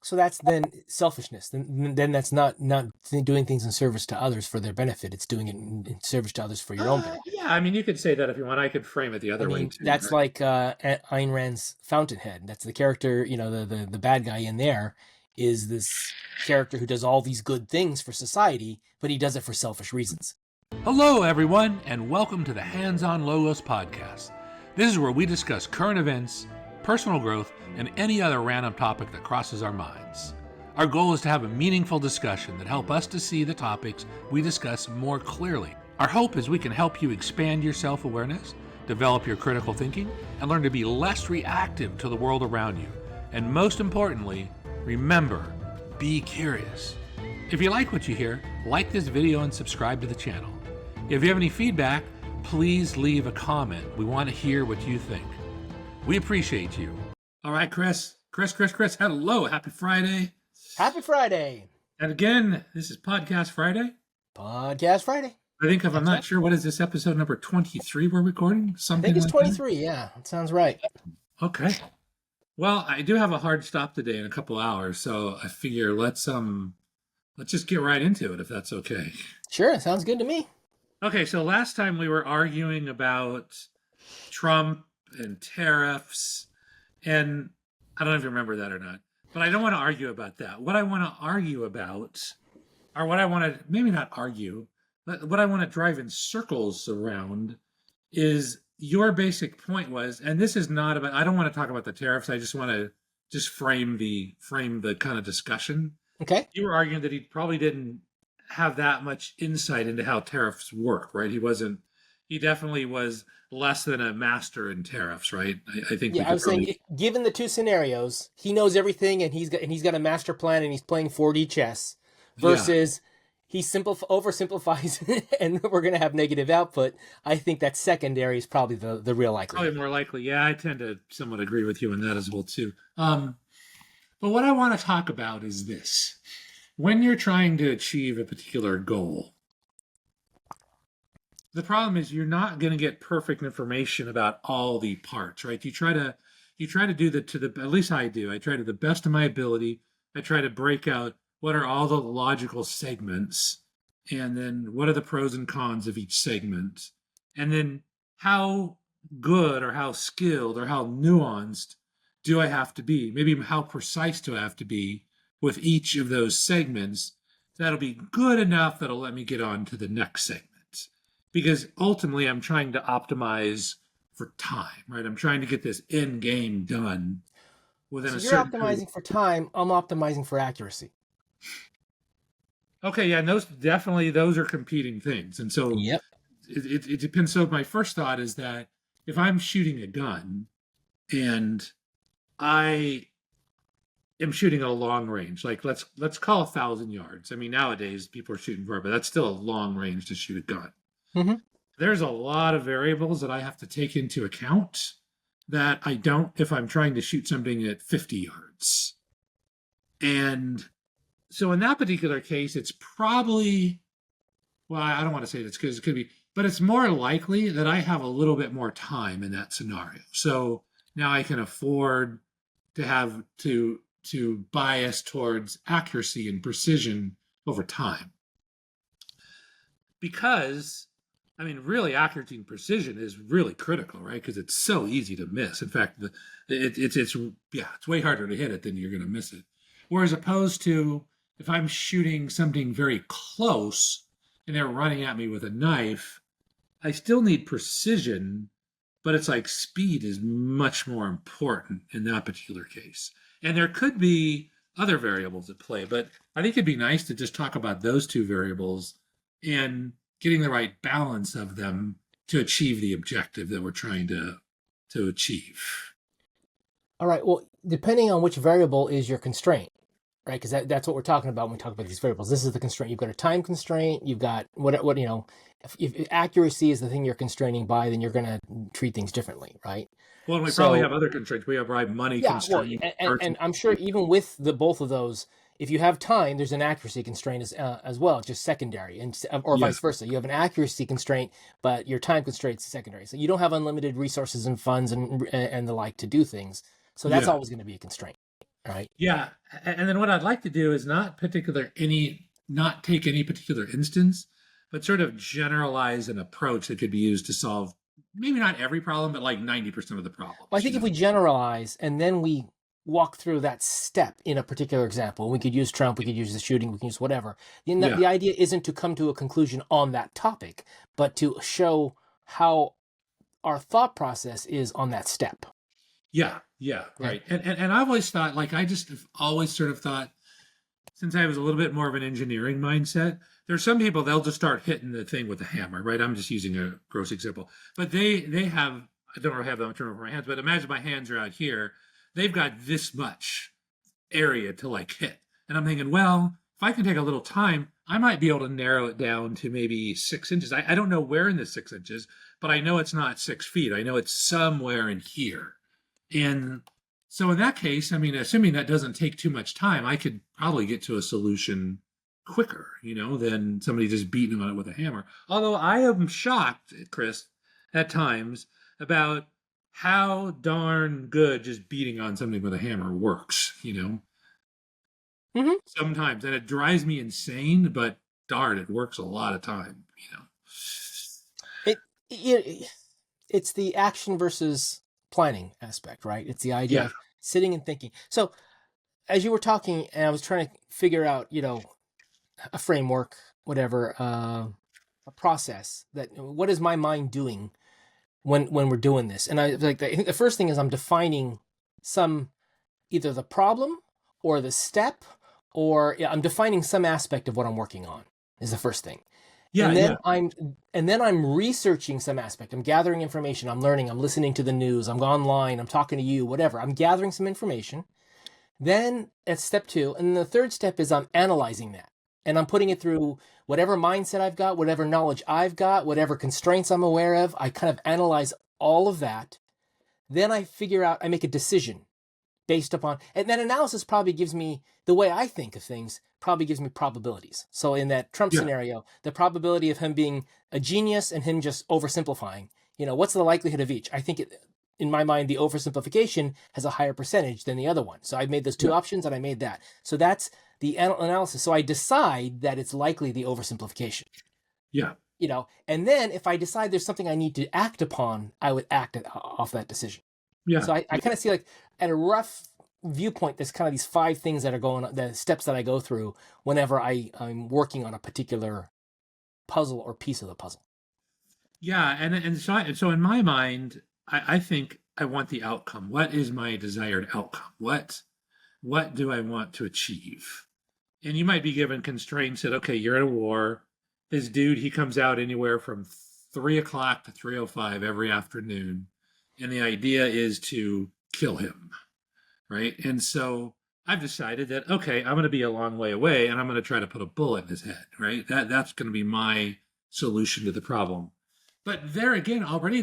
So that's then selfishness. Then that's not doing things in service to others for their benefit. It's doing it in service to others for your own benefit. Yeah, I mean, you could say that if you want. I could frame it the other way too. That's Right? like Ayn Rand's Fountainhead. That's the character, the bad guy in there is this character who does all these good things for society, but he does it for selfish reasons. Hello, everyone, and welcome to the Hands-On Logos podcast. This is where we discuss current events, personal growth, and any other random topic that crosses our minds. Our goal is to have a meaningful discussion that help us to see the topics we discuss more clearly. Our hope is we can help you expand your self-awareness, develop your critical thinking, and learn to be less reactive to the world around you. And most importantly, remember, be curious. If you like what you hear, like this video and subscribe to the channel. If you have any feedback, please leave a comment. We want to hear what you think. We appreciate you. All right, Chris, hello. Happy Friday. Happy Friday. And again, this is Podcast Friday. Podcast Friday. I think I'm not sure, what is this, episode number 23 we're recording? Something I think it's like 23, yeah. That sounds right. Okay. Well, I do have a hard stop today in a couple hours, so I figure let's just get right into it, if that's okay. Sure, sounds good to me. Okay, so last time we were arguing about Trump and tariffs, and I don't know if you remember that or not, but I don't want to argue about that. What I want to argue about, or what I want to, maybe not argue, but what I want to drive in circles around is your basic point was, and this is not about, I don't want to talk about the tariffs, I just want to frame the kind of discussion. Okay. You were arguing that he probably didn't have that much insight into how tariffs work, right? He definitely was less than a master in tariffs, right? I think. Yeah, I was saying, given the two scenarios, he knows everything and he's got a master plan and he's playing 4D chess versus he oversimplifies and we're going to have negative output. I think that secondary is probably the real likelihood. Probably more likely. Yeah, I tend to somewhat agree with you on that as well too. But what I want to talk about is this. When you're trying to achieve a particular goal, the problem is you're not going to get perfect information about all the parts, right? You try to do at least I do. I try to the best of my ability. I try to break out what are all the logical segments, and then what are the pros and cons of each segment, and then how good or how skilled or how nuanced do I have to be? Maybe how precise do I have to be with each of those segments that'll be good enough that'll let me get on to the next segment. Because ultimately I'm trying to optimize for time, right? I'm trying to get this end game done within a certain You're optimizing for time, I'm optimizing for accuracy. Okay, yeah, and those are competing things. And so Yep. It depends. So my first thought is that if I'm shooting a gun and I am shooting at a long range, like let's call 1,000 yards. I mean, nowadays people are shooting far, but that's still a long range to shoot a gun. Mm-hmm. There's a lot of variables that I have to take into account that I don't if I'm trying to shoot something at 50 yards. And so in that particular case, it's probably, well, I don't want to say this because it could be, but it's more likely that I have a little bit more time in that scenario. So now I can afford to have to bias towards accuracy and precision over time. Because, I mean, really accuracy and precision is really critical, right? Because it's so easy to miss. In fact, it's way harder to hit it than you're going to miss it. Whereas opposed to if I'm shooting something very close and they're running at me with a knife, I still need precision, but it's like speed is much more important in that particular case. And there could be other variables at play, but I think it'd be nice to just talk about those two variables and getting the right balance of them to achieve the objective that we're trying to achieve. All right. Well, depending on which variable is your constraint, right? Because that's what we're talking about when we talk about these variables. This is the constraint. You've got a time constraint. You've got what if accuracy is the thing you're constraining by, then you're going to treat things differently, right? Well, and we probably have other constraints. We have money constraint. Well, and I'm sure even with both of those, if you have time, there's an accuracy constraint as well, just secondary, or vice versa. You have an accuracy constraint, but your time constraint is secondary. So you don't have unlimited resources and funds and the like to do things. So that's always going to be a constraint, right? Yeah, and then what I'd like to do is not take any particular instance, but sort of generalize an approach that could be used to solve maybe not every problem, but like 90% of the problems, Well, I think if we generalize and then we walk through that step in a particular example, we could use Trump, we could use the shooting, we can use whatever. Yeah. The idea isn't to come to a conclusion on that topic, but to show how our thought process is on that step. Yeah, right. And I've always thought, like, I just have always sort of thought, since I was a little bit more of an engineering mindset, there's some people they'll just start hitting the thing with a hammer, right? I'm just using a gross example, but they have, I don't really have that much room for my hands, but imagine my hands are out here. They've got this much area to like hit, and I'm thinking, well, if I can take a little time, I might be able to narrow it down to maybe 6 inches. I don't know where in the 6 inches, but I know it's not 6 feet. I know it's somewhere in here. And so in that case, I mean, assuming that doesn't take too much time, I could probably get to a solution quicker, than somebody just beating on it with a hammer. Although I am shocked, Chris, at times about how darn good just beating on something with a hammer works, Mm-hmm. Sometimes. And it drives me insane, but darn, it works a lot of time, It's the action versus planning aspect, right? It's the idea of sitting and thinking. So as you were talking, and I was trying to figure out, a framework, whatever, a process that what is my mind doing when we're doing this? And I like the first thing is I'm defining either the problem or the step, or I'm defining some aspect of what I'm working on is the first thing. Yeah, and then I'm researching some aspect. I'm gathering information. I'm learning. I'm listening to the news. I'm online. I'm talking to you. Whatever. I'm gathering some information. Then at step 2, and the third step is I'm analyzing that, and I'm putting it through whatever mindset I've got, whatever knowledge I've got, whatever constraints I'm aware of. I kind of analyze all of that. Then I figure out. I make a decision based upon, and that analysis probably gives me the way I think of things. Probably gives me probabilities. So in that Trump scenario, the probability of him being a genius and him just oversimplifying, what's the likelihood of each? I think in my mind, the oversimplification has a higher percentage than the other one. So I made those two options and I made that. So that's the analysis. So I decide that it's likely the oversimplification. Yeah. And then if I decide there's something I need to act upon, I would act off that decision. Yeah. So I kind of see like at a rough viewpoint, there's kind of these 5 things that are going on, the steps that I go through whenever I'm working on a particular puzzle or piece of the puzzle. Yeah, and so in my mind, I think I want the outcome. What is my desired outcome? What do I want to achieve? And you might be given constraints that, okay, you're at a war. This dude, he comes out anywhere from 3 o'clock to 3:05 every afternoon, and the idea is to kill him. Right. And so I've decided that, okay, I'm going to be a long way away and I'm going to try to put a bullet in his head. Right. That's going to be my solution to the problem. But there again, already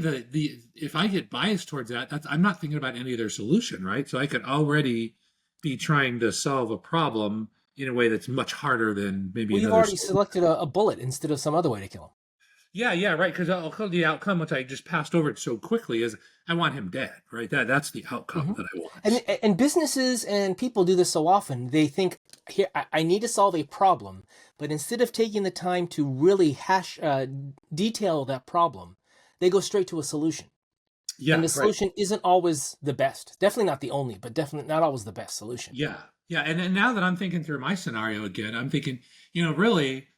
if I get biased towards that, I'm not thinking about any other solution. Right. So I could already be trying to solve a problem in a way that's much harder than maybe you've another already selected a bullet instead of some other way to kill him. Yeah, right. Because the outcome, which I just passed over it so quickly, is I want him dead. Right. That's the outcome that I want. And businesses and people do this so often. They think, here, I need to solve a problem, but instead of taking the time to really detail that problem, they go straight to a solution. Yeah, and the solution isn't always the best. Definitely not the only, but definitely not always the best solution. Yeah. And now that I'm thinking through my scenario again, I'm thinking, really,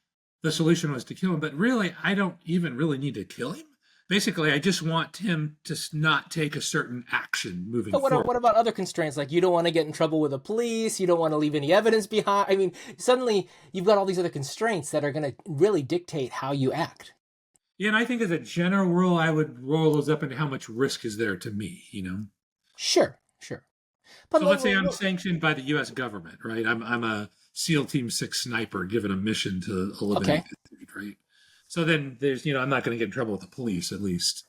the solution was to kill him, but really, I don't even really need to kill him. Basically, I just want him to not take a certain action moving forward. What about other constraints? Like you don't want to get in trouble with the police. You don't want to leave any evidence behind. I mean, suddenly you've got all these other constraints that are going to really dictate how you act. Yeah, and I think as a general rule, I would roll those up into how much risk is there to me, Sure. But so let's say I'm sanctioned by the U.S. government, right? I'm a SEAL Team 6 sniper given a mission to eliminate the dude, right? So then there's, I'm not going to get in trouble with the police, at least.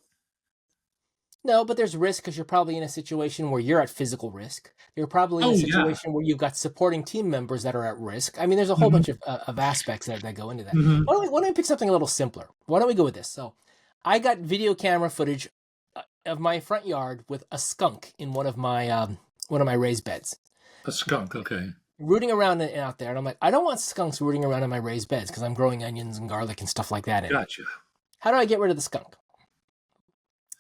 No, but there's risk because you're probably in a situation where you're at physical risk. You're probably in a situation where you've got supporting team members that are at risk. I mean, there's a whole bunch of aspects that go into that. Why don't we pick something a little simpler? Why don't we go with this? So I got video camera footage of my front yard with a skunk in one of my raised beds. A skunk, okay. rooting around out there, and I'm like, I don't want skunks rooting around in my raised beds because I'm growing onions and garlic and stuff like that in. Gotcha. How do I get rid of the skunk?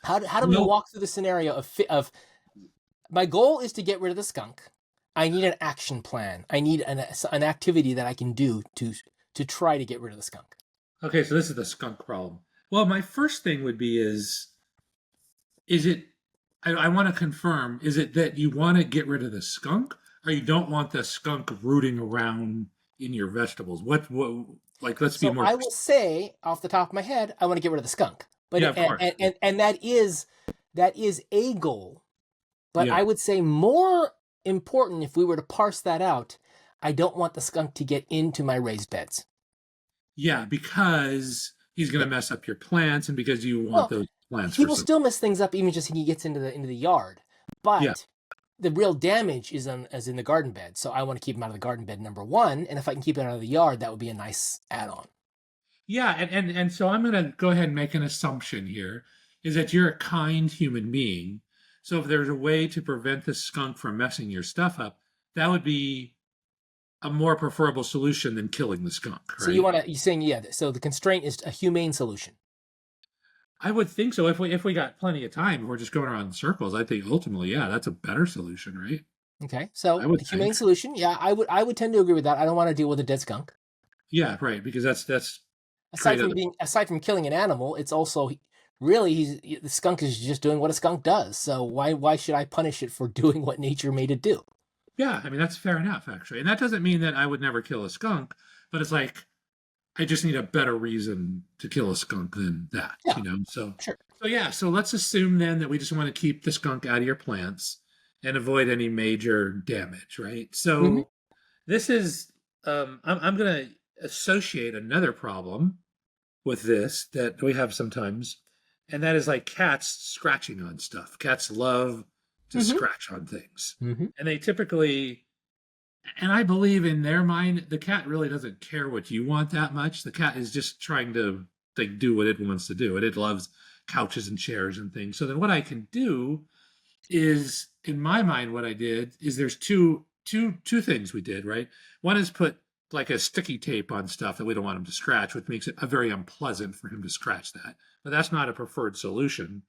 How do we Well, walk through the scenario of my goal is to get rid of the skunk. I need an action plan. I need an activity that I can do to try to get rid of the skunk. okay, so this is the skunk problem. Well, my first thing would be is it, I want to confirm, is it that you want to get rid of the skunk or you don't want the skunk rooting around in your vegetables? What like, let's be So more. I will say off the top of my head, I want to get rid of the skunk. But Yeah, of course. and that is a goal. But Yeah. I would say more important, if we were to parse that out, I don't want the skunk to get into my raised beds. Yeah, because he's going to mess up your plants and because you want Well, those plants he for will some. still mess things up even just when he gets into the yard. But Yeah. the real damage is in the garden bed. So I want to keep him out of the garden bed, number one. And if I can keep it out of the yard, that would be a nice add-on. Yeah, and so I'm going to go ahead and make an assumption here is that you're a kind human being. So if there's a way to prevent the skunk from messing your stuff up, that would be a more preferable solution than killing the skunk, right? So you're saying, yeah, so the constraint is a humane solution. I would think so. If we got plenty of time, we're just going around in circles. I think ultimately, yeah, that's a better solution, right? Okay, so I would the humane think. solution, yeah, I would tend to agree with that. I don't want to deal with a dead skunk. Yeah, right. Because that's Aside great. from killing an animal, it's also really the skunk is just doing what a skunk does. So why should I punish it for doing what nature made it do? Yeah, I mean that's fair enough actually, and that doesn't mean that I would never kill a skunk, but it's like I just need a better reason to kill a skunk than that, Yeah, you know. So, sure. so yeah, so let's assume then that we just want to keep the skunk out of your plants and avoid any major damage, right? So Hmm. this is I'm going to associate another problem with this that we have sometimes, and that is like cats scratching on stuff. Cats love to Hmm. scratch on things, Hmm. and they typically, and I believe in their mind, the cat really doesn't care what you want that much. The cat is just trying to like do what it wants to do, and it loves couches and chairs and things. So then, what I can do is, in my mind, what I did is there's two things we did, right? One is put like a sticky tape on stuff that we don't want him to scratch, which makes it a very unpleasant for him to scratch that. But that's not a preferred solution.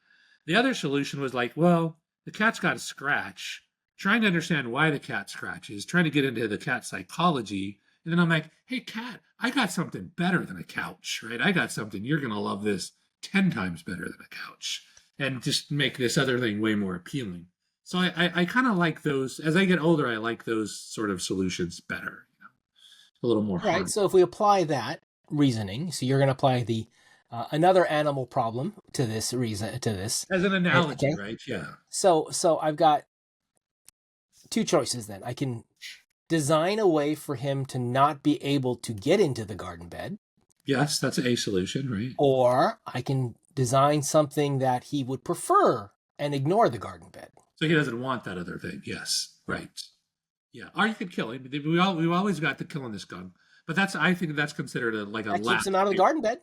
The other solution was like, well, the cat's got to scratch, trying to understand why the cat scratches, trying to get into the cat psychology. And then I'm like, hey, cat, I got something better than a couch, right? I got something, you're going to love this 10 times better than a couch, and just make this other thing way more appealing. So I kind of like those. As I get older, I like those sort of solutions better, you know, a little more Right. hard. So if we apply that reasoning, so you're going to apply the another animal problem to this reason to this. As an analogy, Okay. right? Yeah. So I've got two choices then. I can design a way for him to not be able to get into the garden bed, Yes, that's a solution, right? or I can design something that he would prefer and ignore the garden bed. So he doesn't want that other thing. Yes, right. Yeah, or you could kill him. We've always got the killing this gun, but I think that's considered like a That lack. keeps him out of the garden bed.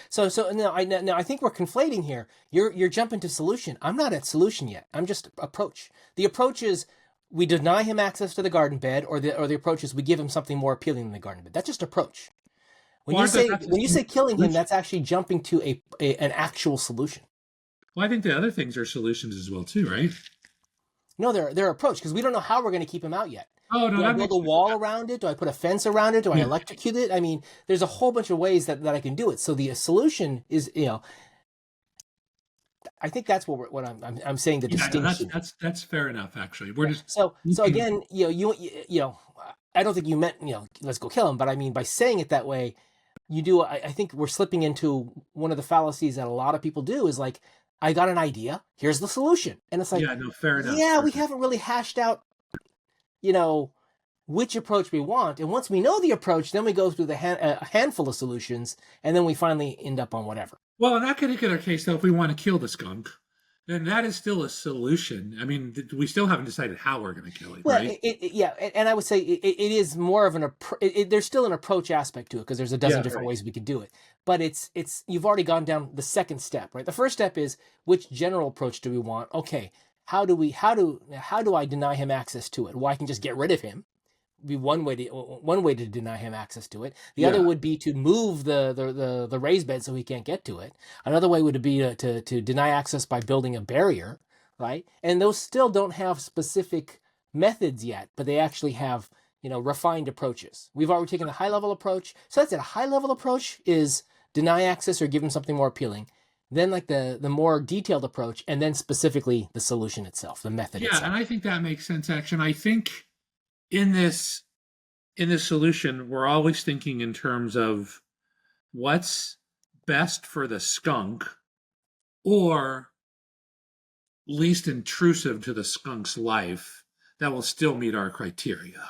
So now I think we're conflating here. You're jumping to solution. I'm not at solution yet. I'm just approach. The approach is we deny him access to the garden bed, or the approach is we give him something more appealing than the garden bed. That's just approach. When Well, you say killing him, that's actually jumping to an actual solution. Well, I think the other things are solutions as well too, right? No, they're approach because we don't know how we're going to keep him out yet. Oh no, Do I that build makes a wall around it? Do I put a fence around it? Do I Yeah. electrocute it? I mean, there's a whole bunch of ways that I can do it. So the solution is, I think that's what I'm saying. The Yeah, no, distinction. that's fair enough. Actually, we're just So again, you I don't think you meant let's go kill him, but I mean by saying it that way, you do. I think we're slipping into one of the fallacies that a lot of people do is like, I got an idea, here's the solution, and it's like, yeah, no, fair enough. yeah, fair we enough. haven't really hashed out, which approach we want, and once we know the approach, then we go through a handful of solutions, and then we finally end up on whatever. Well, in that particular case, though, if we want to kill the skunk, then that is still a solution. I mean, we still haven't decided how we're going to kill it, Well, right? and I would say it is more of there's still an approach aspect to it because there's a dozen different right. ways we could do it. But it's you've already gone down the second step, right? The first step is which general approach do we want? Okay, how do I deny him access to it? Well, I can just get rid of him. Be one way to deny him access to it. The other Yeah. would be to move the raised bed so he can't get to it. Another way would be to deny access by building a barrier, right? And those still don't have specific methods yet, but they actually have, refined approaches. We've already taken the high level approach. So that's it. A high level approach is deny access or give him something more appealing. Then like the more detailed approach, and then specifically the solution itself, the method Yeah, itself. and I think that makes sense, Action. I think in this solution, we're always thinking in terms of what's best for the skunk or least intrusive to the skunk's life that will still meet our criteria.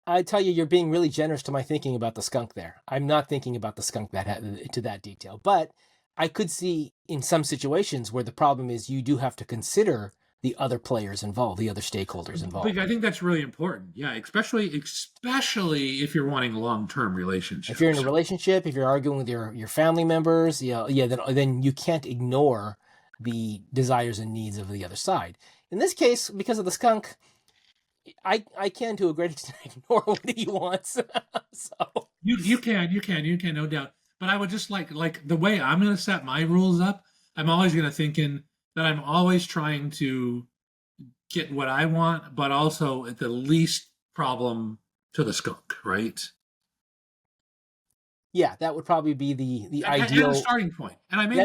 I tell you, you're being really generous to my thinking about the skunk there. I'm not thinking about the skunk to that detail, but I could see in some situations where the problem is you do have to consider the other players involved, the other stakeholders involved. But I think that's really important. Yeah, especially if you're wanting long-term relationships. If you're in a relationship, if you're arguing with your family members, then you can't ignore the desires and needs of the other side. In this case, because of the skunk, I can to a great extent ignore what he wants. So you can, no doubt. But I would just like the way I'm going to set my rules up. I'm always going to think in that I'm always trying to get what I want, but also at the least problem to the skunk, right? Yeah, that would probably be the And ideal the starting point. And I may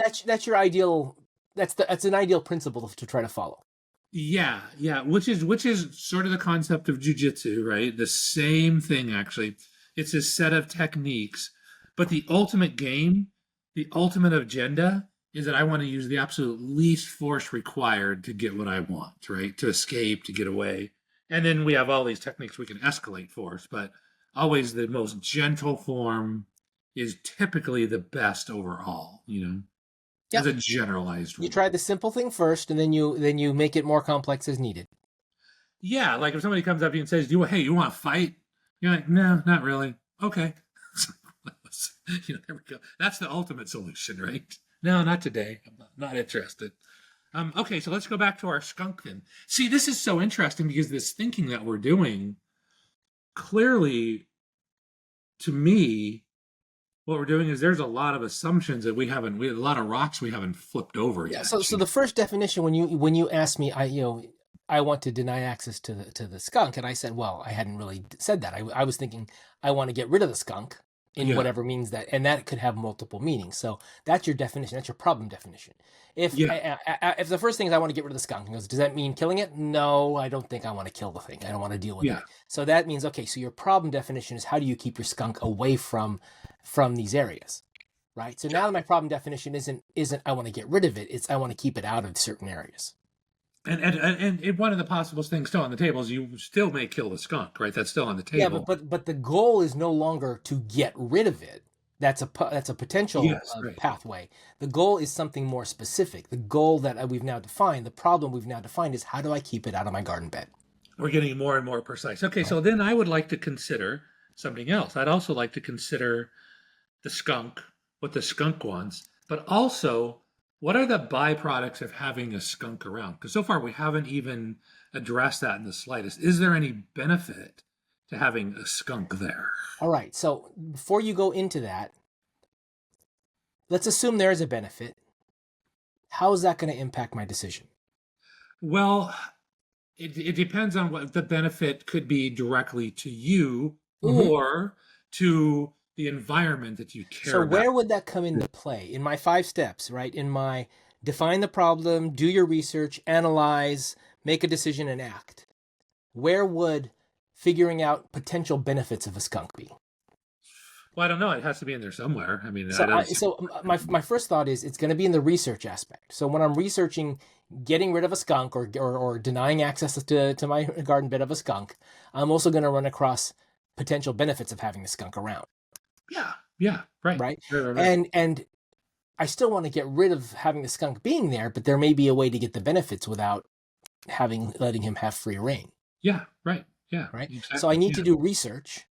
that's your ideal. That's an ideal principle to try to follow. Yeah, which is sort of the concept of jujitsu, right? The same thing, actually. It's a set of techniques, but the ultimate game, the ultimate agenda is that I want to use the absolute least force required to get what I want, right? To escape, to get away. And then we have all these techniques we can escalate force, but always the most gentle form is typically the best overall, Yep. as a generalized rule. You try the simple thing first, and then you make it more complex as needed. Yeah, like if somebody comes up to you and says, "Hey, you want to fight?" You're like, "No, not really." Okay. There we go. That's the ultimate solution, right? No, not today. I'm not interested. Okay, so let's go back to our skunk then. See, this is so interesting because this thinking that we're doing, clearly, to me, what we're doing is there's a lot of assumptions that we have a lot of rocks we haven't flipped over yet. So the first definition when you asked me, I want to deny access to the skunk, and I said, well, I hadn't really said that. I was thinking I want to get rid of the skunk in whatever means that, and that could have multiple meanings. So that's your definition. That's your problem definition. If the first thing is I want to get rid of the skunk, does that mean killing it? No, I don't think I want to kill the thing. I don't want to deal with it. So that means, okay, so your problem definition is how do you keep your skunk away from these areas, right? So now my problem definition isn't I want to get rid of it. It's I want to keep it out of certain areas. And one of the possible things still on the table is you still may kill the skunk, right? That's still on the table. Yeah, but the goal is no longer to get rid of it. That's a potential pathway. The goal is something more specific. The goal that we've now defined, the problem we've now defined is how do I keep it out of my garden bed? We're getting more and more precise. Okay, so then I would like to consider something else. I'd also like to consider the skunk, what the skunk wants, but also what are the byproducts of having a skunk around? Because so far we haven't even addressed that in the slightest. Is there any benefit to having a skunk there? All right. So before you go into that, let's assume there is a benefit. How is that going to impact my decision? Well, it depends on what the benefit could be directly to you or to the environment that you care about. So where would that come into play? In my 5 steps, right? In my define the problem, do your research, analyze, make a decision, and act. Where would figuring out potential benefits of a skunk be? Well, I don't know. It has to be in there somewhere. I mean, my first thought is it's going to be in the research aspect. So when I'm researching getting rid of a skunk or denying access to my garden bed of a skunk, I'm also going to run across potential benefits of having the skunk around. Yeah, right. Right. Right. And I still want to get rid of having the skunk being there, but there may be a way to get the benefits without letting him have free reign. Yeah, right. Yeah. Right. Exactly. So I need to do research,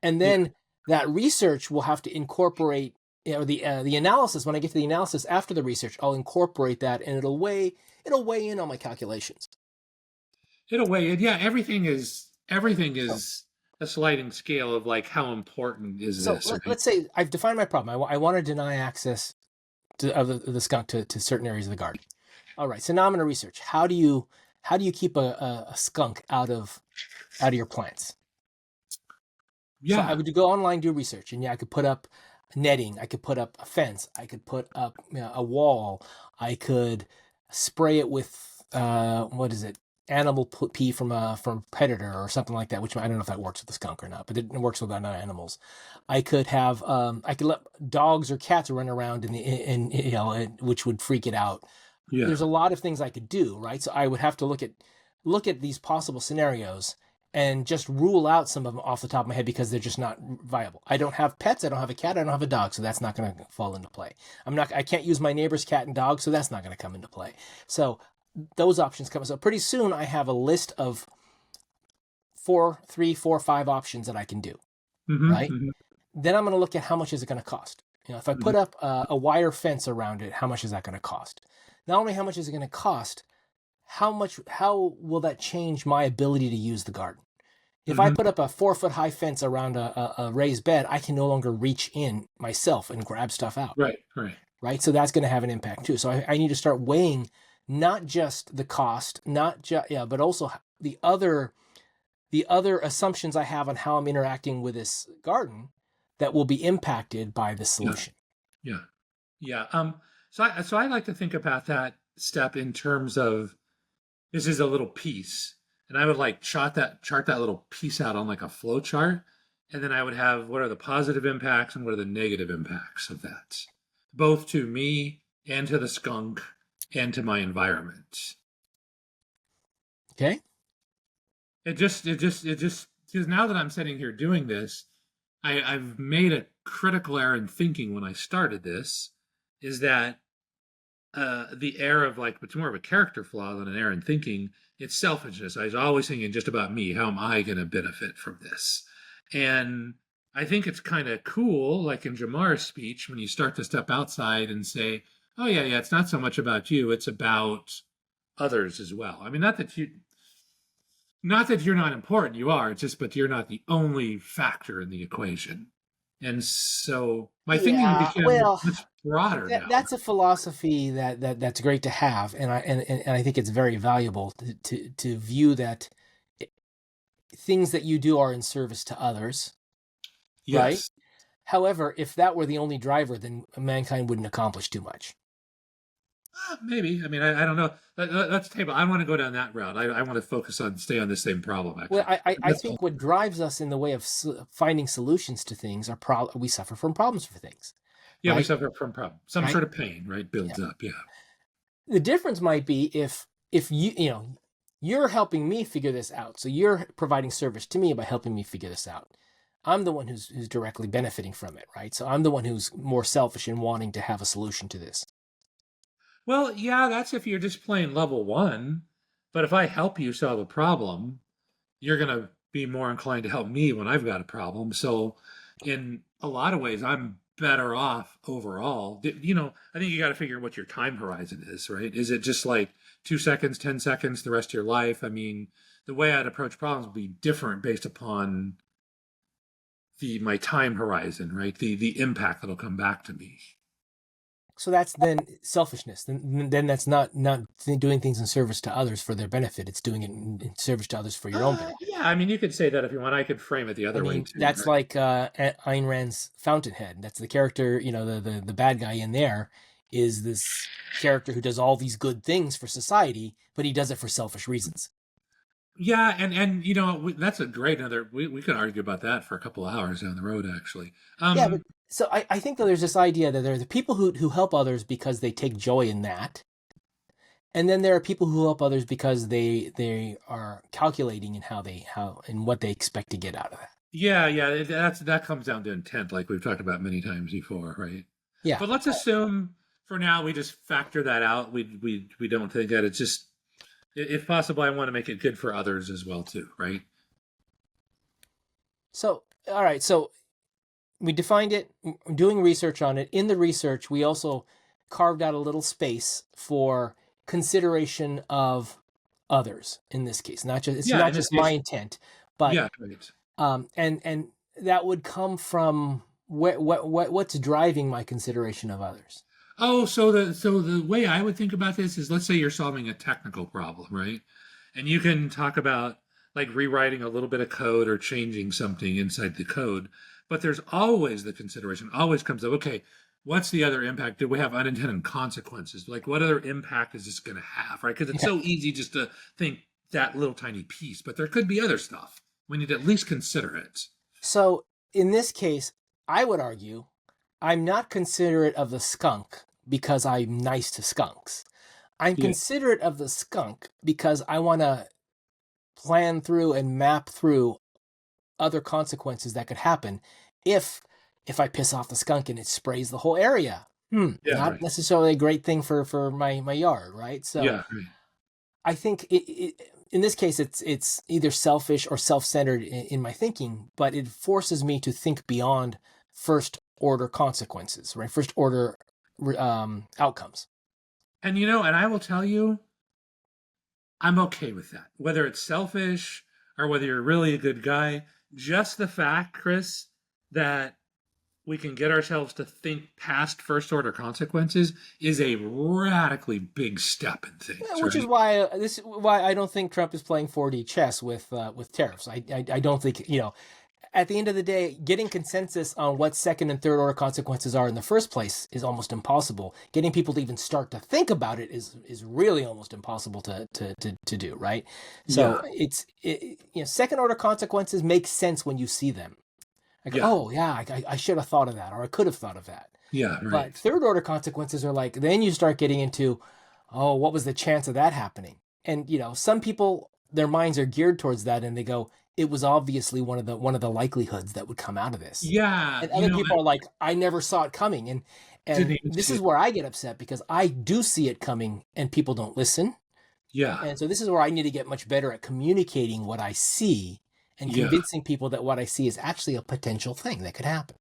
and then that research will have to incorporate the analysis. When I get to the analysis after the research, I'll incorporate that, and it'll weigh in on my calculations. It'll weigh in. Yeah, everything is So, a sliding scale of like how important is so this, right? let's say I've defined my problem. I want to deny access of the skunk to certain areas of the garden. All right, so now I'm going to research how do you keep a skunk out of your plants. So I Yeah, would go online, do research, and I could put up netting, I could put up a fence, I could put up a wall, I could spray it with what is it, animal pee from a predator or something like that. Which I don't know if that works with the skunk or not, but it works with other animals. I could have I could let dogs or cats run around which would freak it out. yeah, There's a lot of things I could do, right? So I would have to look at these possible scenarios and just rule out some of them off the top of my head because they're just not viable. I don't have pets. I don't have a cat. I don't have a dog, so that's not going to fall into play. I can't use my neighbor's cat and dog, so that's not going to come into play. So those options come. So pretty soon I have a list of 3, 4, 5 options that I can do, right? mm-hmm. Then I'm going to look at how much is it going to cost. If I put up a wire fence around it, how much is that going to cost? Not only how much is it going to cost, how will that change my ability to use the garden? If I put up a 4-foot high fence around a raised bed, I can no longer reach in myself and grab stuff out. Right. So that's going to have an impact too. So I need to start weighing not just the cost, but also the other assumptions I have on how I'm interacting with this garden that will be impacted by the solution. Yeah. So I like to think about that step in terms of this is a little piece, and I would like chart that little piece out on like a flow chart, and then I would have what are the positive impacts and what are the negative impacts of that, both to me and to the skunk and to my environment. Okay. It just because now that I'm sitting here doing this, I've made a critical error in thinking when I started this, is that the error of like, it's more of a character flaw than an error in thinking. It's selfishness. I was always thinking just about me. How am I going to benefit from this? And I think it's kind of cool, like in Jamar's speech, when you start to step outside and say, "Oh yeah, it's not so much about you; it's about others as well." I mean, not that you're not important. You are. It's just, but you're not the only factor in the equation. And so my thinking became much broader now. That's a philosophy that's great to have, and I think it's very valuable to view that things that you do are in service to others, Yes. right? However, if that were the only driver, then mankind wouldn't accomplish too much. Maybe. I mean, I don't know. Let's table. I want to go down that route. I want to stay on the same problem. Actually. Well, I think what drives us in the way of finding solutions to things we suffer from problems for things. Yeah, right? we suffer from problem. Some sort of pain, right? Builds up. Yeah. The difference might be if you're helping me figure this out. So you're providing service to me by helping me figure this out. I'm the one who's directly benefiting from it, right? So I'm the one who's more selfish in wanting to have a solution to this. Well, yeah, that's if you're just playing level 1. But if I help you solve a problem, you're going to be more inclined to help me when I've got a problem. So in a lot of ways, I'm better off overall. I think you got to figure what your time horizon is, right? Is it just like 2 seconds, 10 seconds, the rest of your life? I mean, the way I'd approach problems would be different based upon my time horizon, right? The impact that'll come back to me. So that's then selfishness. Then that's not doing things in service to others for their benefit. It's doing it in service to others for your own benefit. Yeah, I mean, you could say that if you want. I could frame it the other way too. That's right? Like Ayn Rand's Fountainhead. That's the character. The bad guy in there is this character who does all these good things for society, but he does it for selfish reasons. Yeah, and that's a great another. We could argue about that for a couple of hours down the road, actually. So I think that there's this idea that there are the people who help others because they take joy in that. And then there are people who help others because they are calculating in in what they expect to get out of that. Yeah, that comes down to intent, like we've talked about many times before, right? Yeah. But let's assume for now we just factor that out. We don't think that. It's just, if possible, I want to make it good for others as well too, right? So all right, so we defined it, doing research on it. In the research, we also carved out a little space for consideration of others in this case. It's Yeah, not in this just my case, intent, but yeah, right. and that would come from what's driving my consideration of others. Oh, so the way I would think about this is, let's say you're solving a technical problem, right? And you can talk about like rewriting a little bit of code or changing something inside the code, but there's always the consideration, always comes up, okay, what's the other impact? Do we have unintended consequences? Like, what other impact is this going to have, right? Because it's Yeah. so easy just to think that little tiny piece, but there could be other stuff. We need to at least consider it. So in this case, I would argue I'm not considerate of the skunk because I'm nice to skunks. I'm Yeah. considerate of the skunk because I want to plan through and map through other consequences that could happen if I piss off the skunk and it sprays the whole area. Yeah, Not right. necessarily a great thing for my yard, right? So Yeah, right. I think in this case it's either selfish or self-centered in my thinking, but it forces me to think beyond first order consequences, right? First order outcomes. And and I will tell you, I'm okay with that. Whether it's selfish or whether you're really a good guy, just the fact, Chris, that we can get ourselves to think past first order consequences is a radically big step in things, Which is right? why I don't think Trump is playing 4D chess with tariffs. I don't think at the end of the day, getting consensus on what second and third order consequences are in the first place is almost impossible. Getting people to even start to think about it is really almost impossible to do, right? So second order consequences make sense when you see them. Like, Yeah. oh yeah, I should have thought of that, or I could have thought of that. Yeah, right. But third order consequences are like, then you start getting into, oh, what was the chance of that happening? And some people, their minds are geared towards that, and they go, it was obviously one of the likelihoods that would come out of this. Yeah, And other people are like, I never saw it coming, didn't and even this see is it. where I get upset because I do see it coming, and people don't listen. Yeah, And so this is where I need to get much better at communicating what I see and yeah, convincing people that what I see is actually a potential thing that could happen.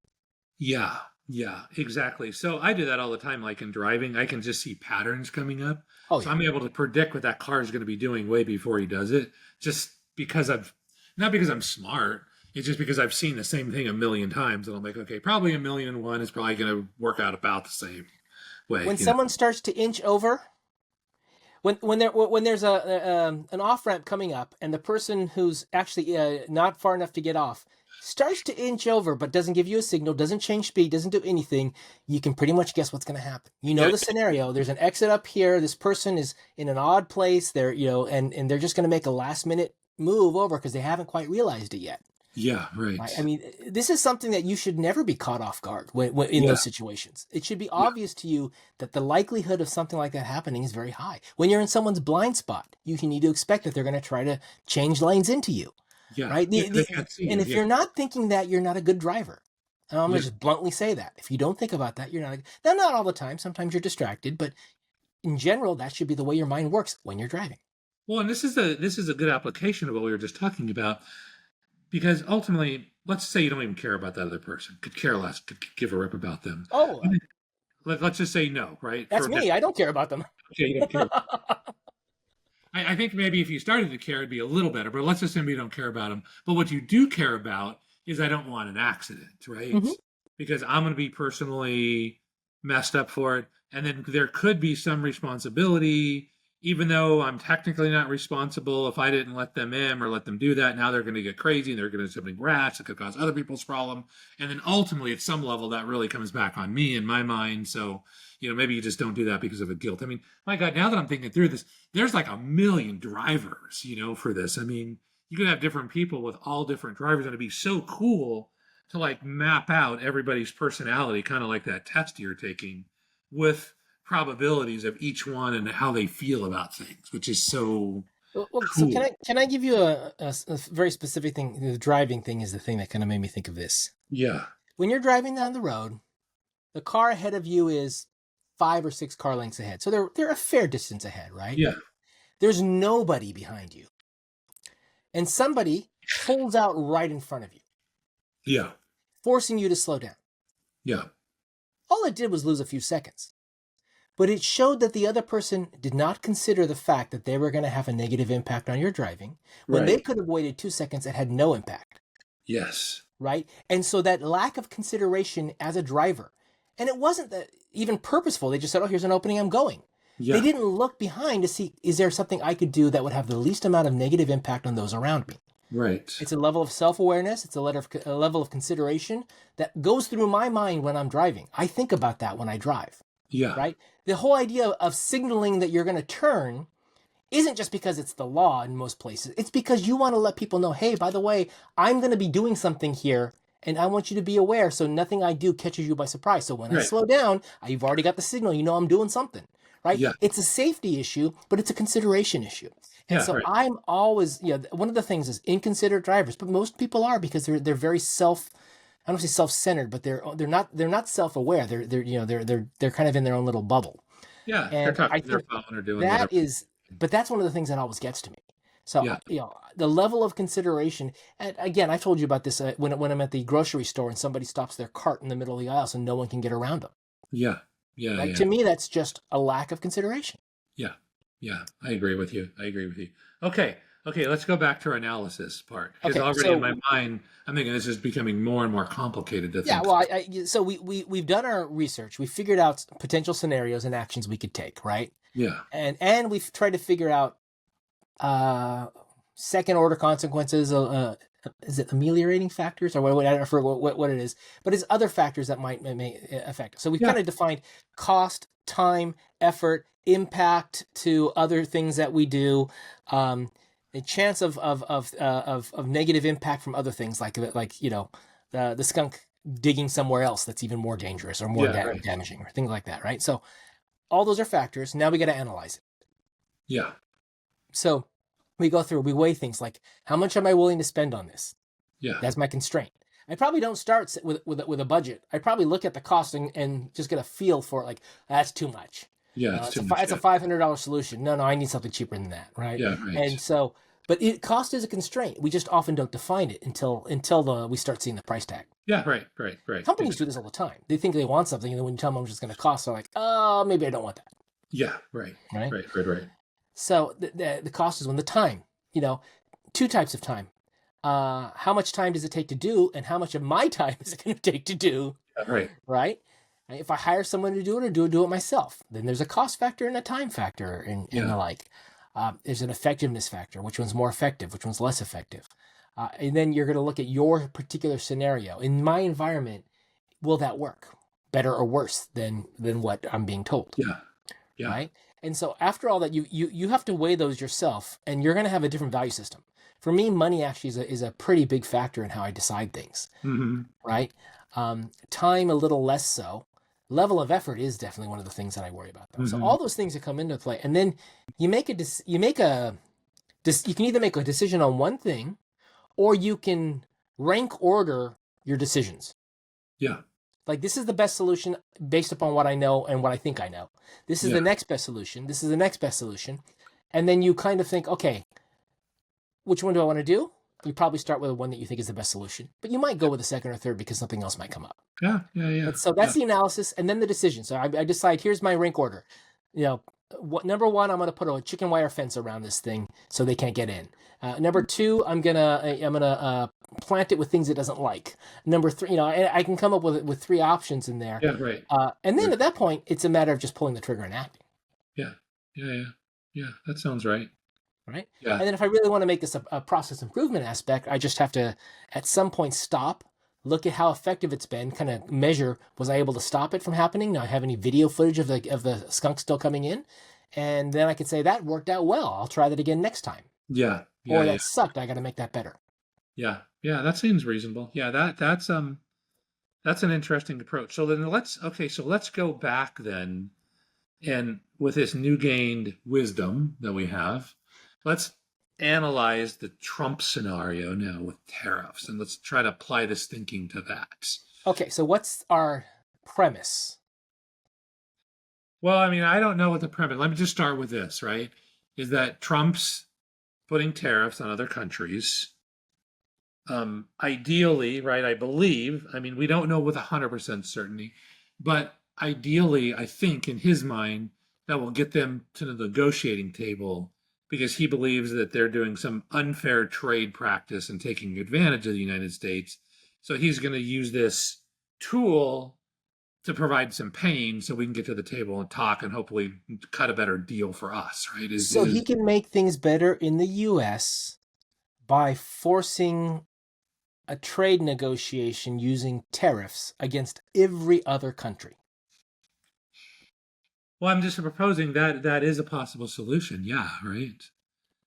yeah, yeah, exactly. So I do that all the time, like in driving. I can just see patterns coming up. Oh So yeah. I'm able to predict what that car is going to be doing way before he does it, just because not because I'm smart. It's just because I've seen the same thing a million times, and I'm like, okay, probably a million and one is probably going to work out about the same way. When someone starts to inch over, when there's an off ramp coming up, and the person who's actually not far enough to get off starts to inch over, but doesn't give you a signal, doesn't change speed, doesn't do anything, you can pretty much guess what's going to happen. You know Yeah. the scenario. There's an exit up here. This person is in an odd place. They're and th're just going to make a last minute move over because they haven't quite realized it yet. Yeah, right. Right? I mean, this is something that you should never be caught off guard in Yeah. those situations. It should be obvious to you that the likelihood of something like that happening is very high. When you're in someone's blind spot, you need to expect that they're going to try to change lanes into you, Yeah, right? they can't see And you. if Yeah, you're not thinking that, you're not a good driver. And I'm going yeah. to just bluntly say that. If you don't think about that, you're not. Now, not all the time. Sometimes you're distracted, but in general, that should be the way your mind works when you're driving. Well, and this is a good application of what we were just talking about, because ultimately, let's say you don't even care about that other person, could care less, could give a rip about them. Oh, Let's just say no, right? that's me. I don't care about them. Okay, you don't care. I think maybe if you started to care, it'd be a little better. But let's assume you don't care about them. But what you do care about is I don't want an accident, right? Mhm. Because I'm going to be personally messed up for it, and then there could be some responsibility, even though I'm technically not responsible. If I didn't let them in or let them do that, now they're going to get crazy and they're going to do something rash that could cause other people's problem. And then ultimately, at some level, that really comes back on me in my mind. So maybe you just don't do that because of a guilt. I mean, my God, now that I'm thinking through this, there's like a million drivers, for this. I mean, you could have different people with all different drivers, and it'd be so cool to like map out everybody's personality, kind of like that test you're taking, with probabilities of each one and how they feel about things, which is so Well, so cool. can I give you a very specific thing? The driving thing is the thing that kind of made me think of this. Yeah. When you're driving down the road, the car ahead of you is 5 or 6 car lengths ahead, so they're a fair distance ahead, right? Yeah. There's nobody behind you, and somebody pulls out right in front of you. Yeah. forcing you to slow down. Yeah. All it did was lose a few seconds. But it showed that the other person did not consider the fact that they were going to have a negative impact on your driving. When they Right. could have waited 2 seconds, it had no impact. Yes. Right? And so that lack of consideration as a driver, and it wasn't that even purposeful. They just said, oh, here's an opening, I'm going. Yeah. They didn't look behind to see, is there something I could do that would have the least amount of negative impact on those around me? Right. It's a level of self-awareness. It's a level of consideration that goes through my mind when I'm driving. I think about that when I drive, Yeah. right? The whole idea of signaling that you're going to turn isn't just because it's the law in most places. It's because you want to let people know, hey, by the way, I'm going to be doing something here, and I want you to be aware so nothing I do catches you by surprise. So when I Right. slow down, you've already got the signal. You know I'm doing something, right? Yeah. It's a safety issue, but it's a consideration issue. And Yeah, so right. I'm always, one of the things is inconsiderate drivers, but most people are because they're very I don't say self-centered, but they're not self-aware. They're kind of in their own little bubble. Yeah. They're And I talking their think phone or doing whatever. but that's one of the things that always gets to me. So, Yeah. the level of consideration, and again, I told you about this when I'm at the grocery store and somebody stops their cart in the middle of the aisle so no one can get around them. Yeah. Yeah. Right? Yeah. To me, that's just a lack of consideration. Yeah. Yeah. I agree with you. Okay. Okay. Let's go back to our analysis part. Because Okay, already so in my mind, I'm thinking this is becoming more and more complicated to yeah, think. well, so we've done our research. We figured out potential scenarios and actions we could take, right? Yeah. And we've tried to figure out second order consequences. Is it ameliorating factors or what? I don't forget what it is, but it's other factors that may affect. So we've Yeah. kind of defined cost, time, effort, impact to other things that we do, the chance of negative impact from other things like the skunk digging somewhere else that's even more dangerous or more Yeah, right. damaging or things like that, right? So all those are factors. Now we got to analyze it. Yeah. So we go through, we weigh things like how much am I willing to spend on this? Yeah. That's my constraint. I probably don't start with a budget. I probably look at the cost and just get a feel for it. Like that's too much. Yeah. It's too much. It's a $500 solution. No, I need something cheaper than that, right? Yeah. Right. And so, but cost is a constraint. We just often don't define it until we start seeing the price tag. Yeah. Right. Companies do this all the time. They think they want something, and then when you tell them how much it's going to cost, they're like, oh, maybe I don't want that. Yeah. Right. Right. So the cost is when the time. Two types of time. How much time does it take to do, and how much of my time is it going to take to do? Yeah, right. Right. If I hire someone to do it or do it myself, then there's a cost factor and a time factor and the like. There's an effectiveness factor. Which one's more effective? Which one's less effective? And then you're going to look at your particular scenario. In my environment, will that work better or worse than what I'm being told? Yeah. Yeah. Right. And so after all that, you have to weigh those yourself, and you're going to have a different value system. For me, money actually is a pretty big factor in how I decide things. Mm-hmm. Right. Time a little less so. Level of effort is definitely one of the things that I worry about, though. Mm-hmm. So all those things that come into play, and then you can either make a decision on one thing, or you can rank order your decisions. Yeah. Like, this is the best solution based upon what I know and what I think I know. This is the next best solution. This is the next best solution. And then you kind of think, okay, which one do I want to do? You probably start with the one that you think is the best solution, but you might go with the second or third because something else might come up. Yeah. And so that's the analysis, and then the decision. So I decide, here's my rank order. Number one, I'm going to put a chicken wire fence around this thing so they can't get in. Number two, I'm gonna plant it with things it doesn't like. Number three, I can come up with three options in there. Yeah. Right. And then at that point, it's a matter of just pulling the trigger and acting. Yeah. That sounds right. Right. Yeah. And then if I really want to make this a process improvement aspect, I just have to at some point stop, look at how effective it's been, kind of measure, was I able to stop it from happening? Do I have any video footage of the skunk still coming in? And then I could say that worked out well. I'll try that again next time. Yeah. Or that sucked. I got to make that better. Yeah. That seems reasonable. Yeah. That's an interesting approach. So then let's go back then, and with this new gained wisdom that we have, let's analyze the Trump scenario now with tariffs, and let's try to apply this thinking to that. Okay, so what's our premise? Well, I mean, I don't know what the premise. Let me just start with this, right? Is that Trump's putting tariffs on other countries, ideally, right, I believe, I mean, we don't know with 100% certainty, but ideally, I think in his mind, that will get them to the negotiating table because he believes that they're doing some unfair trade practice and taking advantage of the United States. So he's going to use this tool to provide some pain so we can get to the table and talk and hopefully cut a better deal for us, right? So he can make things better in the U.S. by forcing a trade negotiation using tariffs against every other country. Well, I'm just proposing that that is a possible solution. Yeah, right.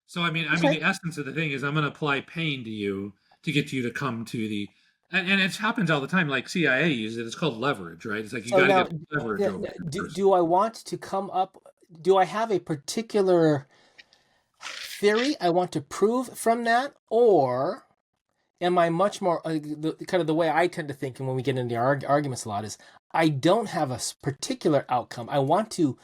So I mean, Okay. the essence of the thing is I'm going to apply pain to you to get you to come to the, and it happens all the time. Like CIA uses it. It's called leverage, right? It's like you So got to now, get leverage over here first. do I want to come up? Do I have a particular theory I want to prove from that, or am I much more kind of the way I tend to think, and when we get into arguments a lot is I don't have a particular outcome. I want to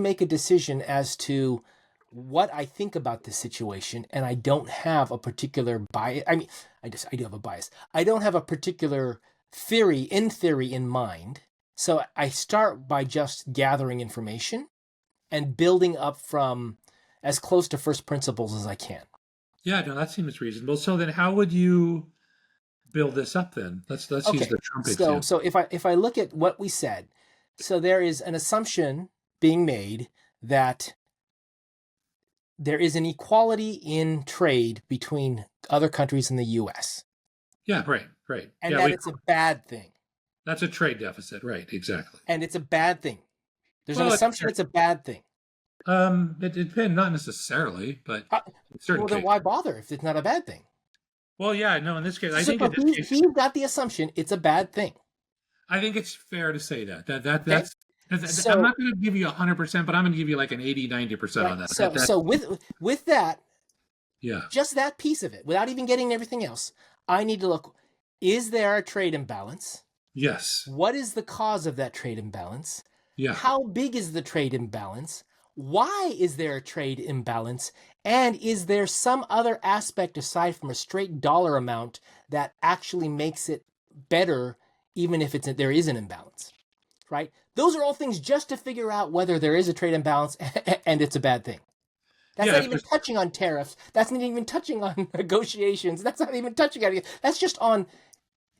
make a decision as to what I think about this situation, and I don't have a particular bias. I mean, I do have a bias. I don't have a particular theory in mind. So I start by just gathering information and building up from as close to first principles as I can. Yeah, no, that seems reasonable. So then, how would you build this up then? Let's use Okay. the Trump So example. so if I look at what we said, so there is an assumption being made that there is an equality in trade between other countries and the US, Yeah, right, right. and Yeah, that we it's a bad thing. that's a trade deficit, right? Exactly. And it's a bad thing. There's an Well, assumption it's a bad thing. it depends, not necessarily, but Uh, in certain well, then cases. why bother if it's not a bad thing? Well, yeah, no. In this case, I So think in this case, he's got the assumption it's a bad thing. I think it's fair to say that Okay. I'm So not going to give you 100%, but I'm going to give you like an 80-90% on right. that. So with that, Yeah. just that piece of it, without even getting everything else, I need to look, is there a trade imbalance? Yes. What is the cause of that trade imbalance? Yeah. How big is the trade imbalance? Why is there a trade imbalance? And is there some other aspect aside from a straight dollar amount that actually makes it better, even if there is an imbalance, right? Those are all things just to figure out whether there is a trade imbalance and it's a bad thing. That's Yeah. not even touching on tariffs. That's not even touching on negotiations. That's not even touching on it. That's just on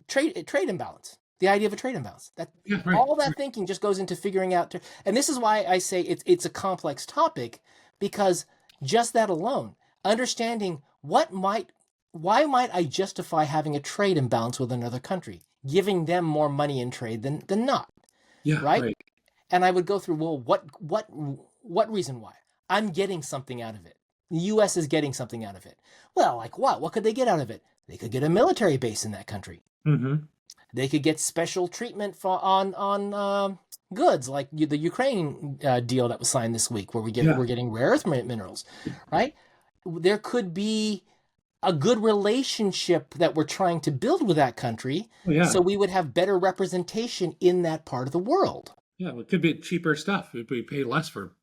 trade imbalance. The idea of a trade imbalance. That Yeah. Right. all that thinking just goes into figuring out. And this is why I say it's a complex topic, because just that alone, understanding why might I justify having a trade imbalance with another country, giving them more money in trade than not, Yeah. right? Right. And I would go through, well, what reason why? I'm getting something out of it. The U.S. is getting something out of it. Well, like what? What could they get out of it? They could get a military base in that country. Mm-hmm. They could get special treatment on goods like the Ukraine deal that was signed this week, where Yeah. we're getting rare earth minerals, right? There could be a good relationship that we're trying to build with that country, Oh, yeah. so we would have better representation in that part of the world. Yeah. Well, it could be cheaper stuff. We pay less for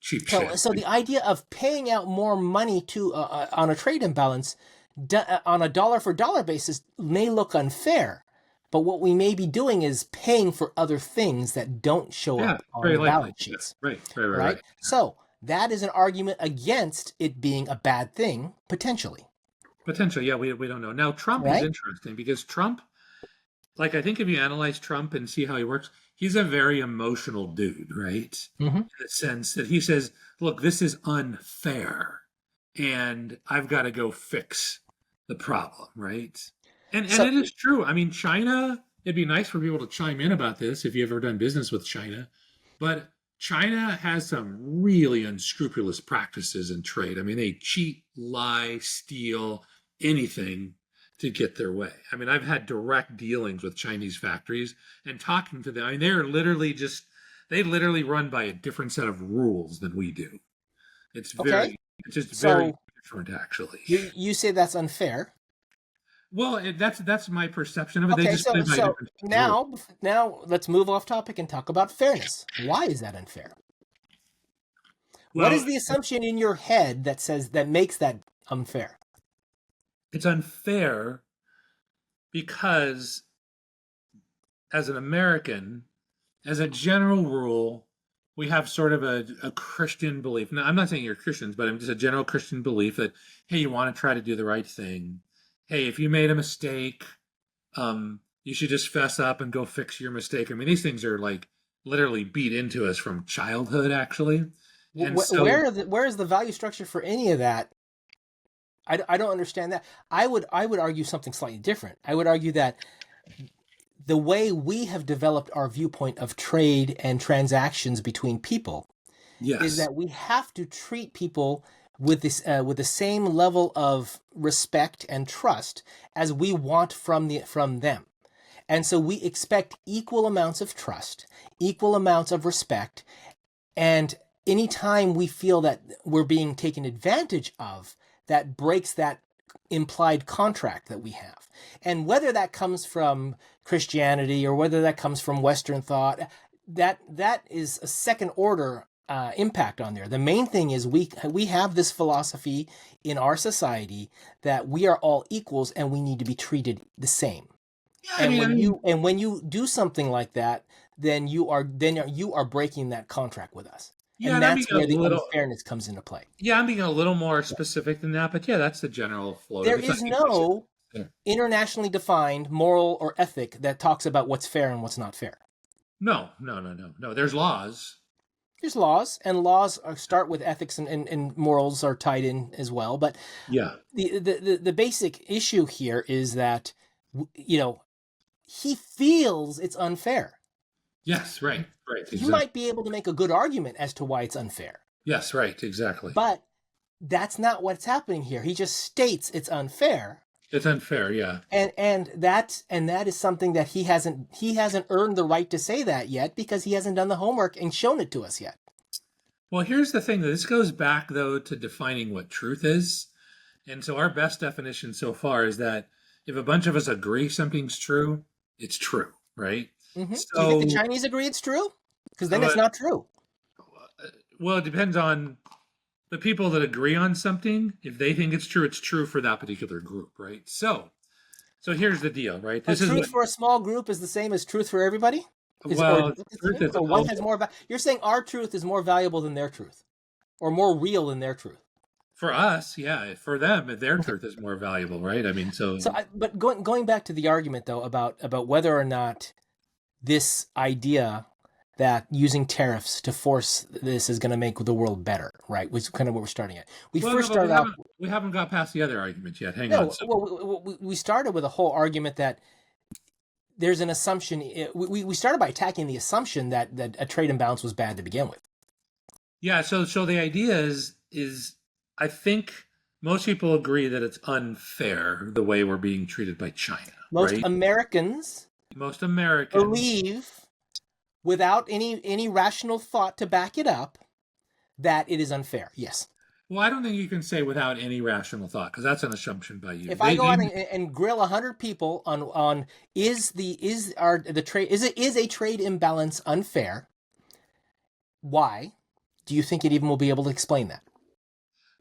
cheap shit. So the idea of paying out more money to on a trade imbalance on a dollar for dollar basis may look unfair, but what we may be doing is paying for other things that don't show Yeah. up on Very the likely. balance Yeah. sheets, Right. Right. Right. right? Right. So that is an argument against it being a bad thing, potentially, Potentially. Yeah. We don't know. Now, Trump is right? interesting because Trump, like, I think if you analyze Trump and see how he works, he's a very emotional dude, right? Mm-hmm. In the sense that he says, look, this is unfair and I've got to go fix the problem, right? And So it is true. I mean, China, it'd be nice for people to chime in about this if you've ever done business with China, but China has some really unscrupulous practices in trade. I mean, they cheat, lie, steal, anything to get their way. I mean, I've had direct dealings with Chinese factories and talking to them. I mean, they literally run by a different set of rules than we do. okay, It's just very so different, actually. you say that's unfair. Well, that's my perception of it. They Okay, just play by so different rules. now let's move off topic and talk about fairness. Why is that unfair? What Well, is the assumption in your head that makes that unfair? It's unfair because as an American, as a general rule, we have sort of a Christian belief. Now, I'm not saying you're Christians, but I'm just a general Christian belief that, hey, you want to try to do the right thing. Hey, if you made a mistake, you should just fess up and go fix your mistake. I mean, these things are like literally beat into us from childhood, actually. And so, Where is the value structure for any of that? I don't understand that. I would argue something slightly different. I would argue that the way we have developed our viewpoint of trade and transactions between people is yes, that we have to treat people with the same level of respect and trust as we want from them. And so we expect equal amounts of trust, equal amounts of respect, and anytime we feel that we're being taken advantage of, that breaks that implied contract that we have. And whether that comes from Christianity or whether that comes from Western thought, that is a second order impact on there. The main thing is we have this philosophy in our society that we are all equals and we need to be treated the same. yeah. And when you do something like that, then you are breaking that contract with us. Yeah, And and I'm being that's a where the little, unfairness comes into play. yeah, I'm being a little more specific than that, but yeah, that's the general flow of There it. It's not is universal. no Yeah. internationally defined moral or ethic that talks about what's fair and what's not fair. No, no, no, no, no. There's laws. There's laws, and laws start with ethics, and morals are tied in as well. But Yeah. the basic issue here is that, he feels it's unfair. Yes, right, right, You exactly. might be able to make a good argument as to why it's unfair, Yes, right, exactly. but that's not what's happening here. He just states it's unfair, It's unfair, yeah. and that is something that he hasn't earned the right to say that yet because he hasn't done the homework and shown it to us yet. Well, here's the thing. This goes back, though, to defining what truth is. And so our best definition so far is that if a bunch of us agree something's true, it's true, right? Mm-hmm. Do you think So, the Chinese agree it's true? Because then uh, it's not true. well, it depends on the people that agree on something. If they think it's true for that particular group, right? So here's the deal, right? But This is truth what, for a small group is the same as truth for everybody? well, truth is Or one also, has more you're saying our truth is more valuable than their truth, or more real than their truth. for us, yeah. For them, their truth is more valuable, right? I mean, so But going back to the argument though about whether or not this idea that using tariffs to force this is going to make the world better, right? Which is kind of what we're starting at. We well, first no, but started off. we haven't got past the other argument yet. Hang on. No, So, well, we started with a whole argument that there's an assumption. We started by attacking the assumption that a trade imbalance was bad to begin with. yeah, so the idea is I think most people agree that it's unfair the way we're being treated by China, Most right? Americans Most Americans, believe, without any rational thought to back it up, that it is unfair. Yes. well, I don't think you can say without any rational thought because that's an assumption by you. If I go out and grill 100 people on is a trade imbalance unfair? Why? Do you think it even will be able to explain that?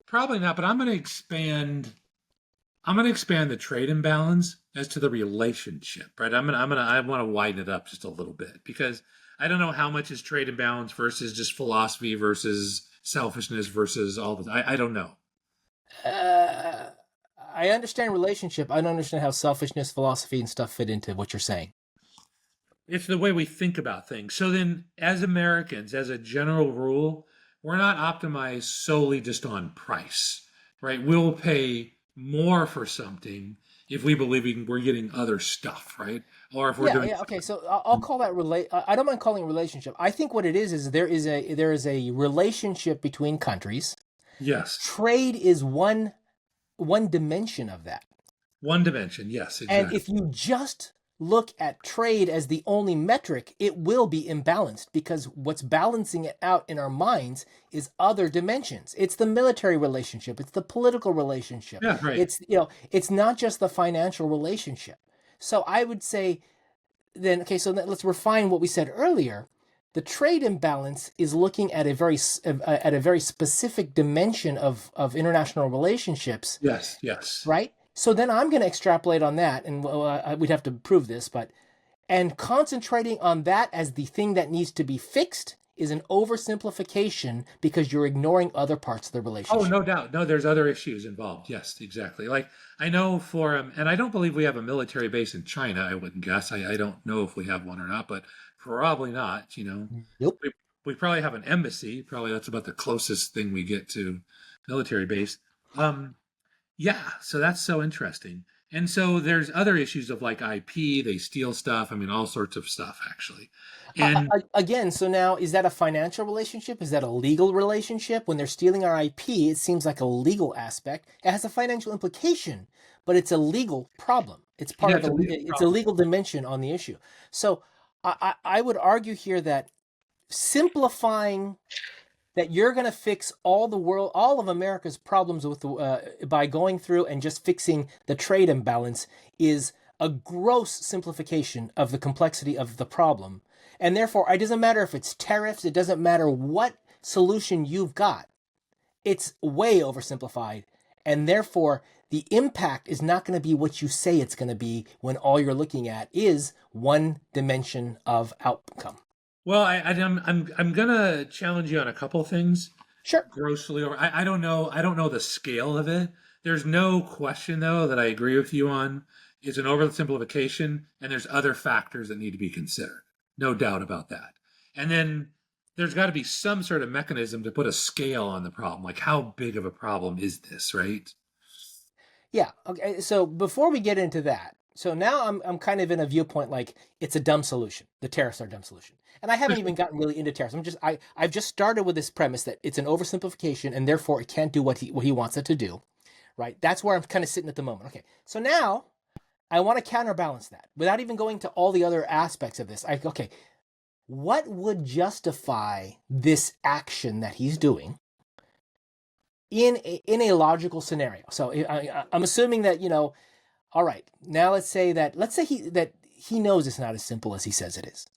Probably not, but I'm going to expand. I'm going to expand the trade imbalance as to the relationship, right? I want to widen it up just a little bit because I don't know how much is trade imbalance versus just philosophy versus selfishness versus all this. I don't know. I understand relationship. I don't understand how selfishness, philosophy, and stuff fit into what you're saying. It's the way we think about things. So then, as Americans, as a general rule, we're not optimized solely just on price, right? We'll pay more for something if we believe we're getting other stuff, right? Or if we're doing. Yeah. Okay, so I'll call that I don't mind calling it relationship. I think what it is there is a relationship between countries. Yes. Trade is one dimension of that. One dimension, yes, And exactly. if you just look at trade as the only metric, it will be imbalanced because what's balancing it out in our minds is other dimensions. It's the military relationship, it's the political relationship. Yeah, right. It's not just the financial relationship. So I would say then let's refine what we said earlier. The trade imbalance is looking at a very specific dimension of international relationships, Yes, yes. right? So then I'm going to extrapolate on that, and we'd have to prove this, and concentrating on that as the thing that needs to be fixed is an oversimplification because you're ignoring other parts of the Oh, relationship. no doubt. No, there's other issues involved. Yes, exactly. Like I know and I don't believe we have a military base in China. I wouldn't guess. I don't know if we have one or not, but probably not. Nope. We probably have an embassy. Probably that's about the closest thing we get to military base. Um, yeah. So that's so interesting. And so there's other issues of like IP. They steal stuff. I mean, all sorts of stuff actually. And Again, so now is that a financial relationship? Is that a legal relationship? When they're stealing our IP, it seems like a legal aspect. It has a financial implication, but it's a legal problem. It's part yeah, of it's a legal dimension on the issue. So I would argue here that simplifying that you're going to fix all of America's problems with by going through and just fixing the trade imbalance is a gross simplification of the complexity of the problem. And therefore, it doesn't matter if it's tariffs, it doesn't matter what solution you've got. It's way oversimplified. And therefore, the impact is not going to be what you say it's going to be when all you're looking at is one dimension of outcome. Well, I'm gonna challenge you on a couple things. Sure. Grossly over. I don't know. I don't know the scale of it. There's no question though that I agree with you on. It's an oversimplification, and there's other factors that need to be considered. No doubt about that. And then there's got to be some sort of mechanism to put a scale on the problem. Like how big of a problem is this, right? Yeah. Okay. So before we get into that, so now I'm kind of in a viewpoint like it's a dumb solution. The tariffs are a dumb solution, and I haven't even gotten really into tariffs. I've just started with this premise that it's an oversimplification, and therefore it can't do what he wants it to do. Right. That's where I'm kind of sitting at the moment. Okay. So now I want to counterbalance that without even going to all the other aspects of this. Okay. What would justify this action that he's doing in a logical scenario? So I'm assuming that all right, now let's say he knows it's not as simple as he says it is.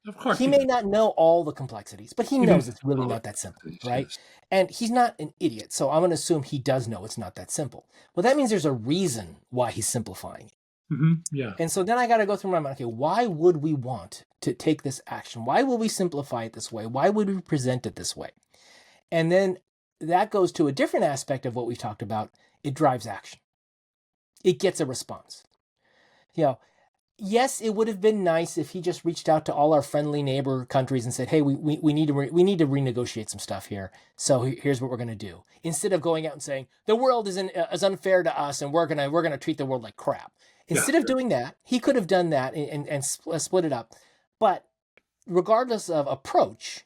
Of course. He may not know all the complexities, but he knows it's really not that simple, right? Yes. And he's not an idiot, so I'm going to assume he does know it's not that simple. Well, that means there's a reason why he's simplifying it. Yeah. And so then I got to go through my mind, okay, why would we want to take this action? Why will we simplify it this way? Why would we present it this way? And then that goes to a different aspect of what we talked about. It drives action. It gets a response. Yes, it would have been nice if he just reached out to all our friendly neighbor countries and said, "Hey, we need to renegotiate some stuff here. So here's what we're going to do." Instead of going out and saying the world is unfair to us and we're gonna treat the world like crap. Instead of doing that, he could have done that and split it up. But regardless of approach,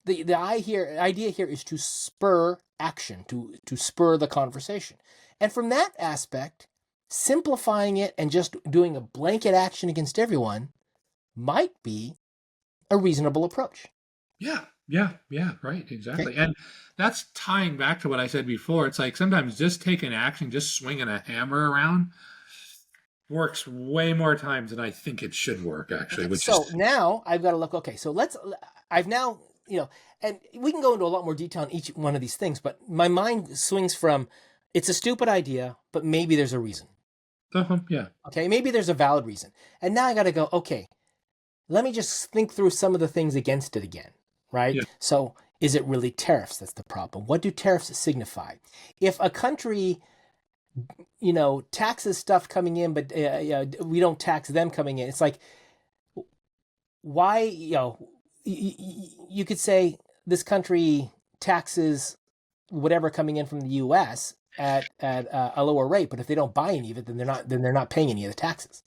the idea here is to spur action, to spur the conversation, and from that aspect, simplifying it and just doing a blanket action against everyone might be a reasonable approach. Yeah, right, exactly. Okay. And that's tying back to what I said before. It's like sometimes just taking action, just swinging a hammer around works way more times than I think it should work, actually. Now I've got to look, okay, so I've now, and we can go into a lot more detail on each one of these things, but my mind swings from, it's a stupid idea, but maybe there's a reason. Yeah. Okay, maybe there's a valid reason. And now I got to go, okay, let me just think through some of the things against it again, right? Yeah. So is it really tariffs that's the problem? What do tariffs signify? If a country, taxes stuff coming in, but we don't tax them coming in, it's like, why, you could say this country taxes whatever coming in from the U.S. at a lower rate, but if they don't buy any of it, then they're not paying any of the taxes.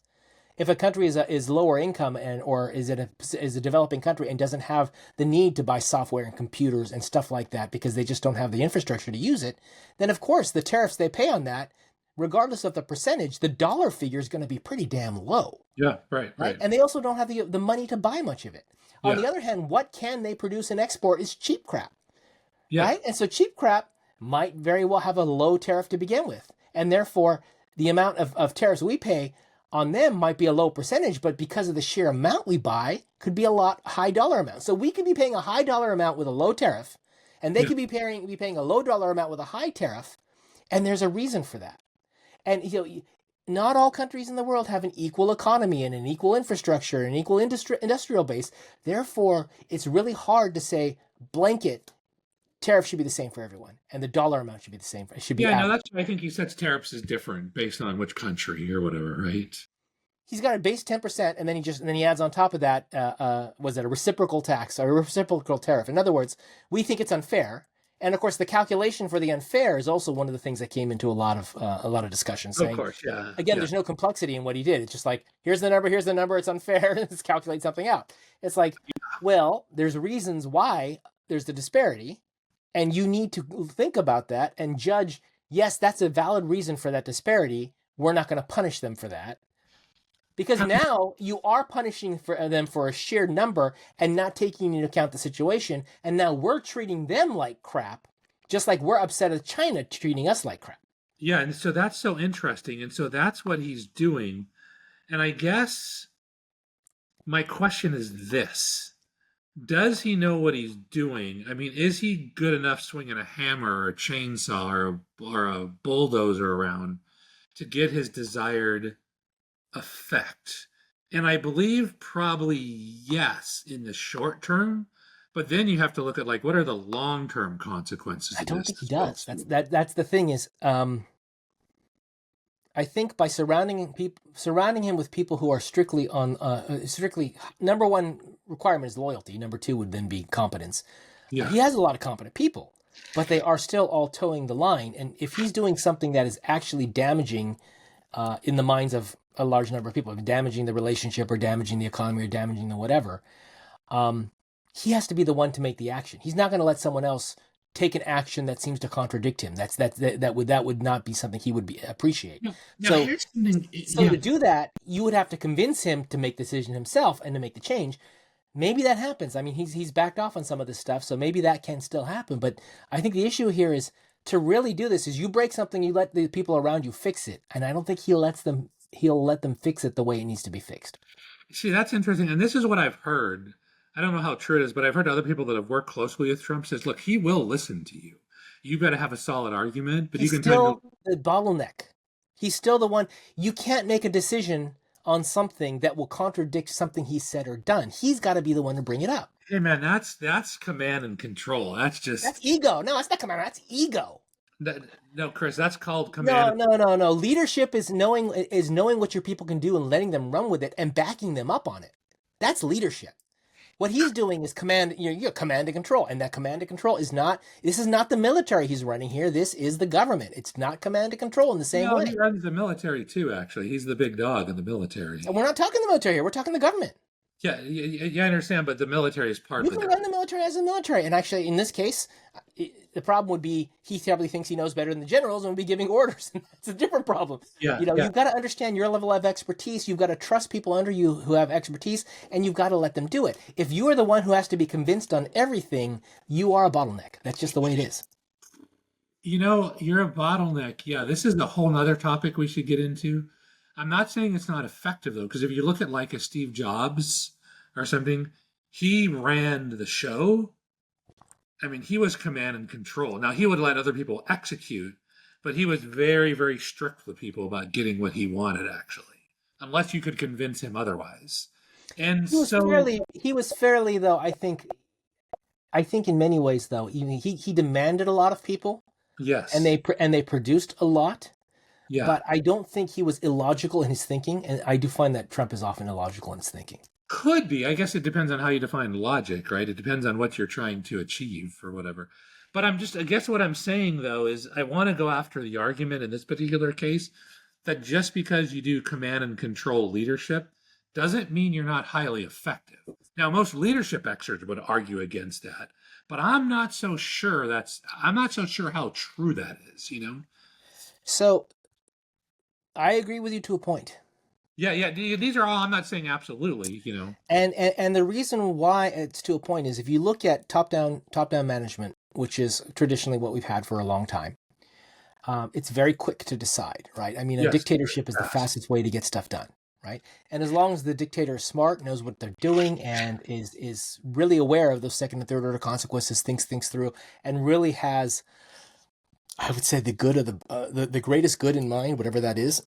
If a country is lower income or is a developing country and doesn't have the need to buy software and computers and stuff like that because they just don't have the infrastructure to use it, then of course the tariffs they pay on that, regardless of the percentage, the dollar figure is going to be pretty damn low. Yeah, right. And they also don't have the money to buy much of it. On the other hand, what can they produce and export is cheap crap. Yeah. Right? And so cheap crap might very well have a low tariff to begin with. And therefore, the amount of tariffs we pay on them might be a low percentage, but because of the sheer amount we buy, could be a high dollar amount. So we could be paying a high dollar amount with a low tariff, and they could be paying a low dollar amount with a high tariff, and there's a reason for that. And not all countries in the world have an equal economy and an equal infrastructure and equal industrial base. Therefore, it's really hard to say blanket tariff should be the same for everyone, and the dollar amount should be the same. It should be Yeah, no, average. that's why I think he sets tariffs as different based on which country or whatever, right? He's got a base 10%, and then he adds on top of that, was it a reciprocal tax or a reciprocal tariff? In other words, we think it's unfair, and of course, the calculation for the unfair is also one of the things that came into a lot of discussion. Saying, Of course, yeah. again, Yeah. there's no complexity in what he did. It's just like, here's the number, it's unfair. Let's calculate something out. It's like, well, there's reasons why there's the disparity, and you need to think about that and judge. Yes, that's a valid reason for that disparity. We're not going to punish them for that. Because now you are punishing them for a shared number and not taking into account the situation. And now we're treating them like crap, just like we're upset at China treating us like crap. Yeah, and so that's so interesting. And so that's what he's doing. And I guess my question is this. Does he know what he's doing? I mean, is he good enough swinging a hammer or a chainsaw or a bulldozer around to get his desired effect? And I believe probably yes in the short term, but then you have to look at like what are the long-term consequences I of don't this think he as well, does. too. That's the thing is, I think by surrounding him with people who are strictly number one requirement is loyalty. Number two would then be competence. Yeah. He has a lot of competent people, but they are still all towing the line. And if he's doing something that is actually damaging in the minds of a large number of people, damaging the relationship or damaging the economy or damaging the whatever, he has to be the one to make the action. He's not going to let someone else take an action that seems to contradict him. That would not be something he would appreciate. Now, So here's something. to do that, you would have to convince him to make the decision himself and to make the change. Maybe that happens. I mean, he's backed off on some of this stuff, so maybe that can still happen. But I think the issue here is to really do this is you break something, you let the people around you fix it, and I don't think he'll let them fix it the way it needs to be fixed. See, that's interesting. And this is what I've heard. I don't know how true it is, but I've heard other people that have worked closely with Trump says, look, he will listen to you. You've got to have a solid argument, but He's you can still the bottleneck. He's still the one. You can't make a decision on something that will contradict something he said or done. He's got to be the one to bring it up. hey man, that's command and control. That's ego. No, that's not command. That's ego. No, Chris, that's called command. No. Leadership is knowing what your people can do and letting them run with it and backing them up on it. That's leadership. What he's doing is command and control, and that command and control is not. This is not the military he's running here. This is the government. It's not command and control in the same way. He runs the military too. Actually, he's the big dog in the military. And we're not talking the military here. We're talking the government. Yeah, I understand, but the military is part You of the can run the military as a military, and actually, in this case, the problem would be he probably thinks he knows better than the generals and would be giving orders. And that's a different problem. Yeah, You've got to understand your level of expertise. You've got to trust people under you who have expertise, and you've got to let them do it. If you are the one who has to be convinced on everything, you are a bottleneck. That's just the way it is. You're a bottleneck. Yeah, this is a whole nother topic we should get into. I'm not saying it's not effective though, because if you look at like a Steve Jobs or something, he ran the show. I mean, he was command and control. Now he would let other people execute, but he was very, very strict with people about getting what he wanted actually, unless you could convince him otherwise. And he was fairly though. I think in many ways though, he demanded a lot of people. Yes, and they produced a lot. Yeah. But I don't think he was illogical in his thinking, and I do find that Trump is often illogical in his thinking. Could be. I guess it depends on how you define logic, right? It depends on what you're trying to achieve or whatever. But I guess what I'm saying, though, is I want to go after the argument in this particular case that just because you do command and control leadership doesn't mean you're not highly effective. Now, most leadership experts would argue against that, but I'm not so sure how true that is, So I agree with you to a point. Yeah. These are all. I'm not saying absolutely, And the reason why it's to a point is if you look at top down management, which is traditionally what we've had for a long time, it's very quick to decide, right? I mean, a dictatorship is the fastest way to get stuff done, right? And as long as the dictator is smart, knows what they're doing, and is really aware of those second and third order consequences, thinks through, and really has I would say the good of the greatest good in mind, whatever that is,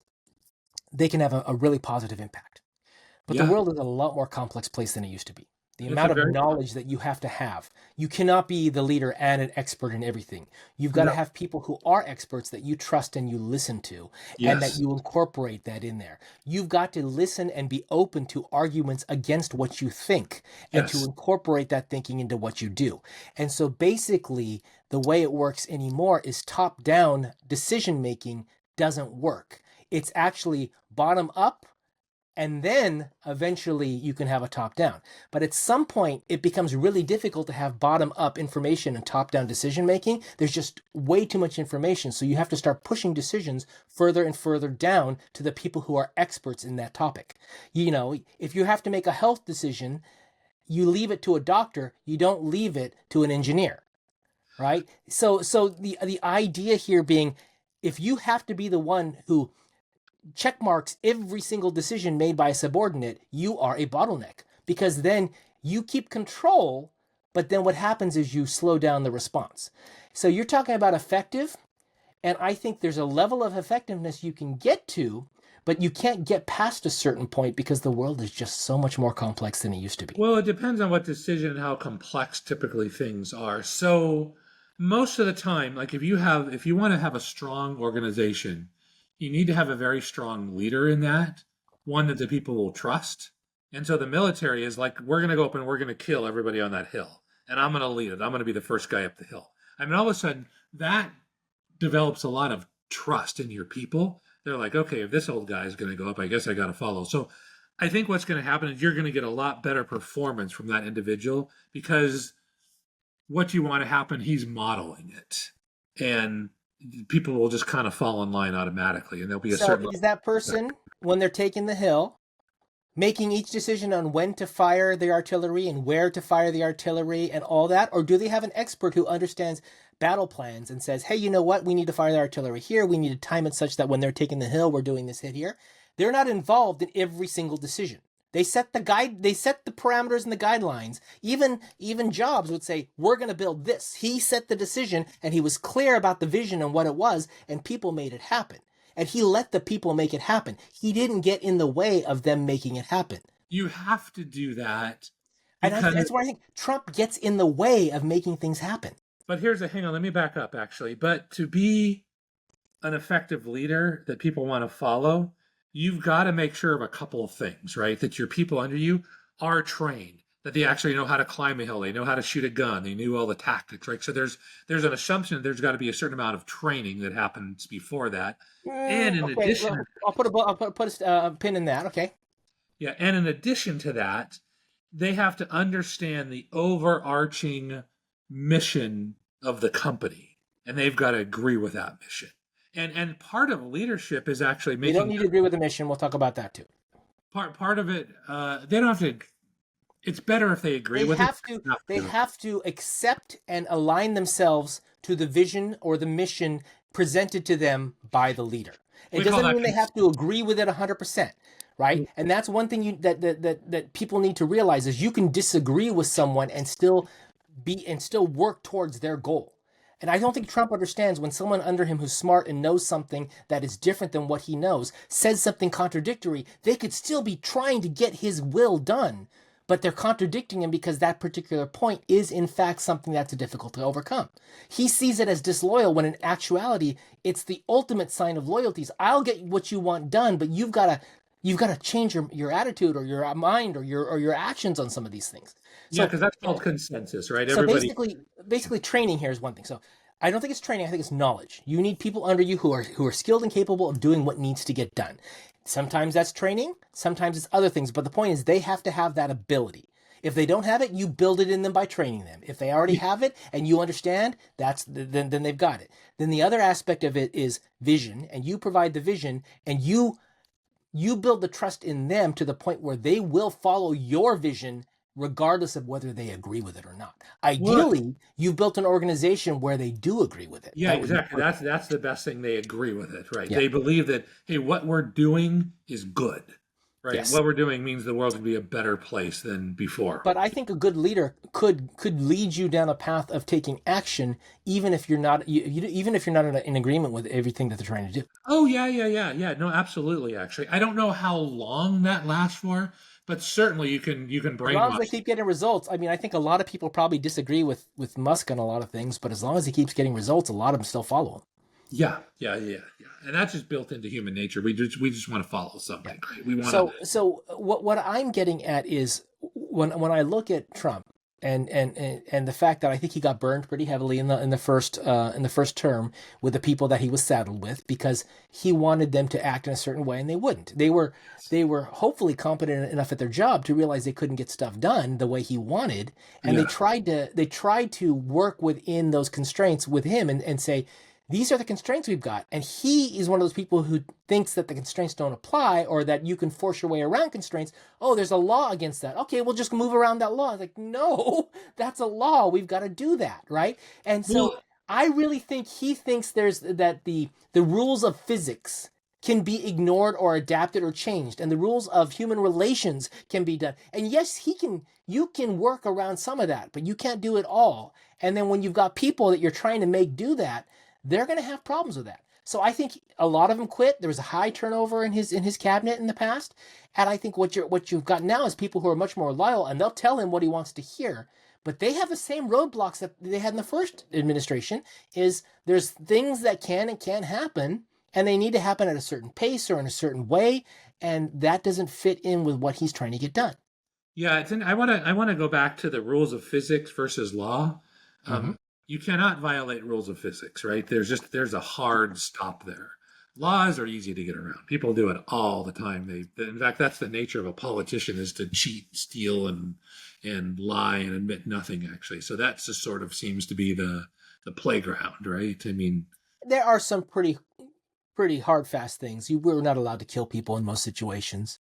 they can have a really positive impact. But the Yeah, world is a lot more complex place than it used to be. The it's a amount of very knowledge that you have to have. You cannot be the leader and an expert in everything. You've got to no. have people who are experts that you trust and you listen to, and that Yes, you incorporate that in there. You've got to listen and be open to arguments against what you think and to yes. incorporate that thinking into what you do. And so basically, the way it works anymore is top down decision making doesn't work. It's actually bottom up, and then eventually you can have a top down. But at some point, it becomes really difficult to have bottom up information and top down decision making. There's just way too much information. So you have to start pushing decisions further and further down to the people who are experts in that topic. You know, if you have to make a health decision, you leave it to a doctor, you don't leave it to an engineer, right? So the idea here being, if you have to be the one who check marks every single decision made by a subordinate, you are a bottleneck, because then you keep control, but then what happens is you slow down the response. So you're talking about effective, and I think there's a level of effectiveness you can get to, but you can't get past a certain point because the world is just so much more complex than it used to be. Well, it depends on what decision and how complex typically things are. So most of the time, like if you want to have a strong organization, you need to have a very strong leader in that, one that the people will trust. And so the military is like, we're going to go up and we're going to kill everybody on that hill. And I'm going to lead it. I'm going to be the first guy up the hill. I mean, all of a sudden, that develops a lot of trust in your people. They're like, okay, if this old guy is going to go up, I guess I got to follow. So I think what's going to happen is you're going to get a lot better performance from that individual because what you want to happen, he's modeling it. And people will just kind of fall in line automatically. And there'll be a So certain is that person, when they're taking the hill, making each decision on when to fire the artillery and where to fire the artillery and all that? Or do they have an expert who understands battle plans and says, hey, you know what? We need to fire the artillery here. We need to time it such that when they're taking the hill, we're doing this hit here. They're not involved in every single decision. They set the parameters and the guidelines. Even Jobs would say, we're going to build this. He set the decision, and he was clear about the vision and what it was, and people made it happen. And he let the people make it happen. He didn't get in the way of them making it happen. you have to do that And because that's where I think Trump gets in the way of making things happen. but here's a hang on, let me back up actually. But to be an effective leader that people want to follow, you've got to make sure of a couple of things, right? That your people under you are trained, that they actually know how to climb a hill, they know how to shoot a gun, they knew all the tactics, right? So there's an assumption that there's got to be a certain amount of training that happens before that. And in Okay, addition, well, I'll put a pin in that. Okay. yeah, and in addition to that, they have to understand the overarching mission of the company, and they've got to agree with that mission. And part of leadership is actually They don't making need to agree with the mission. We'll talk about that too. part of it. They don't have to. It's better if they agree They with have it. to they have to accept and align themselves to the vision or the mission presented to them by the leader. It We call doesn't that mean they have to agree with it 100%, right? And that's one thing that people need to realize is you can disagree with someone and still work towards their goal. And I don't think Trump understands when someone under him who's smart and knows something that is different than what he knows says something contradictory, they could still be trying to get his will done, but they're contradicting him because that particular point is in fact something that's difficult to overcome. He sees it as disloyal when in actuality it's the ultimate sign of loyalties. I'll get what you want done, but you've got to change your attitude or your mind or your actions on some of these things. Yeah, So because that's called consensus, right? so Everybody. basically training here is one thing. So I don't think it's training, I think it's knowledge. You need people under you who are skilled and capable of doing what needs to get done. Sometimes that's training, sometimes it's other things, but the point is they have to have that ability. If they don't have it, you build it in them by training them. If they already have it and you understand, then they've got it. Then the other aspect of it is vision, and you provide the vision, and you build the trust in them to the point where they will follow your vision regardless of whether they agree with it or not. Ideally, you've built an organization where they do agree with it. Yeah, That would be exactly. That's the best thing. They agree with it, right? Yeah. They believe that hey, what we're doing is good. Right. Yes. What we're doing means the world can be a better place than before. But I think a good leader could lead you down a path of taking action, even if you're not even if you're not in agreement with everything that they're trying to do. Oh yeah, yeah, yeah, yeah. No, absolutely. Actually, I don't know how long that lasts for, but certainly you can As long as they brainwash. keep getting results. I mean, I think a lot of people probably disagree with Musk on a lot of things, but as long as he keeps getting results, a lot of them still follow him. Yeah, yeah, yeah, yeah. And that's just built into human nature. We just want to follow Yeah. something, right? We want to. So what I'm getting at is when I look at Trump and the fact that I think he got burned pretty heavily in the first term with the people that he was saddled with because he wanted them to act in a certain way and they wouldn't. They were hopefully competent enough at their job to realize they couldn't get stuff done the way he wanted, and Yeah, they tried to work within those constraints with him and say, these are the constraints we've got. And he is one of those people who thinks that the constraints don't apply or that you can force your way around constraints. Oh, there's a law against that. Okay, we'll just move around that law. It's like, no, that's a law. We've got to do that, right? And so well, I really think he thinks there's that the rules of physics can be ignored or adapted or changed, and the rules of human relations can be done. And yes, you can work around some of that, but you can't do it all. And then when you've got people that you're trying to make do that, they're going to have problems with that. So I think a lot of them quit. There was a high turnover in his cabinet in the past, and I think what you've got now is people who are much more loyal, and they'll tell him what he wants to hear. But they have the same roadblocks that they had in the first administration. Is there's things that can and can't happen, and they need to happen at a certain pace or in a certain way, and that doesn't fit in with what he's trying to get done. yeah. I want to go back to the rules of physics versus law. Mm-hmm. You cannot violate rules of physics, right? There's a hard stop there. Laws are easy to get around. People do it all the time. In fact, that's the nature of a politician is to cheat, steal, and lie and admit nothing. Actually, so that just sort of seems to be the playground, right? I mean, There are some pretty hard fast things. You were not allowed to kill people in most situations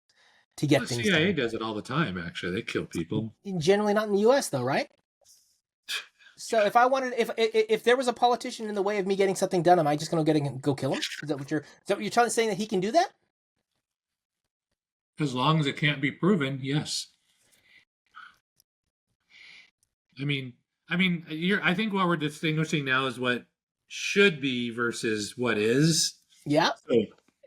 to the get things CIA done. does it all the time. Actually, they kill people. Generally not in the U.S. though, right? So if I wanted, if there was a politician in the way of me getting something done, am I just going to go kill him? Is that what you're trying to saying that he can do that? As long as it can't be proven, yes. I mean, I think what we're distinguishing now is what should be versus what is. Yeah. So,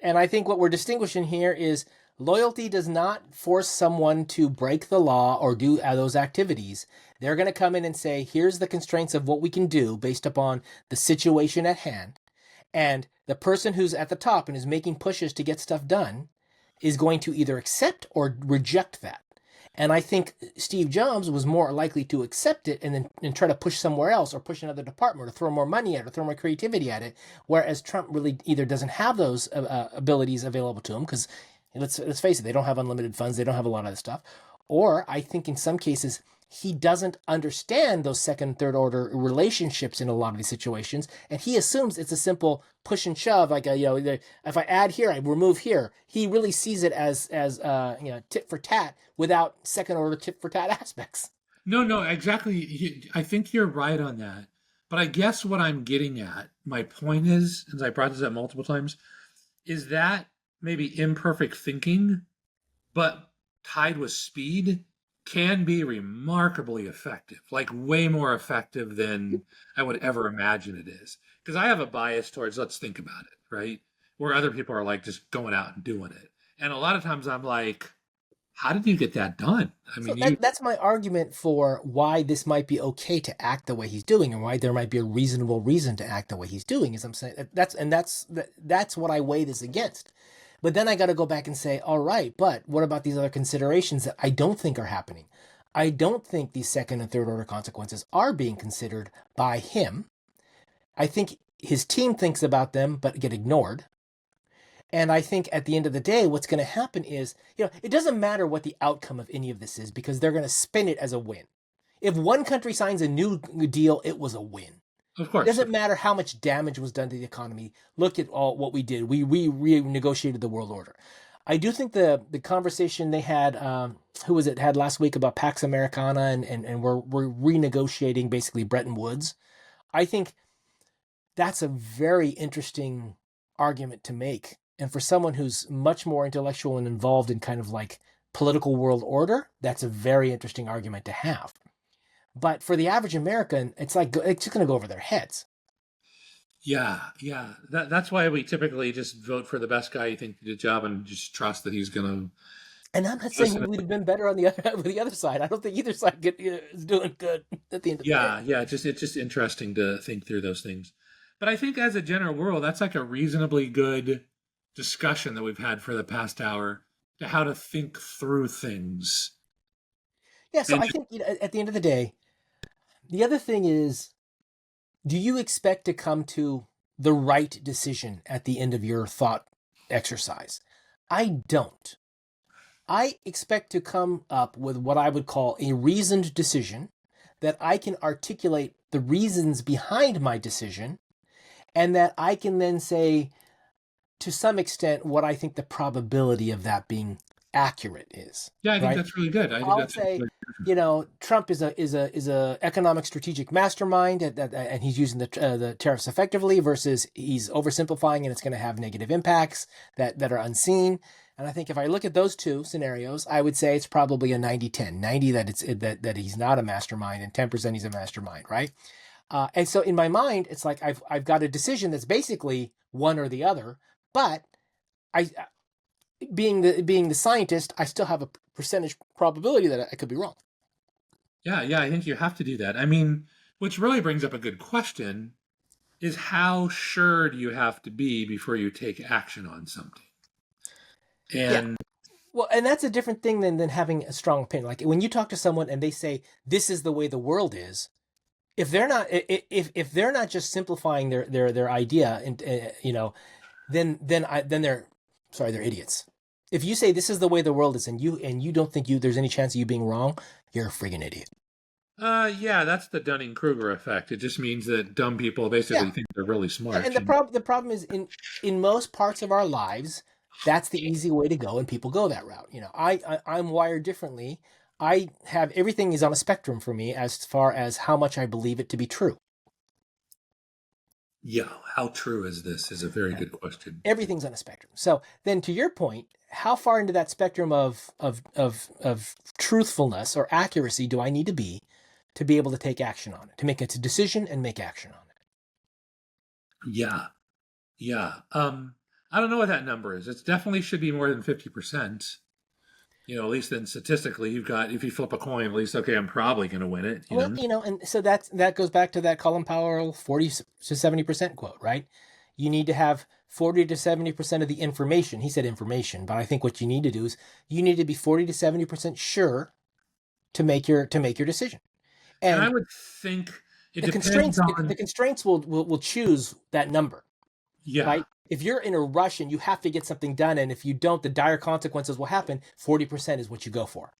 And I think what we're distinguishing here is loyalty does not force someone to break the law or do those activities. They're going to come in and say, here's the constraints of what we can do based upon the situation at hand. And the person who's at the top and is making pushes to get stuff done is going to either accept or reject that. And I think Steve Jobs was more likely to accept it and try to push somewhere else or push another department or throw more money at it or throw more creativity at it. Whereas Trump really either doesn't have those abilities available to him because let's face it, they don't have unlimited funds, they don't have a lot of this stuff. Or I think in some cases he doesn't understand those second and third order relationships in a lot of these situations, and he assumes it's a simple push and shove, like if I add here, I remove here. He really sees it as tit for tat without second order tit for tat aspects. no, no, exactly. I think you're right on that. But I guess what I'm getting at, my point is, as I brought this up multiple times, is that maybe imperfect thinking, but tied with speed, can be remarkably effective, like way more effective than I would ever imagine it is. Because I have a bias towards let's think about it, right? Where other people are like just going out and doing it. And a lot of times I'm like, how did you get that done? I So mean, you, that's my argument for why this might be okay to act the way he's doing, and why there might be a reasonable reason to act the way he's doing. Is I'm saying that's what I weigh this against. But then I got to go back and say, all right, but what about these other considerations that I don't think are happening? I don't think these second and third order consequences are being considered by him. I think his team thinks about them, but get ignored. And I think at the end of the day, what's going to happen is, it doesn't matter what the outcome of any of this is because they're going to spin it as a win. If one country signs a new deal, it was a win. of It course, doesn't matter how much damage was done to the economy. Look at all what we did. We renegotiated the world order. I do think the conversation they had, who was it, had last week about Pax Americana and we're renegotiating basically Bretton Woods. I think that's a very interesting argument to make And for someone who's much more intellectual and involved in kind of like political world order, that's a very interesting argument to have. But for the average American, it's like it's just going to go over their heads. Yeah, yeah. That's why we typically just vote for the best guy you think did a job and just trust that he's going to And I'm not saying listen. we'd have been better on the other with the other side. I don't think either side is doing good at the end of the day. Yeah. It's just interesting to think through those things. But I think as a general rule, that's like a reasonably good discussion that we've had for the past hour to how to think through things. Yeah, so And I think at the end of the day, the other thing is, do you expect to come to the right decision at the end of your thought exercise? I don't. I expect to come up with what I would call a reasoned decision that I can articulate the reasons behind my decision, and that I can then say, to some extent, what I think the probability of that being accurate is. yeah, I think Right? that's really good. I think I'll that's say, Trump is a economic strategic mastermind, and he's using the tariffs effectively. Versus he's oversimplifying, and it's going to have negative impacts that are unseen. And I think if I look at those two scenarios, I would say it's probably a 90-10. 90 that he's not a mastermind, and 10% he's a mastermind, right? And so in my mind, it's like I've got a decision that's basically one or the other, but I being the scientist, I still have a percentage probability that I could be wrong. Yeah, I think you have to do that. I mean, which really brings up a good question is how sure do you have to be before you take action on something? And Well, and that's a different thing than having a strong opinion. Like when you talk to someone and they say this is the way the world is, if they're not if they're not just simplifying their idea, and then they're idiots. If you say this is the way the world is, and you don't think there's any chance of you being wrong, you're a friggin' idiot. yeah, that's the Dunning-Kruger effect. It just means that dumb people basically think they're really smart. And the problem is in most parts of our lives, that's the easy way to go, and people go that route. I'm wired differently. I have everything is on a spectrum for me as far as how much I believe it to be true. Yeah, how true is this is a very good question. Everything's on a spectrum. So then, to your point, how far into that spectrum of truthfulness or accuracy do I need to be able to take action on it, to make a decision and make action on it? Yeah. I don't know what that number is. It definitely should be more than 50%. At least then statistically, you've got, if you flip a coin, at least, okay, I'm probably going to win it. And so that goes back to that Colin Powell 40 to 70% quote, right? You need to have 40 to 70% of the information. He said information, but I think what you need to do is you need to be 40 to 70% sure to make your decision. And I would think the constraints will choose that number. Yeah. Right? If you're in a rush and you have to get something done, and if you don't, the dire consequences will happen, 40% is what you go for.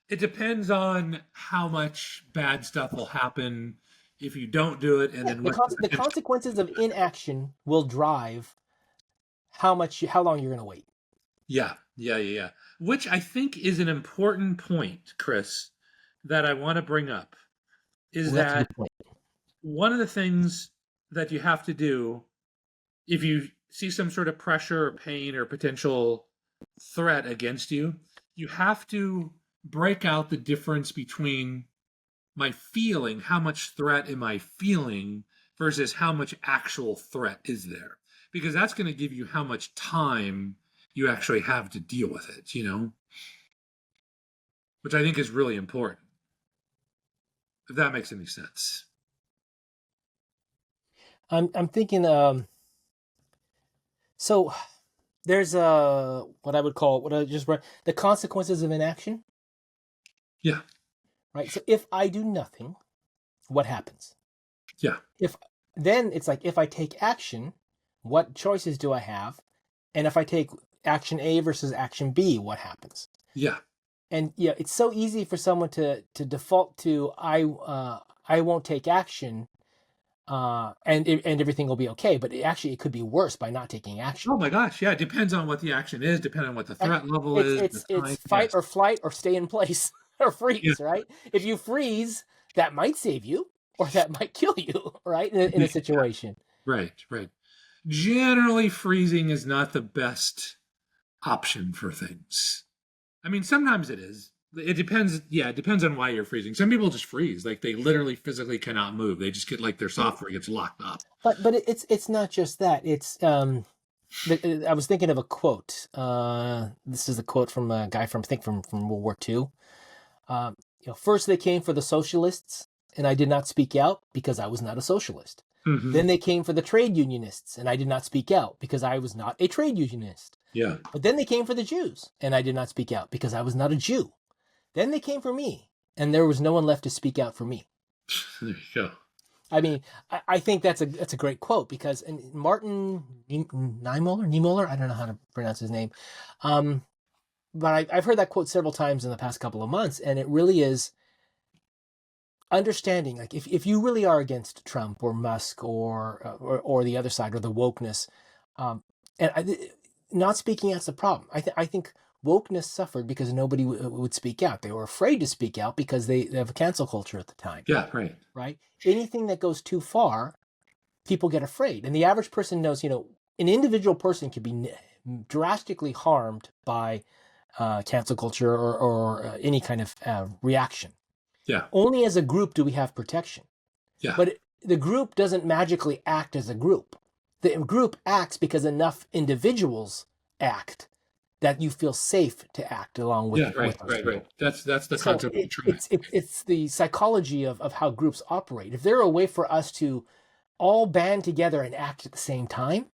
It depends on how much bad stuff will happen if you don't do it. And then the consequences of inaction will drive how long you're going to wait. Yeah. Which I think is an important point, Chris, that I want to bring up is that one of the things that you have to do if you see some sort of pressure or pain or potential threat against you, you have to break out the difference between my feeling, how much threat am I feeling, versus how much actual threat is there. Because that's going to give you how much time you actually have to deal with it, Which I think is really important. If that makes any sense. I'm thinking so there's what I would call the consequences of inaction. Yeah. Right. So if I do nothing, what happens? Yeah. Then it's like if I take action, what choices do I have? And if I take action A versus action B, what happens? Yeah. And it's so easy for someone to default to I won't take action. And everything will be okay, but it could be worse by not taking action. Oh my gosh, yeah, it depends on what the action is, depending on what the threat level is. It's fight or flight or stay in place or freeze, right? If you freeze, that might save you or that might kill you, right? In a situation. Right. Generally, freezing is not the best option for things. I mean, sometimes it is. It depends. Yeah, it depends on why you're freezing. Some people just freeze, like they literally physically cannot move. They just get like their software gets locked up. But it's not just that. It's I was thinking of a quote. This is a quote from a guy from I think from World War II. First they came for the socialists, and I did not speak out because I was not a socialist. Mm-hmm. Then they came for the trade unionists, and I did not speak out because I was not a trade unionist. Yeah. But then they came for the Jews, and I did not speak out because I was not a Jew. Then they came for me, and there was no one left to speak out for me. There you go. I mean, I think that's a great quote because Martin Niemöller, I don't know how to pronounce his name, but I've heard that quote several times in the past couple of months, and it really is understanding. Like if you really are against Trump or Musk or the other side or the wokeness, not speaking out's the problem. I think wokeness suffered because nobody would speak out. They were afraid to speak out because they have a cancel culture at the time. Yeah, right. Right? Anything that goes too far, people get afraid. And the average person knows, an individual person can be drastically harmed by cancel culture or any kind of reaction. Yeah. Only as a group do we have protection. Yeah. But the group doesn't magically act as a group. The group acts because enough individuals act that you feel safe to act along with. Yeah, right. That's the concept of tribe. It's the psychology of how groups operate. If there are a way for us to all band together and act at the same time,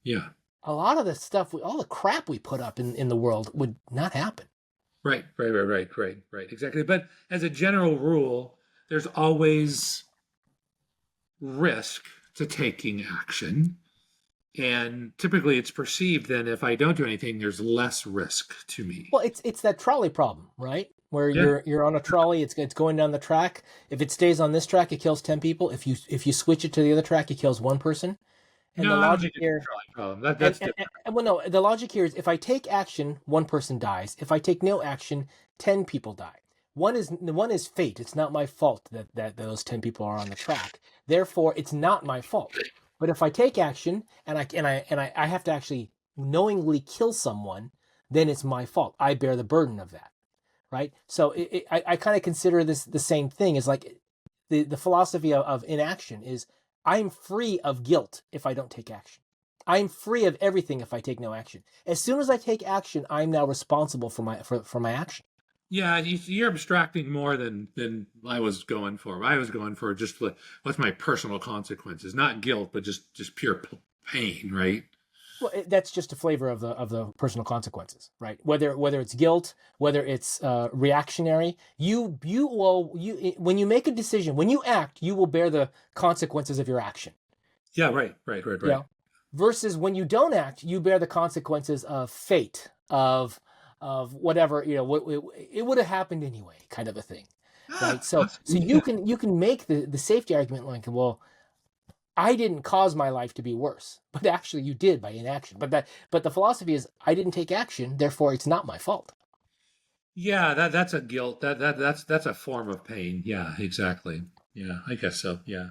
yeah, a lot of the stuff, all the crap we put up in the world would not happen. Right. Exactly. But as a general rule, there's always risk to taking action. And typically it's perceived then if I don't do anything, there's less risk to me. Well, it's that trolley problem, right? Where you're on a trolley, it's going down the track. If it stays on this track, it kills 10 people. If you switch it to the other track, it kills one person. And no, the logic here, that's different. Well, no, the logic here is if I take action, one person dies. If I take no action, 10 people die. One is fate. It's not my fault that those 10 people are on the track. Therefore, it's not my fault. But if I take action and I have to actually knowingly kill someone, then it's my fault. I bear the burden of that, right? So I kind of consider this the same thing as like the philosophy of inaction is I'm free of guilt if I don't take action. I'm free of everything if I take no action. As soon as I take action, I'm now responsible for my action. Yeah, you're abstracting more than I was going for. I was going for just what's my personal consequences, not guilt, but just pure pain, right? Well, that's just a flavor of the personal consequences, right? Whether it's guilt, whether it's reactionary, you when you make a decision, when you act, you will bear the consequences of your action. Yeah, right. Yeah. Versus when you don't act, you bear the consequences of fate, of whatever, it would have happened anyway, kind of a thing, right? So you can make the safety argument like, well, I didn't cause my life to be worse, but actually you did by inaction. But the philosophy is I didn't take action, therefore it's not my fault. Yeah, that's a guilt. That's a form of pain. Yeah, exactly. Yeah, I guess so. Yeah.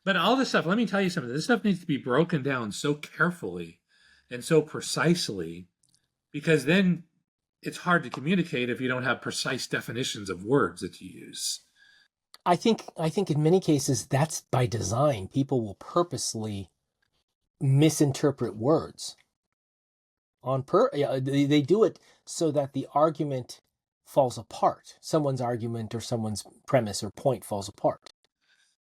But all this stuff, let me tell you something. This stuff needs to be broken down so carefully and so precisely, because then it's hard to communicate if you don't have precise definitions of words that you use. I think in many cases that's by design. People will purposely misinterpret words they do it so that the argument falls apart. Someone's argument or someone's premise or point falls apart.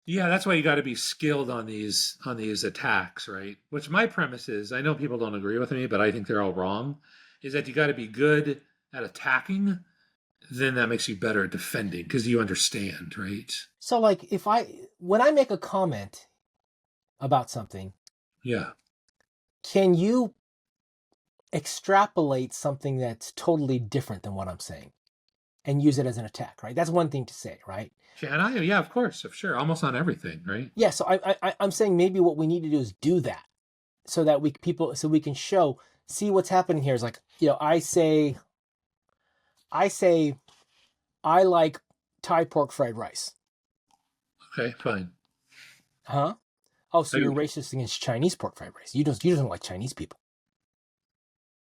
Yeah, that's why you got to be skilled on these attacks, right? Which my premise is, I know people don't agree with me, but I think they're all wrong, is that you got to be good at attacking, then that makes you better at defending because you understand, right? So like when I make a comment about something, yeah, can you extrapolate something that's totally different than what I'm saying and use it as an attack, right? That's one thing to say, right? Can I? Yeah, of course, sure. Almost on everything, right? Yeah, so I'm saying maybe what we need to do is do that so that we can see what's happening here is like, I say I like Thai pork fried rice. Okay, fine. Huh? Oh, so you're racist against Chinese pork fried rice. You don't like Chinese people.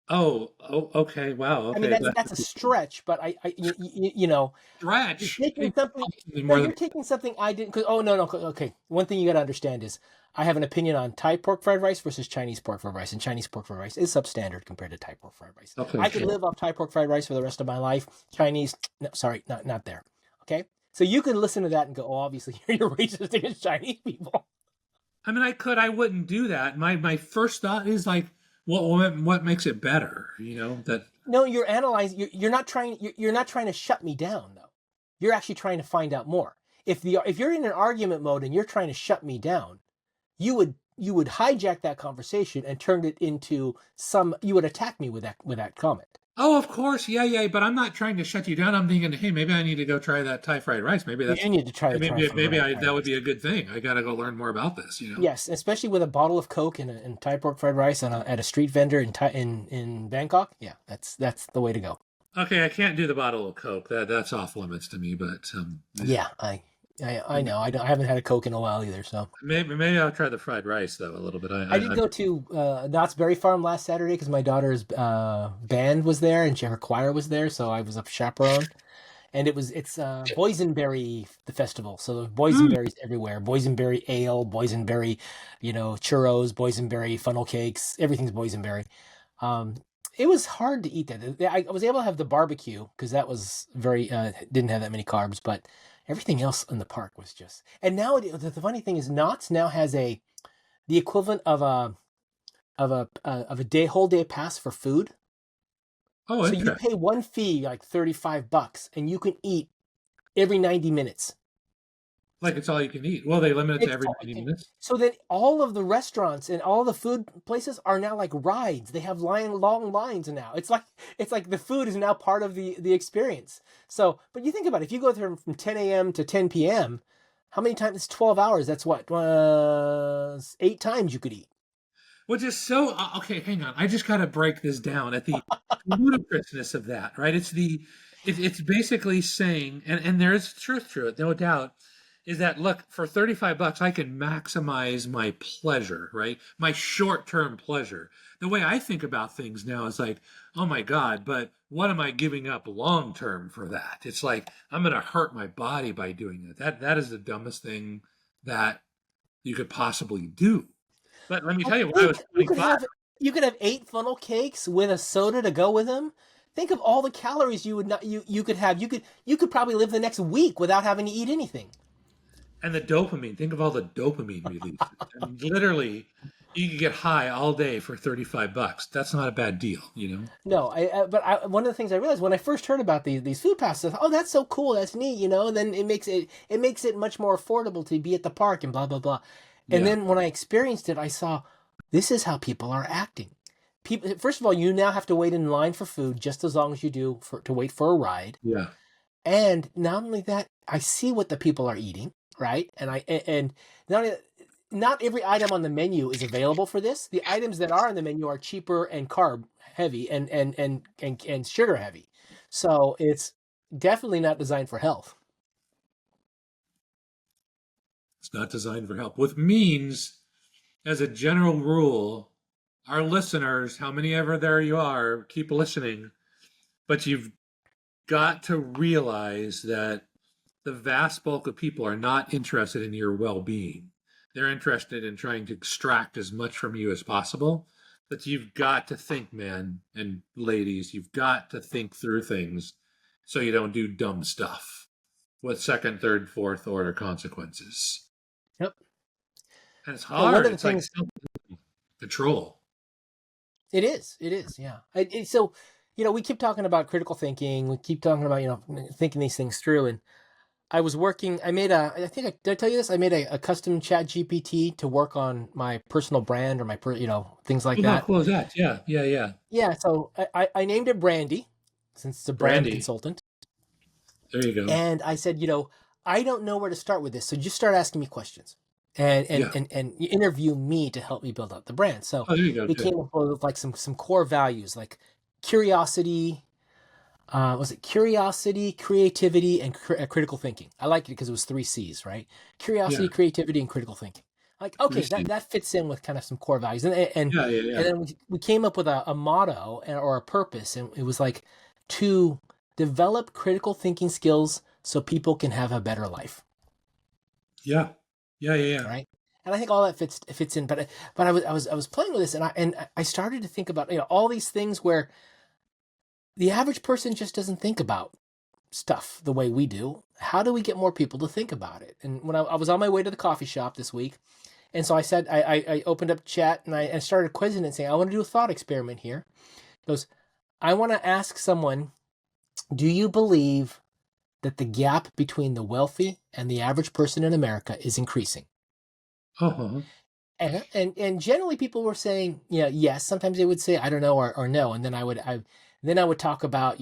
Oh, okay. Wow. I mean, Okay. that's a stretch, but you're Stretch. taking Hey, something. No, more you're than taking something I didn't. Cause, oh no. Okay, one thing you got to understand is I have an opinion on Thai pork fried rice versus Chinese pork fried rice, and Chinese pork fried rice is substandard compared to Thai pork fried rice. okay, I could sure. live off Thai pork fried rice for the rest of my life. Chinese, no, sorry, not there. Okay, so you could listen to that and go, oh, obviously you're racist against Chinese people. I mean, I wouldn't do that. My first thought is like, what makes it better? That. No, you're analyzing. You're not trying. You're not trying to shut me down, though. You're actually trying to find out more. If you're in an argument mode and you're trying to shut me down, you would hijack that conversation and turn it into some. You would attack me with that comment. Oh, of course, yeah. But I'm not trying to shut you down. I'm thinking, hey, maybe I need to go try that Thai fried rice. Maybe You that's do need to try the maybe Tariffs. that would be a good thing. I got to go learn more about this. Yes, especially with a bottle of Coke and Thai pork fried rice at a street vendor in Bangkok. Yeah, that's the way to go. Okay, I can't do the bottle of Coke. That's off limits to me. But Yeah, I know. I haven't had a Coke in a while either. So maybe I'll try the fried rice though a little bit. I did go to Knott's Berry Farm last Saturday because my daughter's band was there and her choir was there, so I was a chaperone. And it's boysenberry the festival, so the boysenberries everywhere. Boysenberry ale, boysenberry, churros, boysenberry funnel cakes. Everything's boysenberry. It was hard to eat that. I was able to have the barbecue because that was very didn't have that many carbs, but everything else in the park was just. And now the funny thing is, Knott's now has the equivalent of a whole day pass for food. Oh, So you pay one fee like $35, and you can eat every 90 minutes. like it's all you can eat. Well, they limit it to It's every all- 90 minutes. So then all of the restaurants and all the food places are now like rides. They have long lines now. It's like the food is now part of the experience. So, but you think about it, if you go there from 10 a.m. to 10 p.m., how many times? It's 12 hours. That's what 8 times you could eat. Which is so okay. Hang on, I just got to break this down at the ludicrousness of that. Right? It's basically saying, and there is truth to it, no doubt. Is that look for $35 I can maximize my pleasure, right? My short-term pleasure. The way I think about things now is like, oh my God, but what am I giving up long-term for that? It's like I'm going to hurt my body by doing it. That is the dumbest thing that you could possibly do. But let me tell you, when I was You could 25, have 8 funnel cakes with a soda to go with them. Think of all the calories you would not you could have. You could probably live the next week without having to eat anything. and the dopamine, think of all the dopamine released. And literally, you could get high all day for $35. That's not a bad deal. No, one of the things I realized when I first heard about these food passes, I thought, oh, that's so cool, that's neat, And then it makes it much more affordable to be at the park and blah blah blah. And Yeah. then when I experienced it, I saw this is how people are acting. People, first of all, you now have to wait in line for food just as long as you do to wait for a ride. Yeah. And not only that, I see what the people are eating, right? And not every item on the menu is available for this. The items that are on the menu are cheaper and carb heavy and sugar heavy. So it's definitely not designed for health. It's not designed for help. Which means, as a general rule, our listeners, how many ever there you are, keep listening. But you've got to realize that the vast bulk of people are not interested in your well-being. They're interested in trying to extract as much from you as possible. But you've got to think, man and ladies, you've got to think through things so you don't do dumb stuff with second, third, fourth order consequences. Yep. And it's Well, one hard. of the It's like things control. it is, yeah. So, we keep talking about critical thinking. We keep talking about thinking these things through. And I was working. Did I tell you this? I made a custom Chat GPT to work on my personal brand or my things like How that. cool is that? Yeah. Yeah. So I named it Brandy, since it's a brand Brandy. consultant. There you go. And I said, I don't know where to start with this, so just start asking me questions, and you interview me to help me build up the brand. So Oh, there you go. we too. came up with like some core values like curiosity. Was it curiosity, creativity, and critical thinking? I liked it because it was 3 C's, right? Curiosity, Yeah. creativity, and critical thinking. Like, okay, Interesting. that fits in with kind of some core values, and Yeah, yeah, and yeah. then we came up with a motto or a purpose, and it was like to develop critical thinking skills so people can have a better life, Yeah. Yeah, yeah, yeah. right? And I think all that fits in. But I was playing with this, and I started to think about all these things where the average person just doesn't think about stuff the way we do. How do we get more people to think about it? And when I was on my way to the coffee shop this week, and so I said, I opened up chat and I started quizzing it, saying, I want to do a thought experiment here. It goes, I want to ask someone, do you believe that the gap between the wealthy and the average person in America is increasing? Uh-huh. And generally people were saying, yes. Sometimes they would say, I don't know, or no. And then I would talk about,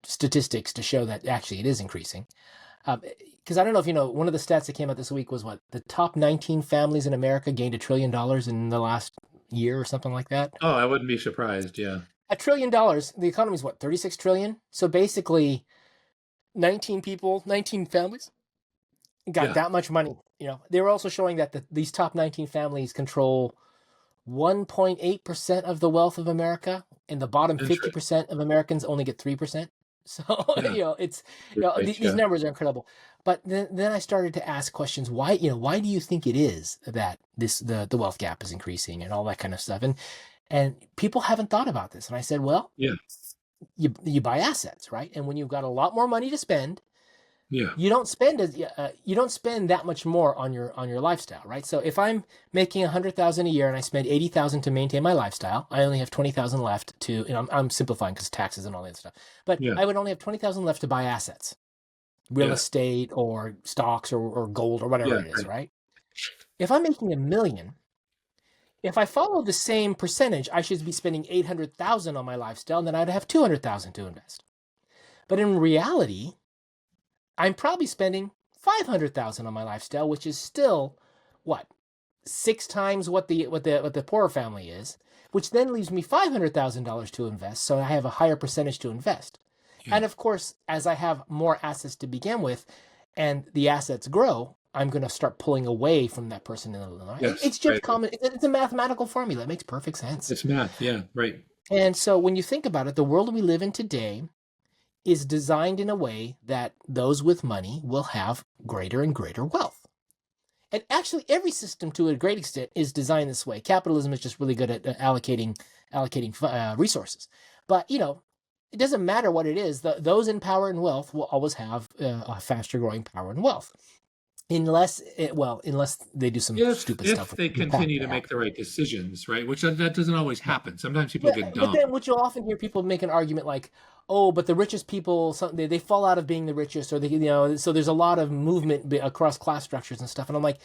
statistics to show that actually it is increasing. Because I don't know if you know, one of the stats that came out this week was what the top 19 families in America gained $1 trillion in the last year or something like that. Oh, I wouldn't be surprised. Yeah. $1 trillion. The economy is what, 36 trillion. So basically, 19 people, 19 families got Yeah. that much money. They were also showing that these top 19 families control 1.8% of the wealth of America, and the bottom Interesting. 50% of Americans only get 3%. So, Yeah. it's, Right. these Yeah. numbers are incredible. But then I started to ask questions. Why do you think it is that the wealth gap is increasing and all that kind of stuff? And people haven't thought about this. And I said, well, Yeah. you buy assets, right? And when you've got a lot more money to spend, Yeah. you don't spend that much more on your lifestyle, right? So if I'm making 100,000 a year and I spend 80,000 to maintain my lifestyle, I only have 20,000 left to. I'm simplifying because taxes and all that stuff, but Yeah. I would only have 20,000 left to buy assets, real Yeah. estate or stocks or gold or whatever Yeah. it is, Right. right? If I'm making a million, if I follow the same percentage, I should be spending 800,000 on my lifestyle, and then I'd have 200,000 to invest. But in reality, I'm probably spending 500,000 on my lifestyle, which is still what, 6 times what the poorer family is, which then leaves me $500,000 to invest. So I have a higher percentage to invest. Yeah. And of course, as I have more assets to begin with, and the assets grow, I'm going to start pulling away from that person in the line. Yes. It's just Right. common. It's a mathematical formula. It makes perfect sense. It's math. Yeah. Right. And so when you think about it, the world we live in today is designed in a way that those with money will have greater and greater wealth. And actually, every system to a great extent is designed this way. Capitalism is just really good at allocating resources. But it doesn't matter what it is. Those in power and wealth will always have a faster growing power and wealth, unless they do some stupid If stuff. they continue to make the right decisions, right? Which that doesn't always happen. Sometimes people Yeah, get but dumb. then what you'll often hear people make an argument like, "Oh, but the richest people, they fall out of being the richest," or so there's a lot of movement across class structures and stuff. And I'm like,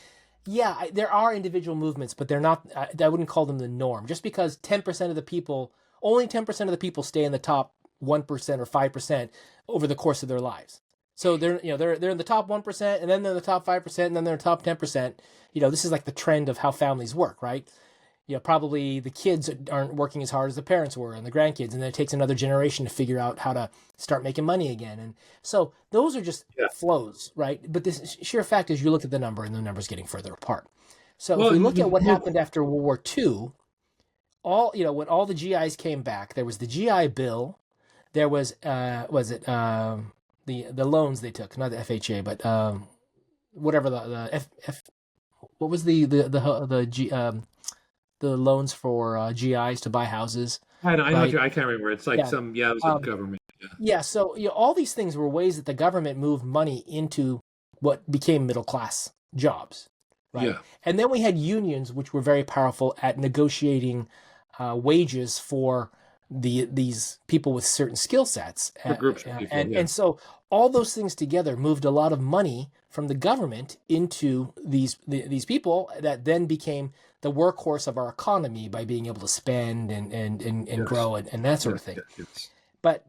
yeah, there are individual movements, but they're not. I wouldn't call them the norm. Just because 10% of the people, only 10% of the people stay in the top 1% or 5% over the course of their lives. So they're in the top 1%, and then they're in the top 5%, and then they're in the top 10%. This is like the trend of how families work, right? Probably the kids aren't working as hard as the parents were and the grandkids, and then it takes another generation to figure out how to start making money again. And so those are just Yeah. flows, right? But this sheer fact is you look at the number and the number's getting further apart. So if Well, we look at what happened after World War II, when all the GIs came back, there was the GI Bill, there was it the loans they took, not the FHA, but whatever the F what was the G the loans for GIs to buy houses, I know right? I can't remember. It's like Yeah. it was a Um, government. Yeah. yeah. So all these things were ways that the government moved money into what became middle class jobs, right? Yeah. And then we had unions, which were very powerful at negotiating wages for these people with certain skill sets, For groups of people. and Yeah. so all those things together moved a lot of money from the government into these people that then became the workhorse of our economy by being able to spend and Yes. grow and that sort of Yes. thing. Yes. Yes. But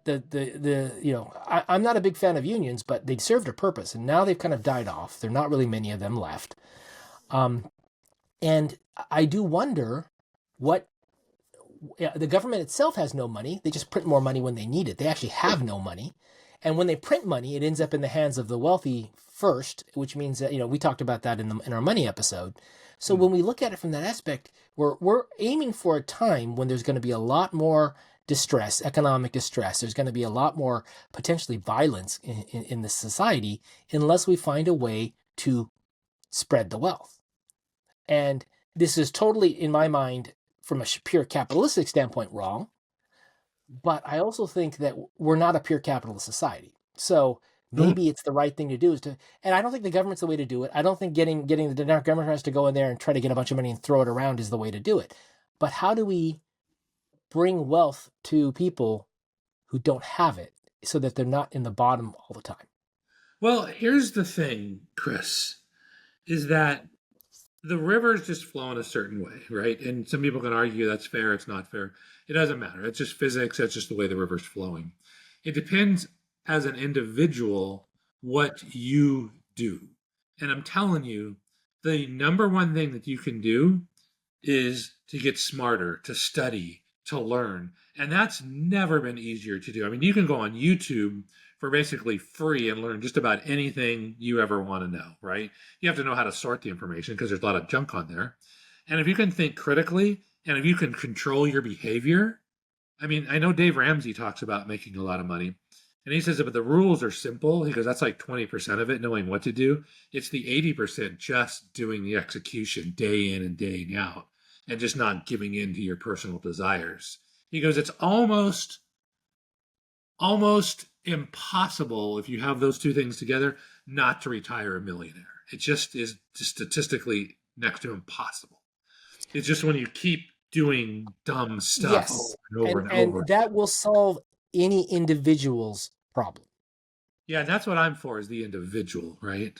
I'm not a big fan of unions, but they served a purpose, and now they've kind of died off. There are not really many of them left. And I do wonder what the government itself has no money. They just print more money when they need it. They actually have no money. And when they print money, it ends up in the hands of the wealthy first, which means that, we talked about that in our money episode. So Mm. when we look at it from that aspect, we're aiming for a time when there's going to be a lot more distress, economic distress. There's going to be a lot more potentially violence in the society unless we find a way to spread the wealth. And this is totally, in my mind, from a pure capitalistic standpoint, wrong. But I also think that we're not a pure capitalist society. So No. maybe it's the right thing to do and I don't think the government's the way to do it. I don't think getting the government has to go in there and try to get a bunch of money and throw it around is the way to do it. But how do we bring wealth to people who don't have it so that they're not in the bottom all the time? Well, here's the thing, Chris, is that the river's just flowing a certain way, right? And some people can argue that's fair, it's not fair. It doesn't matter. It's just physics, that's just the way the river's flowing. It depends as an individual what you do. And I'm telling you, the number one thing that you can do is to get smarter, to study, to learn. And that's never been easier to do. I mean, you can go on YouTube for basically free and learn just about anything you ever want to know, right? You have to know how to sort the information because there's a lot of junk on there. And if you can think critically and if you can control your behavior, I mean, I know Dave Ramsey talks about making a lot of money. And he says, but the rules are simple. He goes, that's like 20% of it, knowing what to do. It's the 80% just doing the execution day in and day out and just not giving in to your personal desires. He goes, it's almost impossible if you have those two things together not to retire a millionaire. It just is statistically next to impossible. It's just when you keep doing dumb stuff Yes. over and over. And that will solve any individual's problem. Yeah, that's what I'm for, is the individual, right?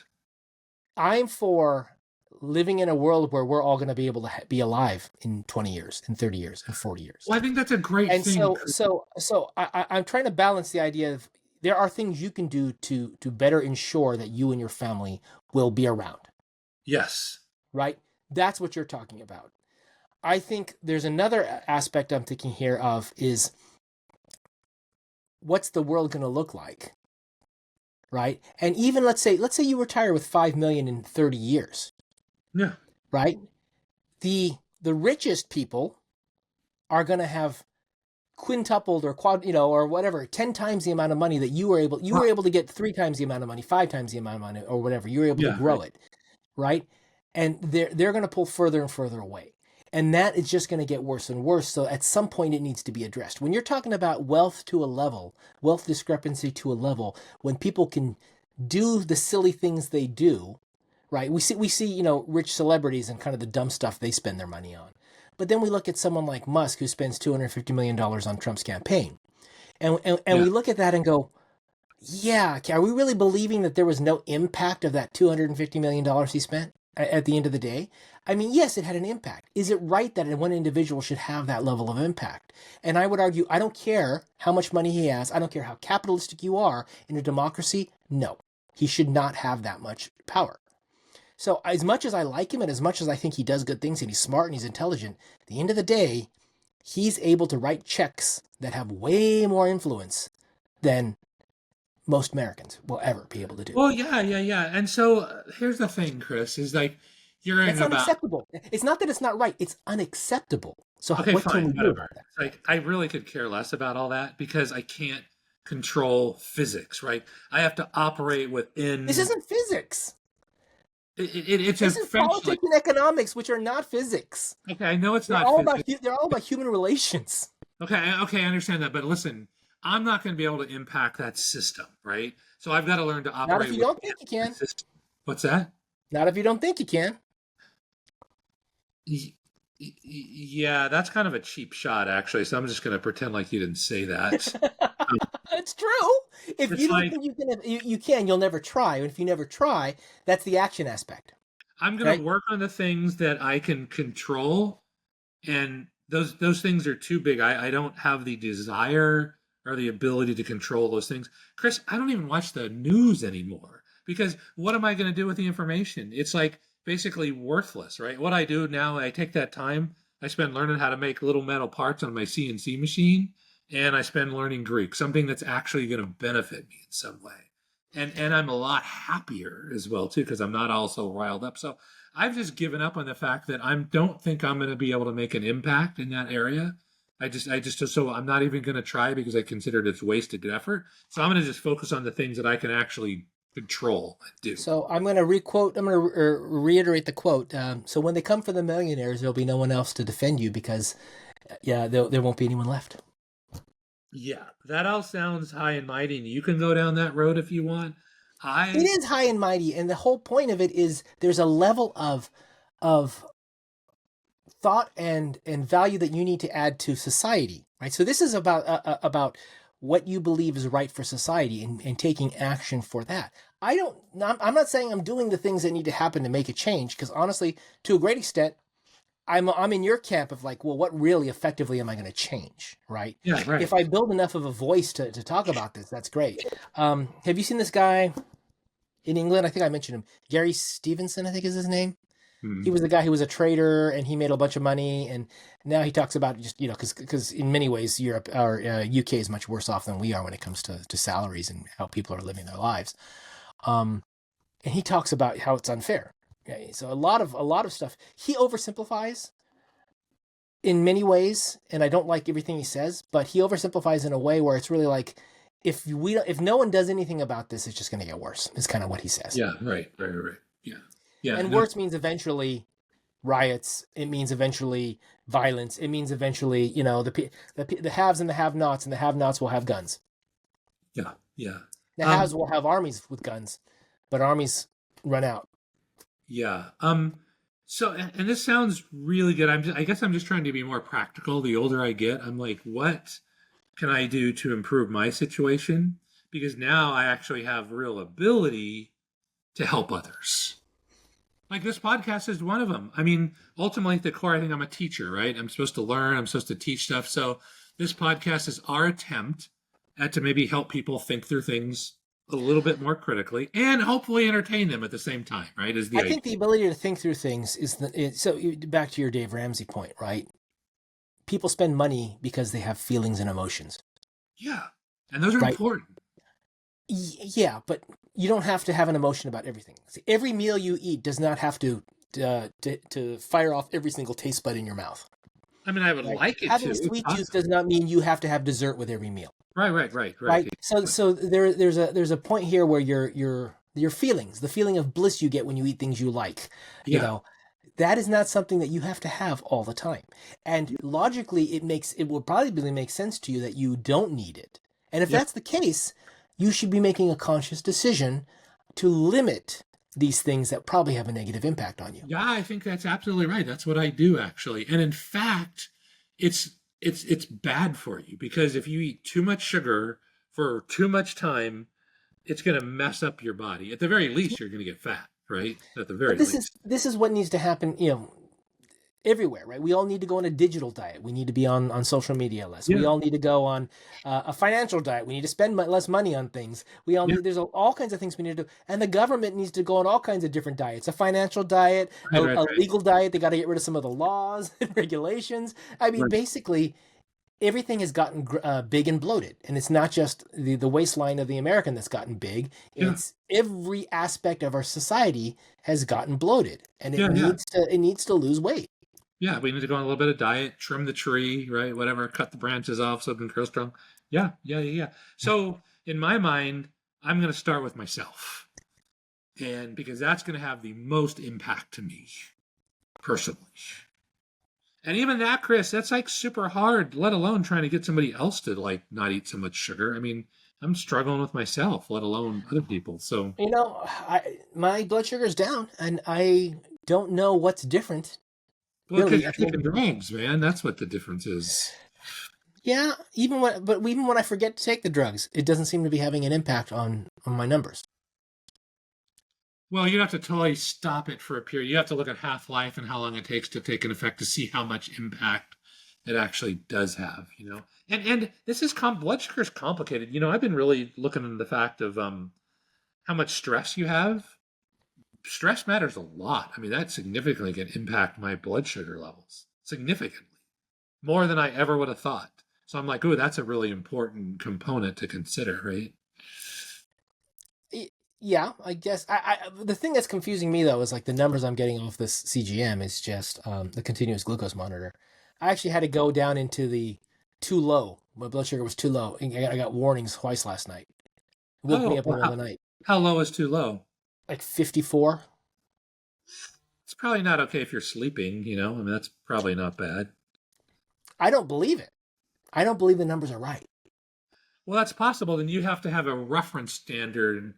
I'm for living in a world where we're all going to be able to be alive in 20 years, in 30 years, in 40 years. Well, I think that's a great And thing. so I'm trying to balance the idea of there are things you can do to better ensure that you and your family will be around. Yes. Right? That's what you're talking about. I think there's another aspect I'm thinking here of is what's the world going to look like? Right? And even let's say you retire with 5 million in 30 years. Yeah. Right? The richest people are going to have quintupled or or whatever, 10 times the amount of money that you were able to get 3 times the amount of money, 5 times the amount of money, or whatever. You were able to grow it. Right? And they're going to pull further and further away. And that is just going to get worse and worse. So at some point it needs to be addressed. When you're talking about wealth discrepancy to a level, when people can do the silly things they do, right? We see, rich celebrities and kind of the dumb stuff they spend their money on. But then we look at someone like Musk who spends $250 million on Trump's campaign. And we look at that and go, yeah, are we really believing that there was no impact of that $250 million he spent at the end of the day? I mean, yes, it had an impact. Is it right that one individual should have that level of impact? And I would argue, I don't care how much money he has. I don't care how capitalistic you are in a democracy. No, he should not have that much power. So as much as I like him and as much as I think he does good things and he's smart and he's intelligent, at the end of the day, he's able to write checks that have way more influence than most Americans will ever be able to do. Well, yeah. And so here's the thing, Chris, is like you're It's unacceptable. It's not that it's not right. It's unacceptable. So okay, what fine, can we do whatever. about that? Like I really could care less about all that because I can't control physics, right? I have to operate within. This isn't physics. It's This is politics and economics, which are not physics. Okay, I know it's They're not all physics. they're all about human relations. Okay, I understand that, but listen, I'm not going to be able to impact that system, right? So I've got to learn to operate. Not if you don't think you can. What's that? Not if you don't think you can. Yeah, that's kind of a cheap shot, actually. So I'm just going to pretend like you didn't say that. It's true. If you don't think you can, you'll never try. And if you never try, that's the action aspect. I'm going to work on the things that I can control, and those things are too big. I don't have the desire or the ability to control those things. Chris, I don't even watch the news anymore because what am I going to do with the information? It's like basically worthless, right? What I do now, I take that time, I spend learning how to make little metal parts on my CNC machine, and I spend learning Greek, something that's actually going to benefit me in some way. And I'm a lot happier as well too, because I'm not all so riled up. So I've just given up on the fact that I don't think I'm going to be able to make an impact in that area. So I'm not even going to try because I considered it's wasted effort. So I'm going to just focus on the things that I can actually control and do. So I'm going to reiterate the quote. So when they come for the millionaires, there'll be no one else to defend you because, there won't be anyone left. Yeah, that all sounds high and mighty. And you can go down that road if you want. It is high and mighty, and the whole point of it is there's a level of thought and value that you need to add to society, right? So this is about what you believe is right for society and taking action for that. I'm not saying I'm doing the things that need to happen to make a change, because honestly, to a great extent, I'm in your camp of like, well, what really effectively am I going to change, right? Yeah, right. If I build enough of a voice to talk about this, that's great. Have you seen this guy in England? I think I mentioned him. Gary Stevenson, I think is his name. Hmm. He was the guy who was a trader and he made a bunch of money. And now he talks about just, because in many ways, Europe or UK is much worse off than we are when it comes to salaries and how people are living their lives. And he talks about how it's unfair. Okay, so a lot of stuff he oversimplifies in many ways, and I don't like everything he says, but he oversimplifies in a way where it's really like, if no one does anything about this, it's just going to get worse. Is kind of what he says. Yeah, right. Yeah. And worse means eventually riots. It means eventually violence. It means eventually, the haves and the have-nots, and the have-nots will have guns. Yeah. The haves will have armies with guns, but armies run out. Yeah. So, and this sounds really good. I guess I'm just trying to be more practical. The older I get, I'm like, what can I do to improve my situation? Because now I actually have real ability to help others. Like this podcast is one of them. I mean, ultimately at the core, I think I'm a teacher, right? I'm supposed to learn. I'm supposed to teach stuff. So this podcast is our attempt at to maybe help people think through things a little bit more critically and hopefully entertain them at the same time, right? I think the ability to think through things so back to your Dave Ramsey point, right? People spend money because they have feelings and emotions. Yeah. And those are important. Yeah, but you don't have to have an emotion about everything. See, every meal you eat does not have to fire off every single taste bud in your mouth. I mean, I would like it Having to. sweet tooth does not mean you have to have dessert with every meal. Right. So there's a point here where your feelings, the feeling of bliss you get when you eat things you like, that is not something that you have to have all the time. And logically, it will probably make sense to you that you don't need it. And if that's the case, you should be making a conscious decision to limit these things that probably have a negative impact on you. Yeah, I think that's absolutely right. That's what I do actually. And in fact, it's bad for you because if you eat too much sugar for too much time, it's going to mess up your body. At the very least, you're going to get fat, right? At the very least. This is what needs to happen, everywhere, right? We all need to go on a digital diet. We need to be on social media less. We all need to go on a financial diet. We need to spend less money on things. We all need, there's all kinds of things we need to do. And the government needs to go on all kinds of different diets, a financial diet, a legal diet. They got to get rid of some of the laws and regulations. I mean, basically everything has gotten big and bloated, and it's not just the waistline of the American that's gotten big. It's every aspect of our society has gotten bloated, and it needs to lose weight. Yeah, we need to go on a little bit of diet, trim the tree, right? Whatever, cut the branches off so it can grow strong. Yeah. So in my mind, I'm going to start with myself, and because that's going to have the most impact to me personally. And even that, Chris, that's like super hard, let alone trying to get somebody else to like not eat so much sugar. I mean, I'm struggling with myself, let alone other people. So, my blood sugar is down and I don't know what's different. Well, because you're taking drugs, man. That's what the difference is. Yeah, even when I forget to take the drugs, it doesn't seem to be having an impact on my numbers. Well, you have to totally stop it for a period. You have to look at half-life and how long it takes to take an effect to see how much impact it actually does have, And this is blood sugar is complicated. I've been really looking into the fact of how much stress you have. Stress matters a lot. I mean, that significantly can impact my blood sugar levels. Significantly. More than I ever would have thought. So I'm like, oh, that's a really important component to consider, right? Yeah, I guess. The thing that's confusing me though is like the numbers I'm getting off this CGM is just the continuous glucose monitor. I actually had to go down into the too low. My blood sugar was too low. I got warnings twice last night. It woke me Oh, up in the well, middle of the night. how low is too low? Like 54. It's probably not okay if you're sleeping, I mean, that's probably not bad. I don't believe it. I don't believe the numbers are right. Well, that's possible. Then you have to have a reference standard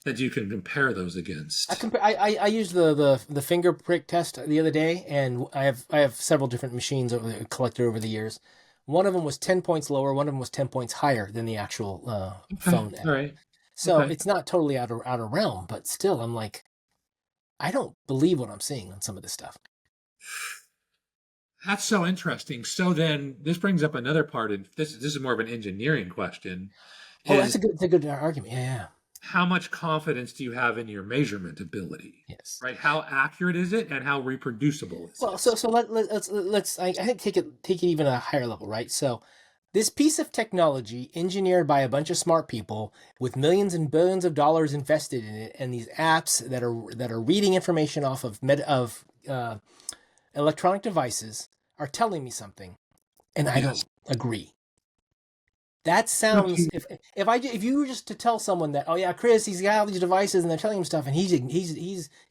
that you can compare those against. I used the finger prick test the other day, and I have several different machines collected over the years. One of them was 10 points lower. One of them was 10 points higher than the actual Okay. phone All app. right. So Okay. it's not totally out of realm, but still, I'm like, I don't believe what I'm seeing on some of this stuff. That's so interesting. So then this brings up another part, and this is more of an engineering question, Oh, that's is a good argument. Yeah, yeah. how much confidence do you have in your measurement ability? Yes. Right? How accurate is it and how reproducible is Well, it? so let's I think take it even a higher level, right? So this piece of technology engineered by a bunch of smart people with millions and billions of dollars invested in it, and these apps that are reading information off of electronic devices are telling me something, and I Yes. don't agree. That sounds Okay. if you were just to tell someone that, oh yeah, Chris, he's got all these devices and they're telling him stuff, and he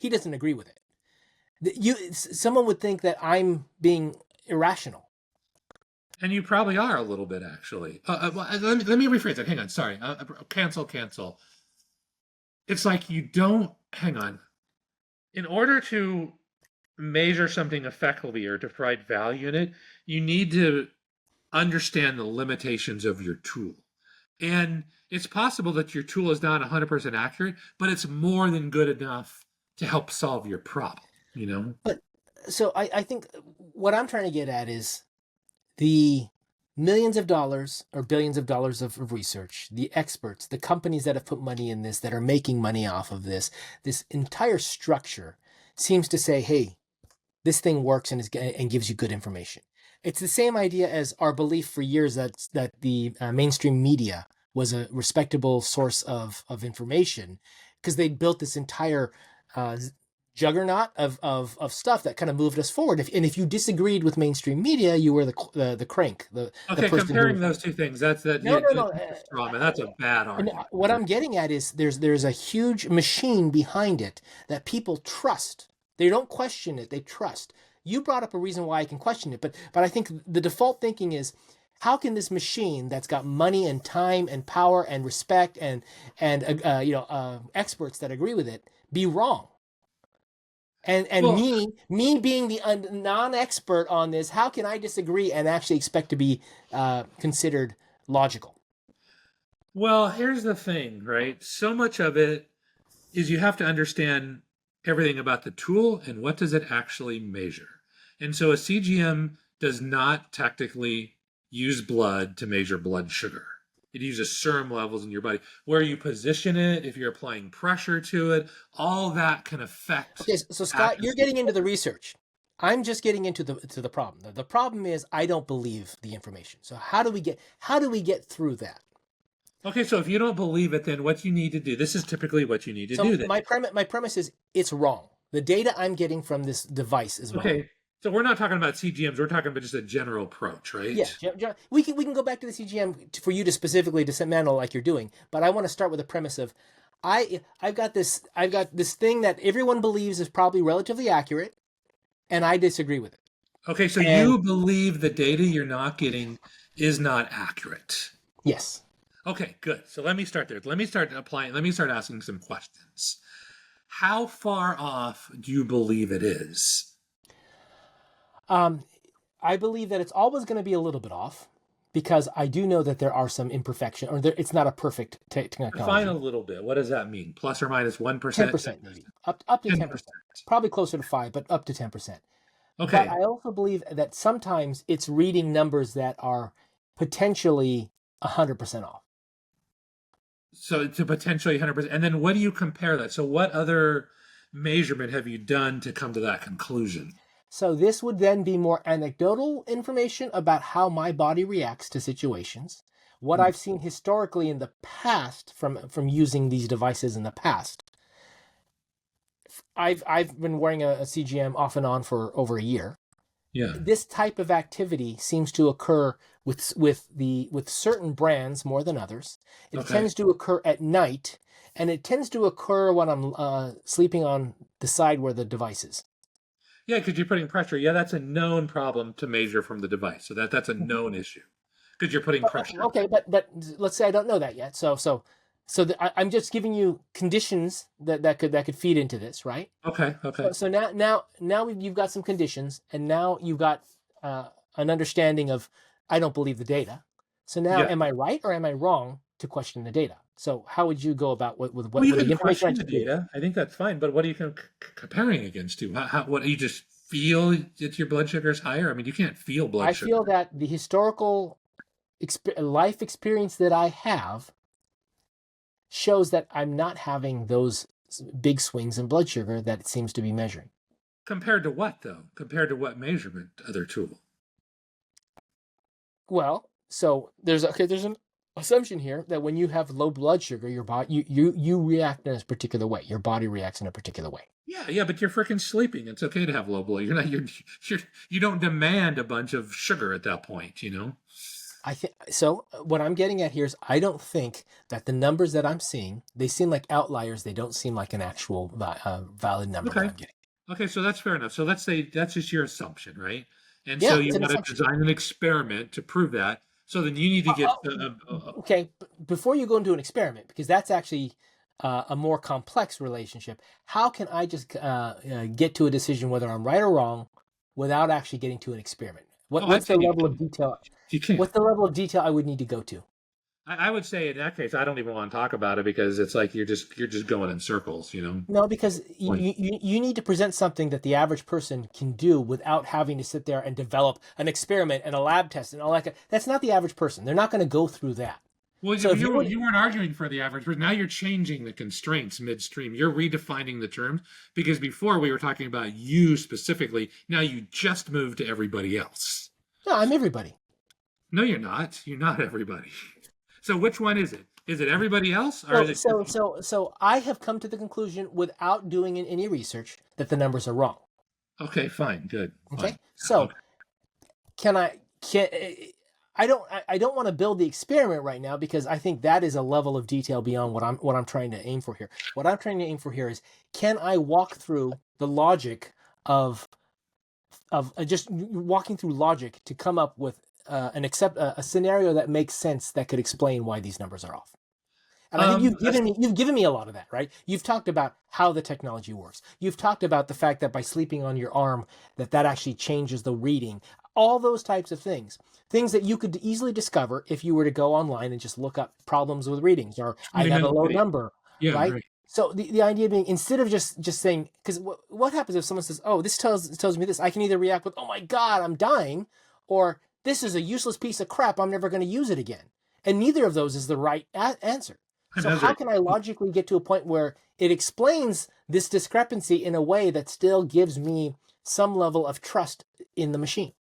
doesn't agree with it. Someone would think that I'm being irrational. And you probably are a little bit, actually. Let me rephrase that. Hang on. Sorry. Cancel. It's like you don't, hang on. In order to measure something effectively or to provide value in it, you need to understand the limitations of your tool. And it's possible that your tool is not 100% accurate, but it's more than good enough to help solve your problem. But so I think what I'm trying to get at is the millions of dollars or billions of dollars of research, the experts, the companies that have put money in this, that are making money off of this entire structure seems to say, hey, this thing works and gives you good information. It's the same idea as our belief for years that the mainstream media was a respectable source of information because they built this entire uh, juggernaut of stuff that kind of moved us forward. And if you disagreed with mainstream media, you were the crank, the Okay, person who. comparing those two things, that's that No, yeah, no, no. that's a straw man. That's a bad And argument. what I'm getting at is there's a huge machine behind it that people trust. They don't question it, they trust. You brought up a reason why I can question it, but I think the default thinking is, how can this machine that's got money and time and power and respect and experts that agree with it be wrong? And Well, me being the non-expert on this, how can I disagree and actually expect to be considered logical? well, here's the thing, right? So much of it is you have to understand everything about the tool and what does it actually measure. And so a CGM does not technically use blood to measure blood sugar. It uses serum levels in your body. Where you position it, if you're applying pressure to it, all that can affect Okay, so Scott, you're accuracy. getting into the research. I'm just getting into the problem. The problem is I don't believe the information. So how do we get through that? Okay, so if you don't believe it, then what you need to do, this is typically what you need to So do then. my premise is it's wrong. The data I'm getting from this device is wrong. Okay, so we're not talking about CGMs, we're talking about just a general approach, Yeah, right? we can go back to the CGM for you to specifically dismantle like you're doing, but I want to start with the premise of I've got this thing that everyone believes is probably relatively accurate, and I disagree with it. Okay, so And you believe the data you're not getting is not accurate. yes, Okay, good. So let me start there. Let me start asking some questions. How far off do you believe it is? um, I believe that it's always going to be a little bit off because I do know that there are some imperfection, or it's not a perfect Define a technology. little bit. What does that mean? Plus or minus Ten 1%, percent maybe, up to 10%, 10%. probably closer to 5, but up to 10%. But Okay, I also believe that sometimes it's reading numbers that are potentially 100% off. so to potentially 100%. And then what do you compare that? So what other measurement have you done to come to that conclusion? So this would then be more anecdotal information about how my body reacts to situations, what Hmm. I've seen historically in the past from using these devices in the past. I've been wearing a CGM off and on for over a year. Yeah. This type of activity seems to occur with certain brands more than others. It Okay. tends to occur at night, and it tends to occur when I'm sleeping on the side where the device is. Yeah, because you're putting pressure. Yeah, that's a known problem to measure from the device. So that's a known issue because you're putting pressure. Okay, but let's say I don't know that yet. I'm just giving you conditions that could feed into this, right? Okay. Okay. So now you've got some conditions, and now you've got an understanding of I don't believe the data. So now, Yeah. am I right or am I wrong to question the data? So how would you go about Well, you with can the information I question the just gave you? data. I think that's fine. But what are you comparing against to? What you just feel that your blood sugar is higher? I mean, you can't feel blood I sugar. feel that the historical life experience that I have shows that I'm not having those big swings in blood sugar that it seems to be measuring. Compared to what, though? Compared to what measurement other tool? Well, so there's an assumption here that when you have low blood sugar, your body you react in a particular way. Your body reacts in a particular way. Yeah, yeah, but you're freaking sleeping. It's okay to have low blood. You don't demand a bunch of sugar at that point, you know? I think so. What I'm getting at here is I don't think that the numbers that I'm seeing they seem like outliers. They don't seem like an actual valid number that Okay. I'm getting. Okay, so that's fair enough. So let's say that's just your assumption, right? And so Yeah, you it's an got to assumption. design an experiment to prove that. So then you need to get Okay, before you go into an experiment, because that's actually a more complex relationship, how can I just get to a decision whether I'm right or wrong without actually getting to an experiment? I What's the think level of detail? you can. What's the level of detail I would need to go to? I would say in that case, I don't even want to talk about it because it's like you're just going in circles, you know? No, because Like, you need to present something that the average person can do without having to sit there and develop an experiment and a lab test and all that. That's not the average person. They're not going to go through that. well, So if you would, you weren't arguing for the average, but now you're changing the constraints midstream. You're redefining the terms because before we were talking about you specifically. Now you just moved to everybody else. no, I'm everybody. No, you're not. You're not everybody. So which one is it? Is it everybody else or is So it so just so so I have come to the conclusion without doing any research that the numbers are wrong. okay? Fine, good, Okay, fine. so Okay. can I don't want to build the experiment right now because I think that is a level of detail beyond what I'm trying to aim for here. What I'm trying to aim for here is can I walk through the logic of just walking through logic to come up with a scenario that makes sense that could explain why these numbers are off. And I think That's you've given me a lot of that, right? You've talked about how the technology works. You've talked about the fact that by sleeping on your arm, that actually changes the reading. All those types of things, things that you could easily discover if you were to go online and just look up problems with readings, or I got a 20-minute low video. number, Yeah, right? right. So the idea being instead of just saying, because what happens if someone says, oh, this tells me this, I can either react with, oh my god, I'm dying, or this is a useless piece of crap, I'm never going to use it again. And neither of those is the right answer. So how Another. can I logically get to a point where it explains this discrepancy in a way that still gives me some level of trust in the machine?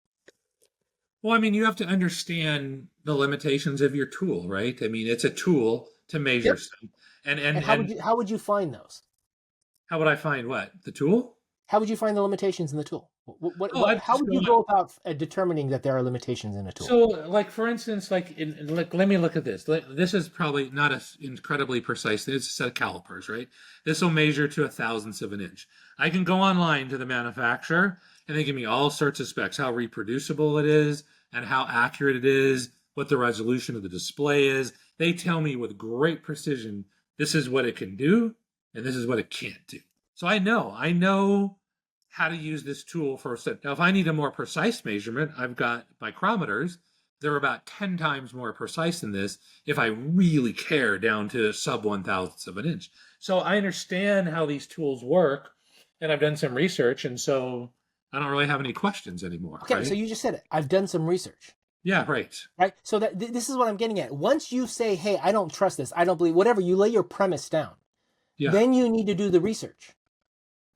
Well, I mean, you have to understand the limitations of your tool, right? I mean, it's a tool to measure Yep. stuff. And And how would you find those? how would I find what? The tool? How would you find the limitations in the tool? Oh, I'd How just would go you go about determining that there are limitations in a tool? so, like for instance, like let me look at this. This is probably not as incredibly precise. It's a set of calipers, right? This will measure to a thousandth of an inch. I can go online to the manufacturer, and they give me all sorts of specs: how reproducible it is, and how accurate it is, what the resolution of the display is. They tell me with great precision this is what it can do, and this is what it can't do. So I know how to use this tool for a set. Now, if I need a more precise measurement, I've got micrometers. They're about 10 times more precise than this if I really care down to sub 1,000th of an inch. So I understand how these tools work, and I've done some research, and so I don't really have any questions anymore, Okay, so right? you just said it. I've done some research. Yeah, right. Right? So that this is what I'm getting at. Once you say, "Hey, I don't trust this. I don't believe," whatever, you lay your premise down. Yeah. Then you need to do the research.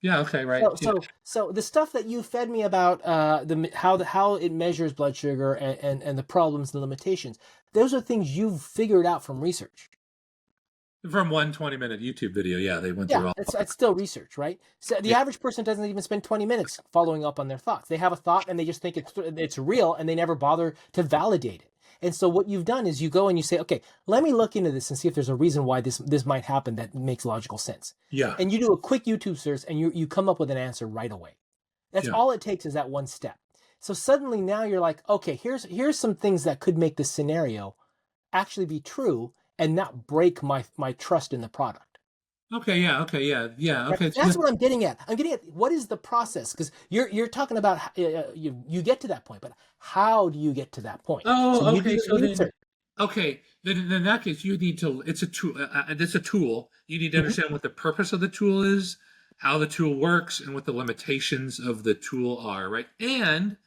Yeah. Okay. Right. So, Yeah. so, so the stuff that you fed me about how it measures blood sugar and the problems and limitations, those are things you've figured out from research. From one 20-minute YouTube video. Yeah, they went Yeah, through all. it's still research, right? So the Yeah. average person doesn't even spend 20 minutes following up on their thoughts. They have a thought and they just think it's real and they never bother to validate it. And so what you've done is you go and you say, okay, let me look into this and see if there's a reason why this might happen that makes logical sense. Yeah. And you do a quick YouTube search and you come up with an answer right away. That's Yeah. all it takes is that one step. So suddenly now you're like, okay, here's some things that could make this scenario actually be true and not break my trust in the product. Okay. Yeah. Okay. Yeah. Yeah. Right? Okay. That's what I'm getting at. I'm getting at what is the process, because you're talking about you get to that point, but how do you get to that point? So Oh, you do okay. the So then, research. okay, then in that case, you need to. It's a tool. It's a tool. You need to Mhm. understand what the purpose of the tool is, how the tool works, and what the limitations of the tool are. Right. And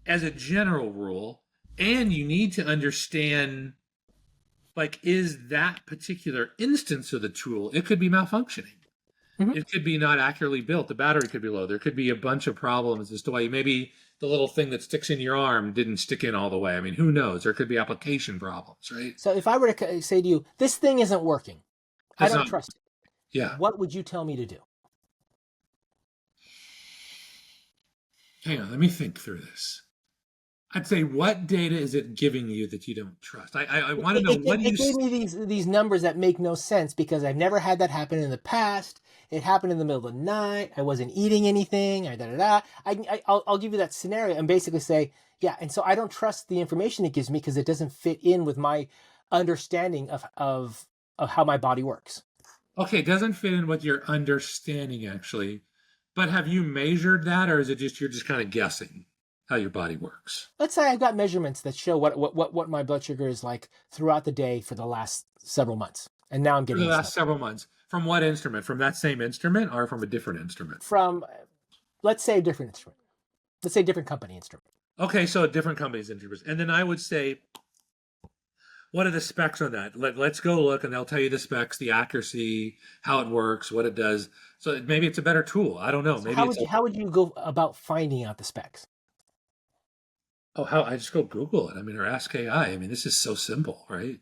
as a general rule, and you need to understand, like, is that particular instance of the tool? It could be malfunctioning. Mhm. It could be not accurately built. The battery could be low. There could be a bunch of problems as to why maybe the little thing that sticks in your arm didn't stick in all the way. I mean, who knows? There could be application problems, right? So if I were to say to you, this thing isn't working, I That's don't not, trust it. yeah. What would you tell me to do? Hang on, let me think through this. I'd say, what data is it giving you that you don't trust? I want to know what do you. It gave me these numbers that make no sense because I've never had that happen in the past. It happened in the middle of the night. I wasn't eating anything. Da da da. I'll give you that scenario and basically say, yeah. And so I don't trust the information it gives me because it doesn't fit in with my understanding of how my body works. Okay, it doesn't fit in with your understanding actually, but have you measured that, or is it just you're just kind of guessing how your body works? Let's say I've got measurements that show what my blood sugar is like throughout the day for the last several months, and now I'm For getting the this last number several months. From what instrument? From that same instrument or from a different instrument? from, let's say, a different instrument. Let's say a different company instrument. Okay, so different companies instruments. And then I would say, what are the specs on that? Let's go look and they'll tell you the specs, the accuracy, how it works, what it does. So maybe it's a better tool. I don't know. So Maybe it's a, how would you go about finding out the specs? oh, how I just go Google it. I mean, or ask AI. I mean, this is so simple, right?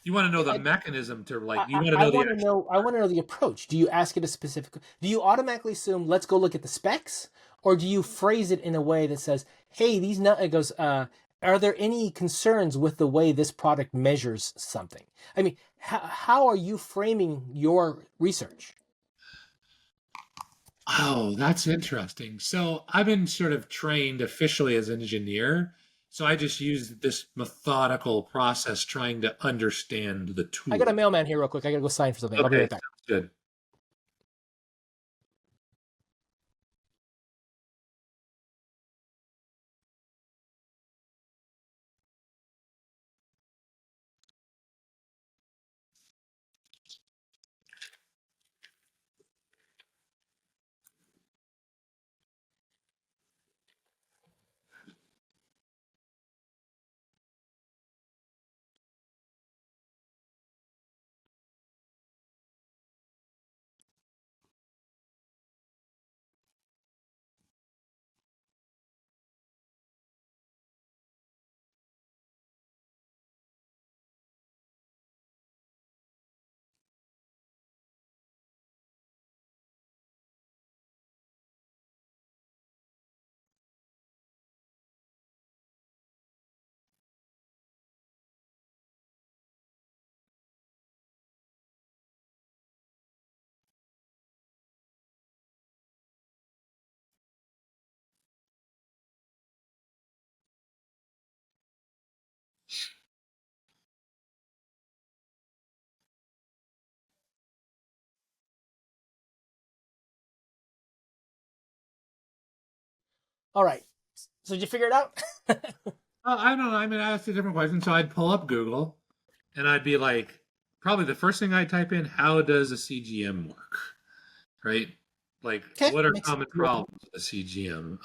You want to know the I, mechanism to like, you want to know the want to know. I want to know the approach. Do you ask it a specific? Do you automatically assume let's go look at the specs, or do you phrase it in a way that says, "Hey, it goes. Are there any concerns with the way this product measures something?" I mean, how are you framing your research? Oh, that's interesting. So I've been sort of trained officially as an engineer. So I just use this methodical process trying to understand the I got a tool. mailman here real quick. I gotta go sign for something. I'll be Okay, right back. sounds good. All right. So did you figure it out? I don't know. I mean, I asked a different question. So I'd pull up Google and I'd be like, probably the first thing I'd type in, how does a CGM work? Right? Like, Okay, what are makes common problems with a CGM?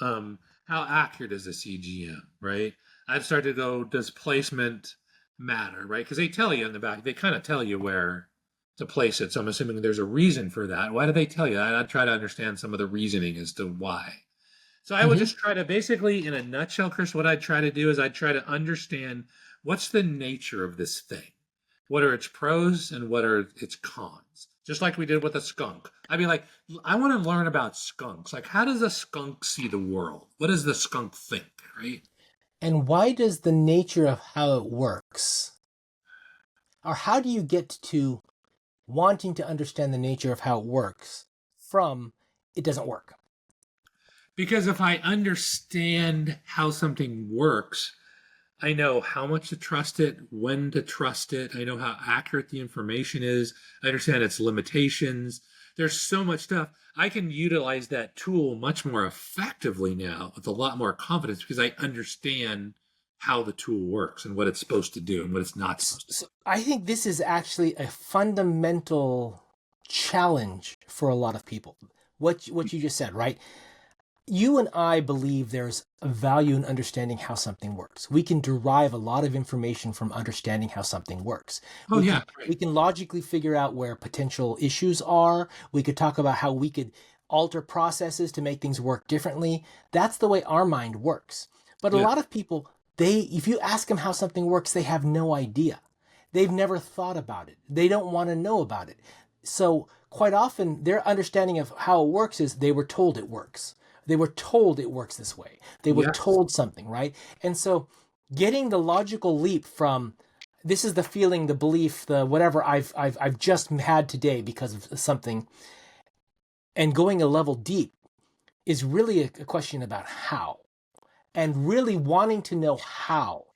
How accurate is a CGM? Right? I'd start to go, does placement matter? Right? Because they tell you in the back, they kind of tell you where to place it. So I'm assuming there's a reason for that. Why do they tell you? I'd try to understand some of the reasoning as to why. So I would Hmm. just try to basically, in a nutshell, Chris, what I'd try to do is I'd try to understand what's the nature of this thing. What are its pros and what are its cons? Just like we did with a skunk. I'd be like, I want to learn about skunks. Like, how does a skunk see the world? What does the skunk think, right? And why does the nature of how it works, or how do you get to wanting to understand the nature of how it works from it doesn't work? Because if I understand how something works, I know how much to trust it, when to trust it. I know how accurate the information is. I understand its limitations. There's so much stuff. I can utilize that tool much more effectively now with a lot more confidence because I understand how the tool works and what it's supposed to do and what it's not supposed to do. So I think this is actually a fundamental challenge for a lot of people. What you just said, right? You and I believe there's a value in understanding how something works. We can derive a lot of information from understanding how something works. Oh, yeah, right. We can logically figure out where potential issues are. We could talk about how we could alter processes to make things work differently. That's the way our mind works. But a Yeah. lot of people, if you ask them how something works, they have no idea. They've never thought about it. They don't want to know about it. So quite often their understanding of how it works is they were told it works. They were told it works this way. They were Yes. told something, right? And so getting the logical leap from this is the feeling, the belief, the whatever I've just had today because of something, and going a level deep is really a question about how, and really wanting to know how.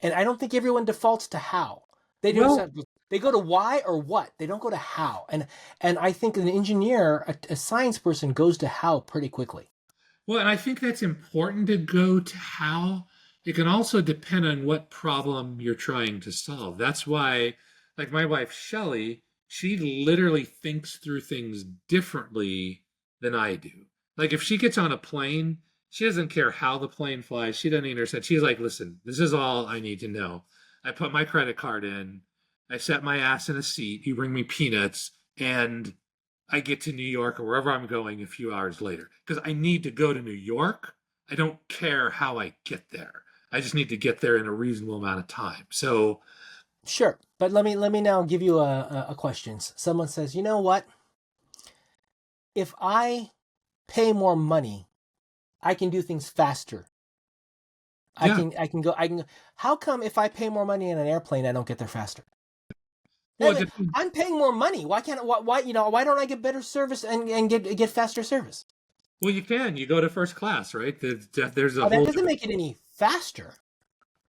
And I don't think everyone defaults to how. They just Well, they go to why or what. They don't go to how. And I think an engineer, a science person, goes to how pretty quickly. Well, and I think that's important to go to how. It can also depend on what problem you're trying to solve. That's why, like my wife, Shelley, she literally thinks through things differently than I do. Like if she gets on a plane, she doesn't care how the plane flies. She doesn't understand. She's like, listen, this is all I need to know. I put my credit card in, I set my ass in a seat, you bring me peanuts, and I get to New York or wherever I'm going a few hours later because I need to go to New York. I don't care how I get there. I just need to get there in a reasonable amount of time. So, Sure, but let me now give you a question. Someone says, you know what? If I pay more money, I can do things faster. yeah. I can. How come if I pay more money in an airplane, I don't get there faster? Well, it depends. I'm paying more money. Why can't? Why don't I get better service and get faster service? Well, you can. You go to first class, right? There's a Oh, that whole doesn't make it any faster.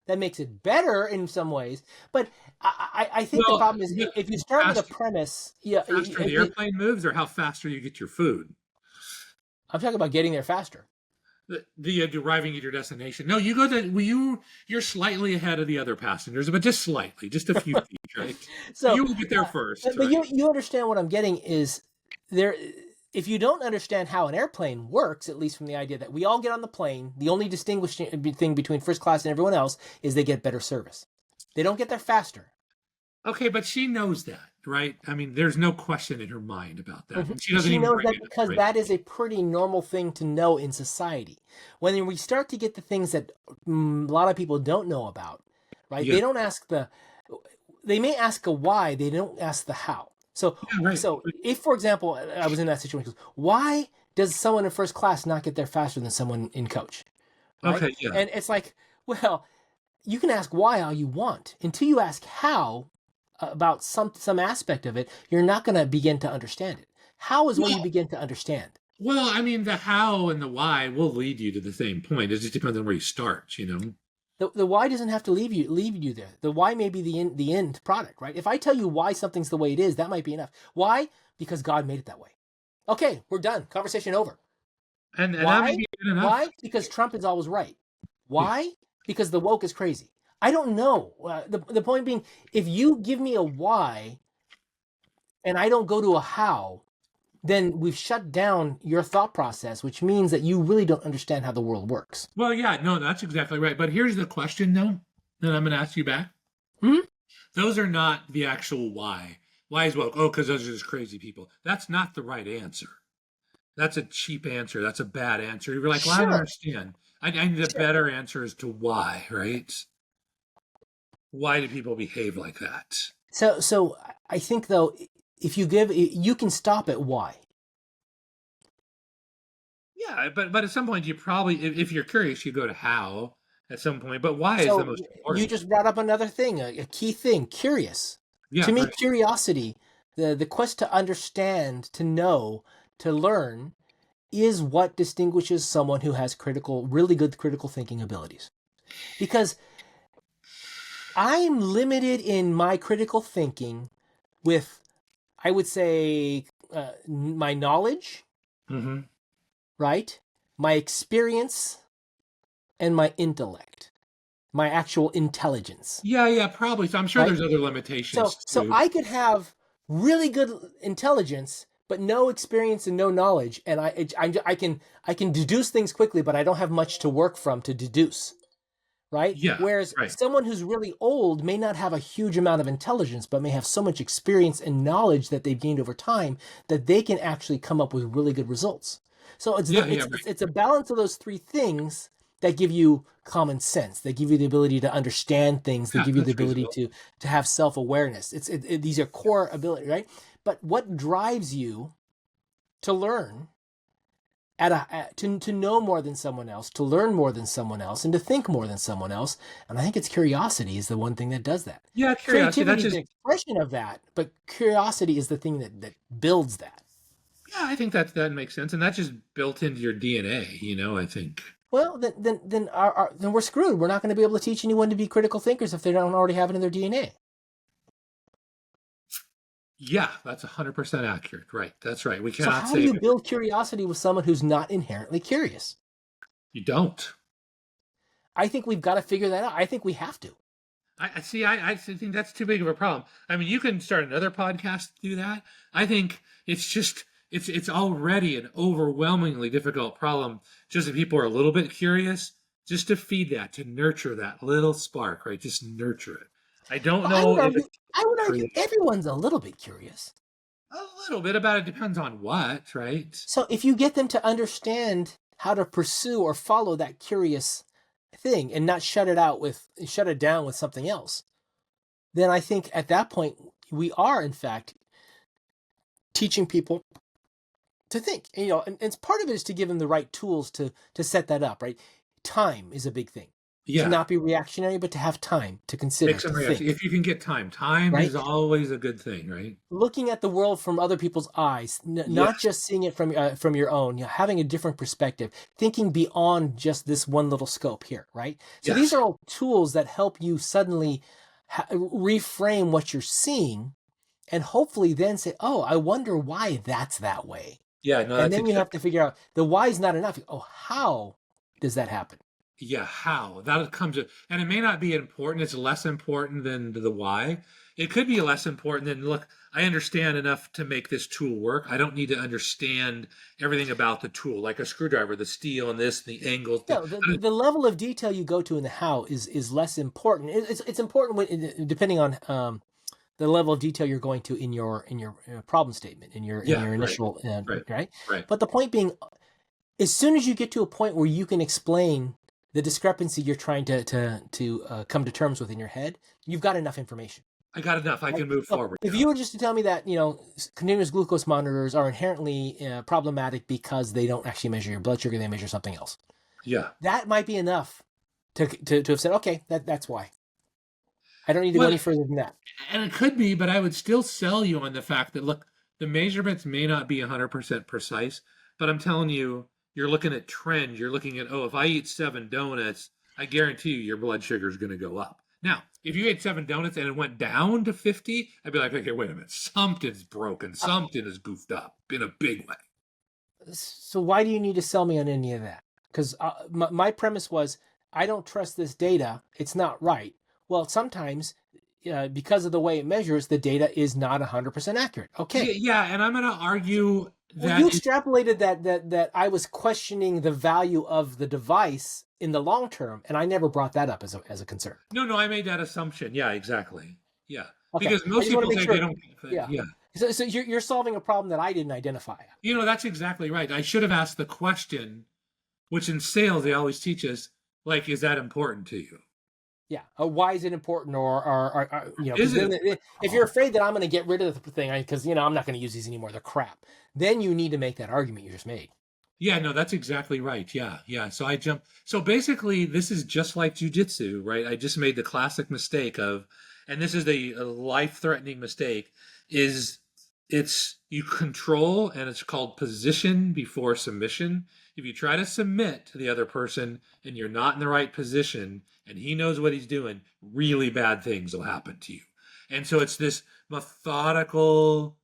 That makes it better in some ways. But I think the well, problem is if you start with a faster, premise, yeah, faster the airplane moves, or how faster you get your food. I'm talking about getting there faster. The arriving at your destination. No, you go to well, you're slightly ahead of the other passengers, but just slightly, just a few feet, right? So, You will get there first, but right? you understand what I'm getting is there. If you don't understand how an airplane works, at least from the idea that we all get on the plane, the only distinguishing thing between first class and everyone else is they get better service. They don't get there faster. Okay, but she knows that, right? I mean, there's no question in her mind about that. Mhm. And she doesn't She even knows bring that it up, because right? that is a pretty normal thing to know in society. When we start to get the things that a lot of people don't know about, right? Yeah, They don't ask they may ask a why, they don't ask the how. So, yeah, right. if, for example, I was in that situation, why does someone in first class not get there faster than someone in coach, right? Okay, yeah. And it's like, well, you can ask why all you want until you ask how about some aspect of it. You're not going to begin to understand it. How is when you Well, begin to understand. well, I mean, the how and the why will lead you to the same point. It just depends on where you start, you know? The why doesn't have to leave you there. The why may be the end product, right? If I tell you why something's the way it is, that might be enough. Why? Because God made it that way. Okay, we're done. Conversation over. And that may Why? be good enough. Why? Because Trump is always right. Yeah. Why? Because the woke is crazy. I don't know. The point being, if you give me a why and I don't go to a how, then we've shut down your thought process, which means that you really don't understand how the world works. Well, yeah, no, that's exactly right. But here's the question, though, that I'm going to ask you back. Hmm? Those are not the actual why. Why is woke? Oh, because those are just crazy people. That's not the right answer. That's a cheap answer. That's a bad answer. You're like, well, I don't Sure, understand. I need a sure. better answer as to why, right? Why do people behave like that? So I think though, if you give, you can stop at why. Yeah, but at some point you probably, if you're curious, you go to how at some point. But why is the So most you important. just brought up another thing, a key thing, curious. To Yeah, me, right. curiosity, the quest to understand, to know, to learn, is what distinguishes someone who has really good critical thinking abilities. Because I'm limited in my critical thinking with, I would say, my knowledge, Hmm. right? My experience and my intellect, my actual intelligence, Yeah, probably. So I'm sure right? there's other limitations So too. I could have really good intelligence, but no experience and no knowledge, and I can deduce things quickly, but I don't have much to work from to deduce, right? Yeah, Whereas right. someone who's really old may not have a huge amount of intelligence, but may have so much experience and knowledge that they've gained over time that they can actually come up with really good results. So Yeah, right. it's a balance of those three things that give you common sense. They give you the ability to understand things. They Yeah, give you the that's ability reasonable. to have self awareness. These are core ability, right? But what drives you to learn to know more than someone else, to learn more than someone else, and to think more than someone else. And I think it's curiosity is the one thing that does that. Yeah, curiosity. Creativity That's is just an expression of that, but curiosity is the thing that builds that. yeah. I think that makes sense, and that's just built into your DNA. I think. Well, then we're screwed. We're not going to be able to teach anyone to be critical thinkers if they don't already have it in their DNA. Yeah, that's 100% accurate. Right. That's right. We So cannot how do say you build curiosity with someone who's not inherently curious? you don't. I think we've got to figure that out. I think we have to. I see. I think that's too big of a problem. I mean, you can start another podcast to do that. I think it's just it's already an overwhelmingly difficult problem. Just that people are a little bit curious, just to feed that, to nurture that little spark, right? Just nurture it. I don't Well, know if it's I would argue creative. everyone's a little bit curious. A little bit about it depends on what, right? So if you get them to understand how to pursue or follow that curious thing and not shut it down with something else, then I think at that point we are in fact teaching people to think. And part of it is to give them the right tools to set that up, right? Time is a big thing. To Yeah. not be reactionary, but to have time to consider, Make some to reaction. think, If you can get time, time right? is always a good thing, right? Looking at the world from other people's eyes, not Yes. just seeing it from your own, having a different perspective, thinking beyond just this one little scope here, right? So these Yes. are all tools that help you suddenly reframe what you're seeing, and hopefully then say, "Oh, I wonder why that's that way." Yeah. No, And that's then you have exactly. to figure out the why is not enough. Oh, how does that happen? Yeah, how that comes, and it may not be important. It's less important than the why. It could be less important than look. I understand enough to make this tool work. I don't need to understand everything about the tool, like a screwdriver, the steel and this, the angles. No, the level of detail you go to in the how is less important. It's important depending on the level of detail you're going to in your problem statement in Yeah, your right, initial right, right. right. But the point being, as soon as you get to a point where you can explain the discrepancy you're trying to come to terms with in your head, you've got enough information. I got enough. I Right? can move So forward if now. you were just to tell me that continuous glucose monitors are inherently problematic because they don't actually measure your blood sugar, they measure something else. Yeah. That might be enough to have said, okay, that's why. I don't need to go Well, any further than that. and it could be, but I would still sell you on the fact that look, the measurements may not be 100% precise, but I'm telling you, you're looking at trends. You're looking at, oh, if I eat 7 donuts, I guarantee you your blood sugar is going to go up. Now, if you ate 7 donuts and it went down to 50, I'd be like, okay, wait a minute. Something's broken. Uh, Something is goofed up in a big way. so why do you need to sell me on any of that? Because my premise was, I don't trust this data. It's not right. Well, sometimes because of the way it measures, the data is not 100% accurate. Yeah, Okay. yeah, and I'm going to argue Well, you that it, extrapolated that I was questioning the value of the device in the long term, and I never brought that up as a concern. no, I made that assumption. Yeah, exactly. Yeah. Okay. Because I most just want to people make say they sure. don't. Yeah. Yeah. So you're solving a problem that I didn't identify. That's exactly right. I should have asked the question, which in sales they always teach us, like, is that important to you? Yeah. Why is it important? Or because Is it? then if you're afraid that I'm going to get rid of the thing because I'm not going to use these anymore, they're crap. Then you need to make that argument you just made. Yeah, no, that's exactly right. Yeah, yeah. So I jump. So basically, this is just like jujitsu, right? I just made the classic mistake of, and this is the life-threatening mistake, is it's you control and it's called position before submission. If you try to submit to the other person and you're not in the right position and he knows what he's doing, really bad things will happen to you. And so it's this methodical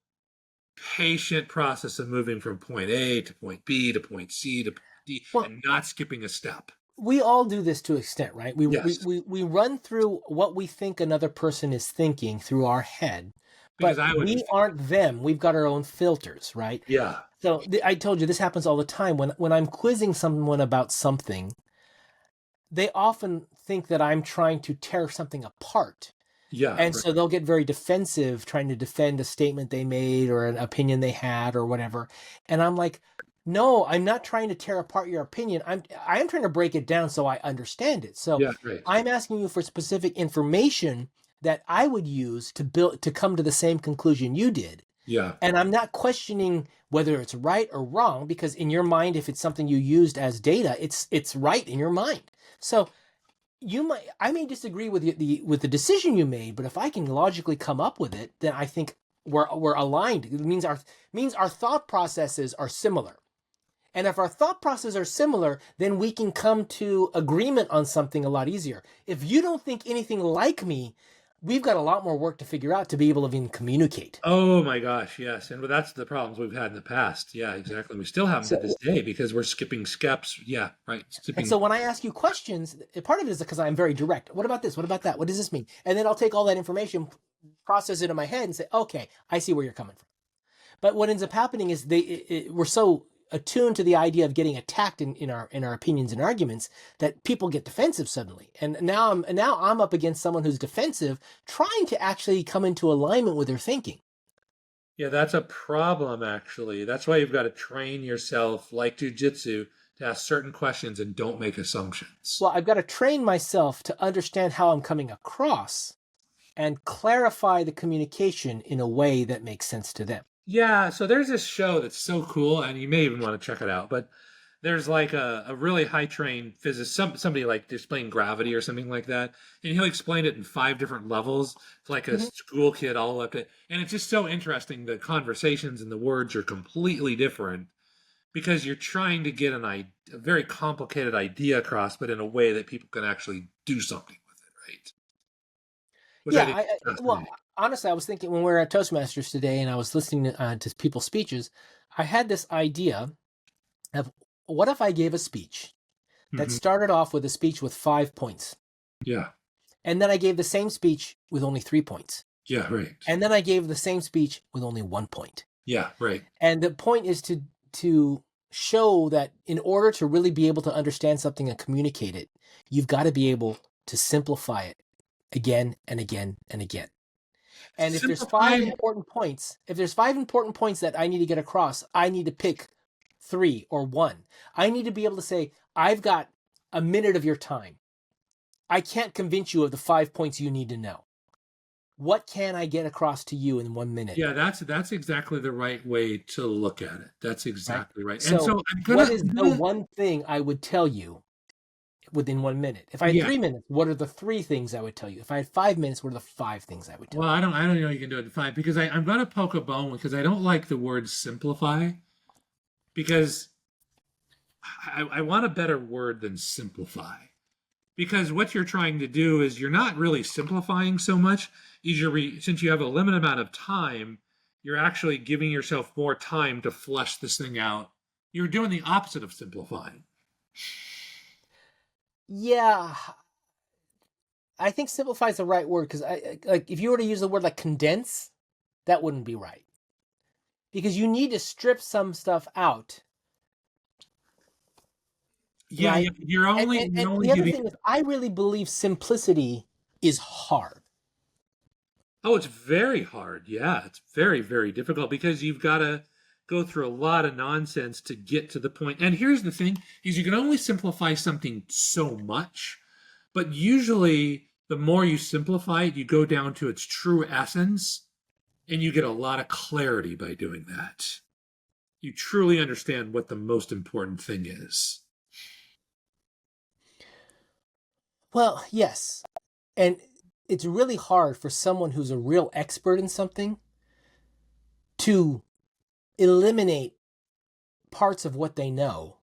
patient process of moving from point A to point B to point C to point D Well, and not skipping a step. we all do this to an extent, right? Yes, We run through what we think another person is thinking through our head, because but I would be we thinking, aren't them. We've got our own filters, right? yeah, So I told you this happens all the time when I'm quizzing someone about something. They often think that I'm trying to tear something apart. yeah, And right, so they'll get very defensive trying to defend a statement they made or an opinion they had or whatever. And I'm like, no, I'm not trying to tear apart your opinion. I am trying to break it down so I understand it. So yeah, right, I'm asking you for specific information that I would use to come to the same conclusion you did. yeah. And I'm not questioning whether it's right or wrong, because in your mind, if it's something you used as data, it's right in your mind. So I may disagree with the decision you made, but if I can logically come up with it, then I think we're aligned. It means our thought processes are similar. And if our thought processes are similar, then we can come to agreement on something a lot easier. If you don't think anything like me, we've got a lot more work to figure out to be able to even communicate. Oh my gosh, yes. And that's the problems we've had in the past. Yeah, exactly. We still have them to this So, day because we're skipping steps. Yeah, right. and Skipping. so when I ask you questions, part of it is because I'm very direct. What about this? What about that? What does this mean? And then I'll take all that information, process it in my head, and say, okay, I see where you're coming from. But what ends up happening is we're so attuned to the idea of getting attacked in our opinions and arguments that people get defensive suddenly. And now I'm up against someone who's defensive, trying to actually come into alignment with their thinking. Yeah, that's a problem, actually. That's why you've got to train yourself, like jujitsu, to ask certain questions and don't make assumptions. Well, I've got to train myself to understand how I'm coming across and clarify the communication in a way that makes sense to them. Yeah, so there's this show that's so cool, and you may even want to check it out. But there's like a really high trained physicist, somebody like explain gravity or something like that, and he'll explain it in 5 different levels, to like a Mhm. school kid all the way up to, and it's just so interesting. The conversations and the words are completely different because you're trying to get a very complicated idea across, but in a way that people can actually do something with it, right? Which I Yeah, think is well, fascinating. honestly, I was thinking when we were at Toastmasters today and I was listening to people's speeches, I had this idea of what if I gave a speech that Hmm. started off with a speech with 5 points, Yeah, and then I gave the same speech with only 3 points, yeah, right. and then I gave the same speech with only 1 point. Yeah, right. And the point is to show that in order to really be able to understand something and communicate it, you've got to be able to simplify it again and again and again. And if there's Simplify. if there's 5 important points that I need to get across, I need to pick 3 or 1. I need to be able to say, I've got a minute of your time. I can't convince you of the 5 points you need to know. What can I get across to you in 1 minute? Yeah, that's exactly the right way to look at it. That's Right? exactly right. And So so what is the one thing I would tell you within 1 minute? If I had yeah. 3 minutes, what are the 3 things I would tell you? If I had 5 minutes, what are the 5 things I would tell Well, you? I don't know you can do it in 5 because I'm gonna poke a bone because I don't like the word simplify because I want a better word than simplify. Because what you're trying to do is you're not really simplifying so much. Is since you have a limited amount of time, you're actually giving yourself more time to flesh this thing out. You're doing the opposite of simplifying. Yeah, I think simplify is the right word because like if you were to use the word like condense, that wouldn't be right because you need to strip some stuff out, Yeah, right? you're And only the other giving. thing is, I really believe simplicity is hard. Oh, it's very hard. Yeah, it's very, very difficult because you've got to go through a lot of nonsense to get to the point. And here's the thing is you can only simplify something so much, but usually the more you simplify it, you go down to its true essence and you get a lot of clarity by doing that. You truly understand what the most important thing is. Well, yes. And it's really hard for someone who's a real expert in something to eliminate parts of what they know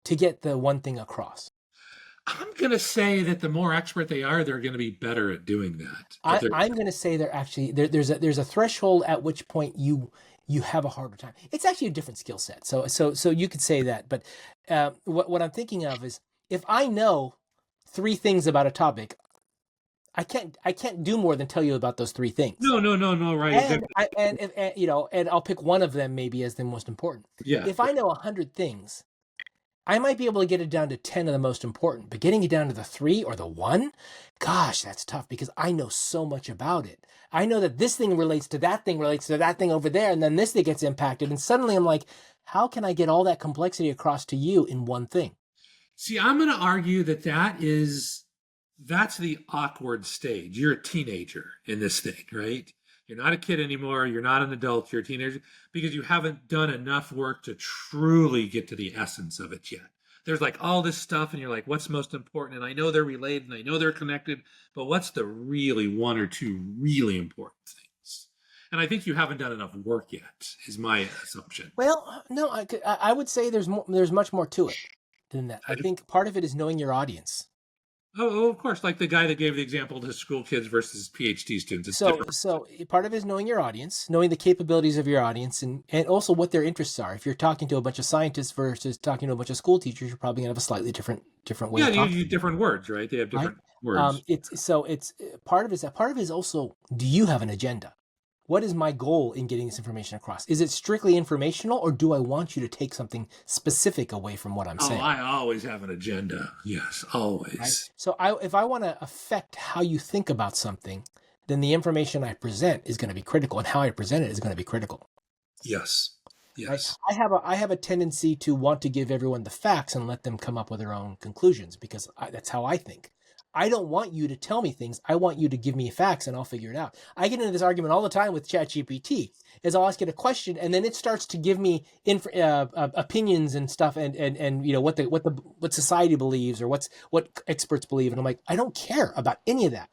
to get the one thing across. I'm going to say that the more expert they are, they're going to be better at doing that. But I'm going to say they're actually there's a threshold at which point you have a harder time. It's actually a different skill set. So you could say that. But what I'm thinking of is if I know three things about a topic, I can't do more than tell you about those three things. no, right. And Exactly. and I'll pick one of them maybe as the most important. Yeah. If I know 100 things, I might be able to get it down to 10 of the most important, but getting it down to the 3 or the 1, gosh, that's tough because I know so much about it. I know that this thing relates to that thing over there, and then this thing gets impacted. And suddenly I'm like, how can I get all that complexity across to you in one thing? See, I'm going to argue that that's the awkward stage. You're a teenager in this thing, right? You're not a kid anymore. You're not an adult. You're a teenager because you haven't done enough work to truly get to the essence of it yet. There's like all this stuff, and you're like, what's most important? And I know they're related and I know they're connected, but what's the really one or two really important things? And I think you haven't done enough work yet, is my assumption. Well, no, I would say there's much more to it than that. I think part of it is knowing your audience. Oh, of course, like the guy that gave the example to school kids versus PhD students. It's So, different. so part of it is knowing your audience, knowing the capabilities of your audience, and also what their interests are. If you're talking to a bunch of scientists versus talking to a bunch of school teachers, you're probably gonna have a slightly different way Yeah, of you talking. use different words, right? They have Right? different words. It's part of it is that part of it is also, do you have an agenda? What is my goal in getting this information across? Is it strictly informational, or do I want you to take something specific away from what I'm Oh, saying? I always have an agenda. Yes, Right? always. So if I want to affect how you think about something, then the information I present is going to be critical, and how I present it is going to be critical. Yes, Right? yes. I have a tendency to want to give everyone the facts and let them come up with their own conclusions because that's how I think. I don't want you to tell me things. I want you to give me facts and I'll figure it out. I get into this argument all the time with ChatGPT. Is I'll ask it a question and then it starts to give me opinions and stuff and what society believes or what experts believe, and I'm like, I don't care about any of that.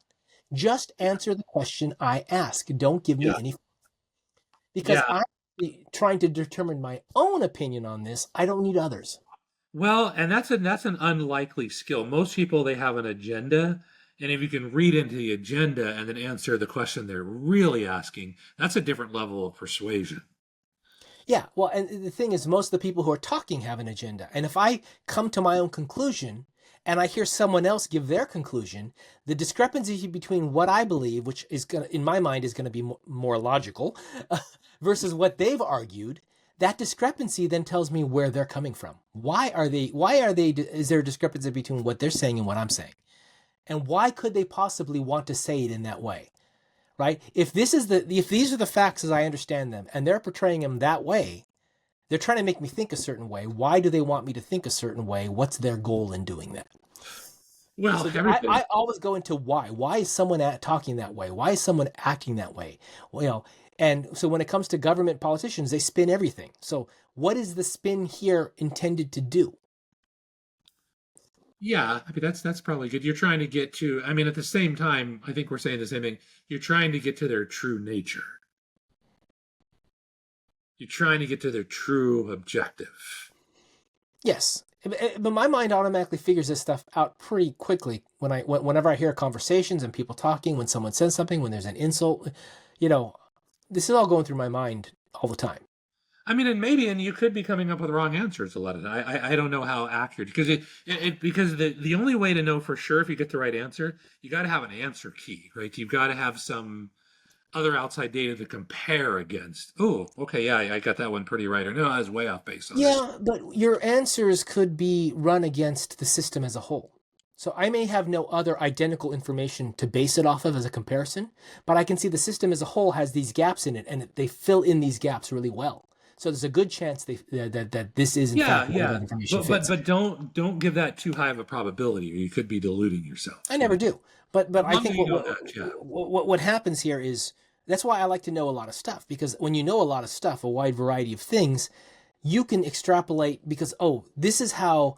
Just answer the question I ask. Don't give me Yeah, any, because yeah. I'm trying to determine my own opinion on this. I don't need others. Well, and that's an unlikely skill. Most people they have an agenda, and if you can read into the agenda and then answer the question they're really asking, that's a different level of persuasion. Yeah, well, and the thing is, most of the people who are talking have an agenda. And if I come to my own conclusion and I hear someone else give their conclusion, the discrepancy between what I believe, which is going to, in my mind, is going to be more logical, versus what they've argued, that discrepancy then tells me where they're coming from. Is there a discrepancy between what they're saying and what I'm saying? And why could they possibly want to say it in that way? Right? If these are the facts as I understand them, and they're portraying them that way, they're trying to make me think a certain way. Why do they want me to think a certain way? What's their goal in doing that? Well, So everybody. I always go into why. Why is someone talking that way? Why is someone acting that way? Well, and so when it comes to government politicians, they spin everything. So what is the spin here intended to do? Yeah, I mean that's probably good. You're trying to get to, I mean, at the same time, I think we're saying the same thing. You're trying to get to their true nature. You're trying to get to their true objective. Yes, but my mind automatically figures this stuff out pretty quickly whenever I hear conversations and people talking, when someone says something, when there's an insult, you know, this is all going through my mind all the time. I mean, and maybe, and you could be coming up with wrong answers a lot of it. I don't know how accurate because because the only way to know for sure if you get the right answer, you got to have an answer key, right? You've got to have some other outside data to compare against. Oh, okay, yeah, I got that one pretty right, or no, I was way off base on this. Yeah, but your answers could be run against the system as a whole. So I may have no other identical information to base it off of as a comparison, but I can see the system as a whole has these gaps in it, and they fill in these gaps really well. So there's a good chance that this is in Yeah, fact where yeah. that information But fits. but don't give that too high of a probability, or you could be deluding yourself. I never do, but As I long as think you know that, yeah. what happens here is that's why I like to know a lot of stuff, because when you know a lot of stuff, a wide variety of things, you can extrapolate because this is how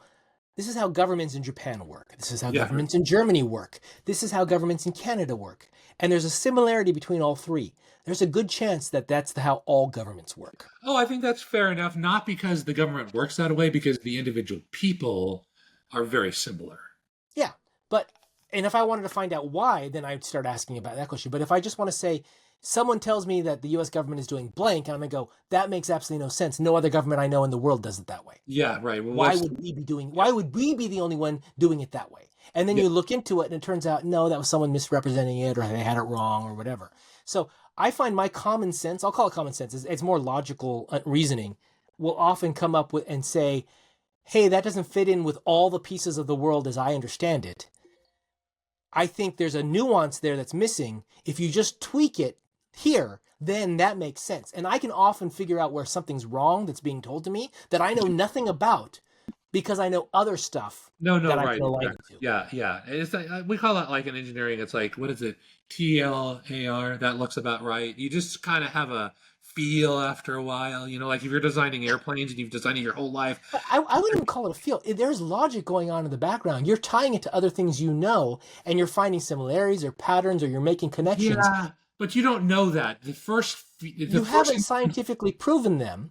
governments in Japan work. This is how Yeah. governments in Germany work. This is how governments in Canada work. And there's a similarity between all three. There's a good chance that that's how all governments work. Oh, I think that's fair enough. Not because the government works that way, because the individual people are very similar. Yeah. And if I wanted to find out why, then I'd start asking about that question. But if I just want to say, someone tells me that the US government is doing blank, and I'm going to go, that makes absolutely no sense. No other government I know in the world does it that way. Yeah, right. Well, Why would we be why would we be the only one doing it that way? And then you look into it and it turns out, no, that was someone misrepresenting it, or they had it wrong, or whatever. So I find my common sense, I'll call it common sense, it's more logical reasoning, will often come up with and say, hey, that doesn't fit in with all the pieces of the world as I understand it. I think there's a nuance there that's missing. If you just tweak it here, then that makes sense. And I can often figure out where something's wrong that's being told to me that I know nothing about, because I know other stuff No, that I right. can align Exactly. to. Yeah, yeah. It's like, we call it like in engineering. It's like, what is it? TLAR. That looks about right. You just kind of have a feel after a while. Like if you're designing airplanes and you've designed it your whole life. But I wouldn't even call it a feel. There's logic going on in the background. You're tying it to other things you know, and you're finding similarities or patterns, or you're making connections. Yeah, but you don't know that. You haven't scientifically proven them.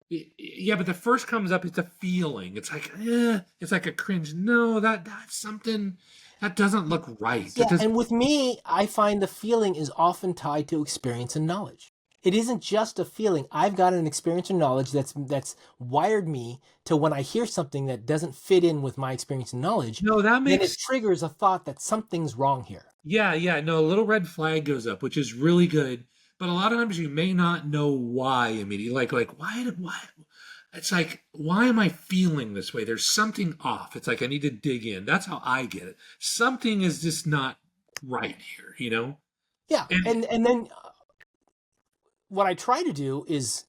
Yeah, but the first comes up, it's a feeling. It's like, it's like a cringe. No, that's something that doesn't look right. Yeah, and with me, I find the feeling is often tied to experience and knowledge. It isn't just a feeling. I've got an experience or knowledge that's wired me to, when I hear something that doesn't fit in with my experience and knowledge, No, that then it makes triggers a thought that something's wrong here. yeah. No, a little red flag goes up, which is really good. But a lot of times you may not know why immediately. Like why? It's like, why am I feeling this way? There's something off. It's like I need to dig in. That's how I get it. Something is just not right here. Yeah, And and then what I try to do is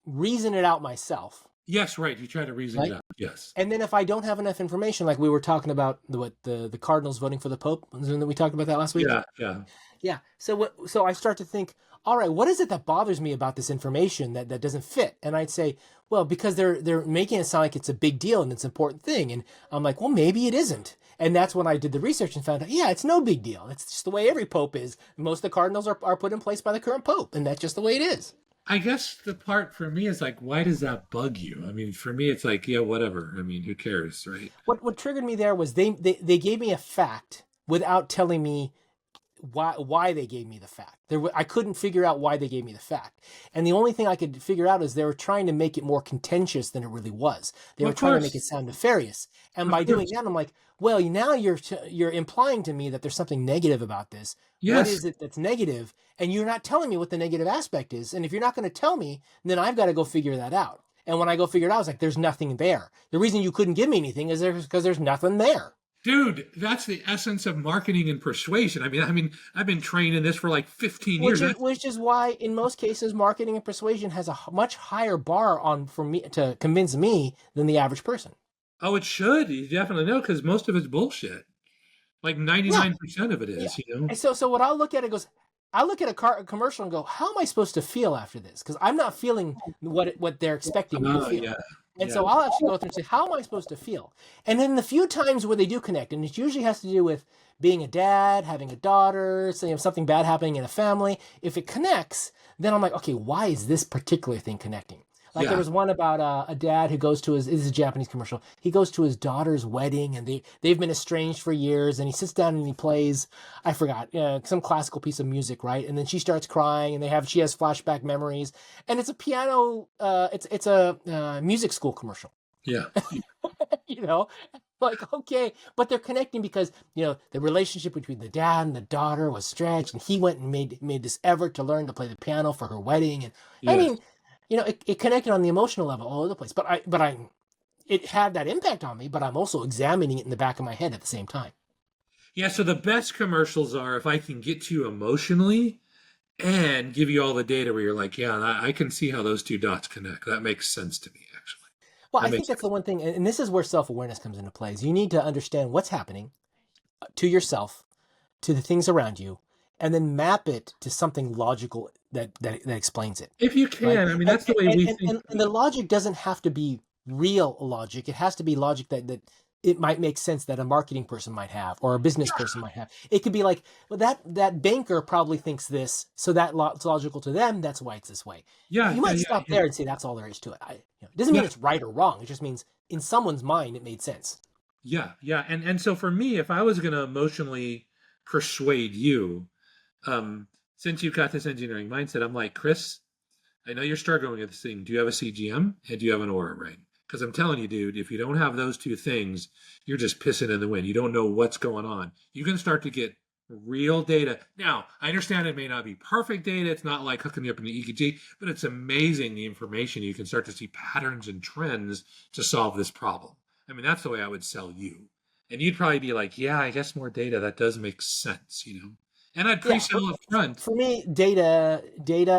reason it out myself. yes, right. You try to reason Right? it out. Yes. And then if I don't have enough information, like we were talking about the Cardinals voting for the Pope, we talked about that last week. Yeah. Yeah. So I start to think, all right, what is it that bothers me about this information that doesn't fit? And I'd say, well, because they're making it sound like it's a big deal and it's an important thing. And I'm like, well, maybe it isn't. And that's when I did the research and found out, yeah, it's no big deal. It's just the way every pope is. Most of the cardinals are put in place by the current pope, and that's just the way it is. I guess the part for me is like, why does that bug you? I mean, for me, it's like, yeah, whatever. I mean, who cares, right? What triggered me there was they gave me a fact without telling me why they gave me the fact. I couldn't figure out why they gave me the fact, and the only thing I could figure out is they were trying to make it more contentious than it really was. They were trying to make it sound nefarious, and by doing that, I'm like, well, now you're implying to me that there's something negative about this. Yes. What is it that's negative? And you're not telling me what the negative aspect is. And if you're not going to tell me, then I've got to go figure that out. And when I go figure it out, it's like, there's nothing there. The reason you couldn't give me anything is because there's nothing there. Dude, that's the essence of marketing and persuasion. I mean, I've been trained in this for like 15 years. Which is why, in most cases, marketing and persuasion has a much higher bar for me to convince me than the average person. Oh, it should. You definitely know, because most of it's bullshit. Like 99% of it is, And so what I'll look at, I look at a commercial and go, how am I supposed to feel after this? Because I'm not feeling what they're expecting me to feel. Yeah. And so I'll actually go through and say, how am I supposed to feel? And then the few times where they do connect, and it usually has to do with being a dad, having a daughter, something bad happening in a family. If it connects, then I'm like, okay, why is this particular thing connecting? Like there was one about a dad who goes to this is a Japanese commercial. He goes to his daughter's wedding, and they've been estranged for years, and he sits down and he plays, I forgot, some classical piece of music, right? And then she starts crying, and she has flashback memories, and it's a piano, it's a music school commercial. Yeah. Like, okay, but they're connecting because, the relationship between the dad and the daughter was stretched, and he went and made this effort to learn to play the piano for her wedding. And I mean, it connected on the emotional level all over the place. But it had that impact on me, but I'm also examining it in the back of my head at the same time. Yeah, so the best commercials are if I can get to you emotionally and give you all the data where you're like, yeah, I can see how those two dots connect. That makes sense to me, actually. Well, That I think makes that's the one thing, and this is where self-awareness comes into play. Is you need to understand what's happening to yourself, to the things around you, and then map it to something logical that explains it. if you Right. can. I mean, that's the way we think. And the logic doesn't have to be real logic. It has to be logic that it might make sense that a marketing person might have or a business person might have. It could be like, well, that banker probably thinks this, so it's logical to them. That's why it's this way. Yeah, You yeah, might yeah, stop yeah. there and say that's all there is to it. It doesn't mean Yeah. it's right or wrong. It just means in someone's mind it made sense. Yeah, yeah. And so for me, if I was going to emotionally persuade you, since you've got this engineering mindset, I'm like, Chris, I know you're struggling with this thing. Do you have a CGM and do you have an aura ring? Because I'm telling you, dude, if you don't have those two things, you're just pissing in the wind. You don't know what's going on. You can start to get real data. Now, I understand it may not be perfect data. It's not like hooking you up in the EKG, but it's amazing the information. You can start to see patterns and trends to solve this problem. I mean, that's the way I would sell you. And you'd probably be like, yeah, I guess more data. That does make sense, you know? And I'd Yeah, pre-sell up front. for me, data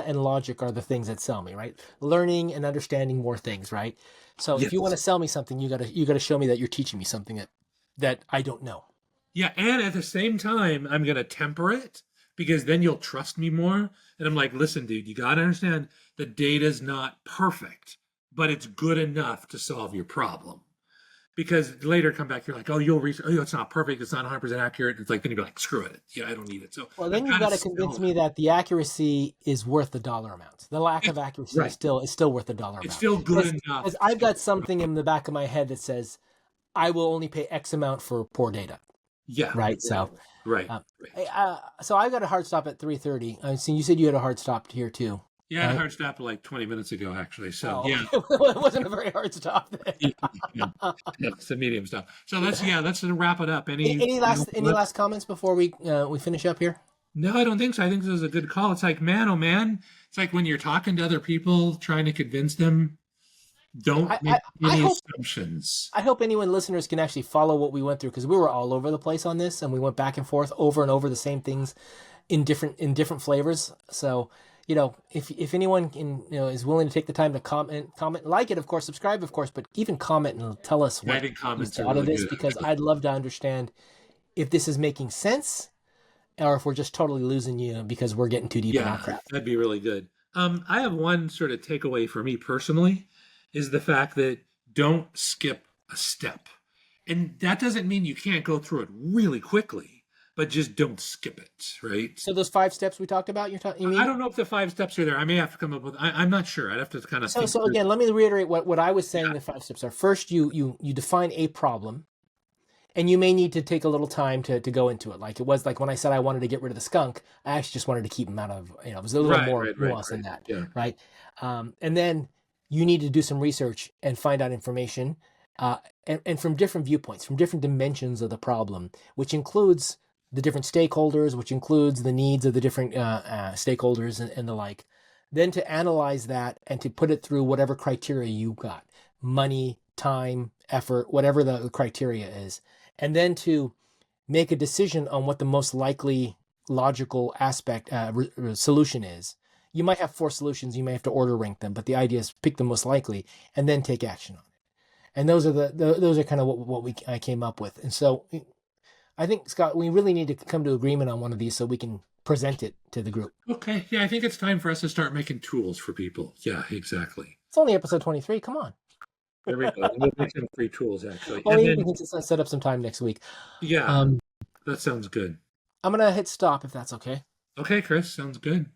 and logic are the things that sell me, right? Learning and understanding more things, right? So if you want to Yes. sell me something, you gotta show me that you're teaching me something that I don't know. Yeah, and at the same time, I'm going to temper it because then you'll trust me more. And I'm like, listen, dude, you got to understand the data's not perfect, but it's good enough to solve your problem. Because later come back, you're like, oh, it's not perfect, it's not 100% accurate. It's like, then you'd be like, screw it. Yeah, I don't need it. So Well, I've then you've got got to to convince sell me it. that the accuracy is worth the dollar amount. The lack of It's, accuracy right. is still worth the dollar It's amount. still good enough. Because I've got something in the back of my head that says I will only pay X amount for poor data, Yeah. right? So, Right. um, Right. so I've got a hard stop at 3:30. So you said you had a hard stop here too, Yeah, I had a right? hard stop like 20 minutes ago, actually. So, Oh, yeah. it wasn't a very hard stop then. Yeah, it's the medium stuff. So let's wrap it up. Any Any last comments before we finish up here? No, I don't think so. I think this is a good call. It's like, man, oh man, it's like when you're talking to other people, trying to convince them, don't make I any hope assumptions. I hope anyone listeners can actually follow what we went through because we were all over the place on this and we went back and forth over and over the same things in different flavors. So if anyone is willing to take the time to comment, like it, of course, subscribe, of course, but even comment and tell us I what think you comments are thought of really this good. because I'd love to understand if this is making sense or if we're just totally losing you because we're getting too deep in our Yeah, crap. that'd be really good. I have one sort of takeaway for me personally is the fact that don't skip a step. And that doesn't mean you can't go through it really quickly, but just don't skip it, right? So those 5 steps we talked about, you mean? I don't know if the 5 steps are there. I may have to come up with, I'm not sure. I'd have to kind of think So through. again, let me reiterate what I was saying. Yeah. The 5 steps are: first, you define a problem, and you may need to take a little time to go into it. Like it was like when I said I wanted to get rid of the skunk, I actually just wanted to keep him out of. It was a little more nuance than that, Yeah. right? And then you need to do some research and find out information, and from different viewpoints, from different dimensions of the problem, which includes the different stakeholders, which includes the needs of the different stakeholders and the like. Then to analyze that and to put it through whatever criteria you got: money, time, effort, whatever the criteria is. And then to make a decision on what the most likely logical aspect solution is. You might have 4 solutions, you may have to order rank them, but the idea is pick the most likely and then take action on it. And those are kind of what I came up with. And so I think, Scott, we really need to come to agreement on one of these so we can present it to the group. Okay. Yeah, I think it's time for us to start making tools for people. Yeah, exactly. It's only episode 23. Come on. There we go. We'll make some free tools, actually. Well, And we then, can set up some time next week. yeah, Um, that sounds good. I'm going to hit stop if that's okay. Okay, Chris, sounds good.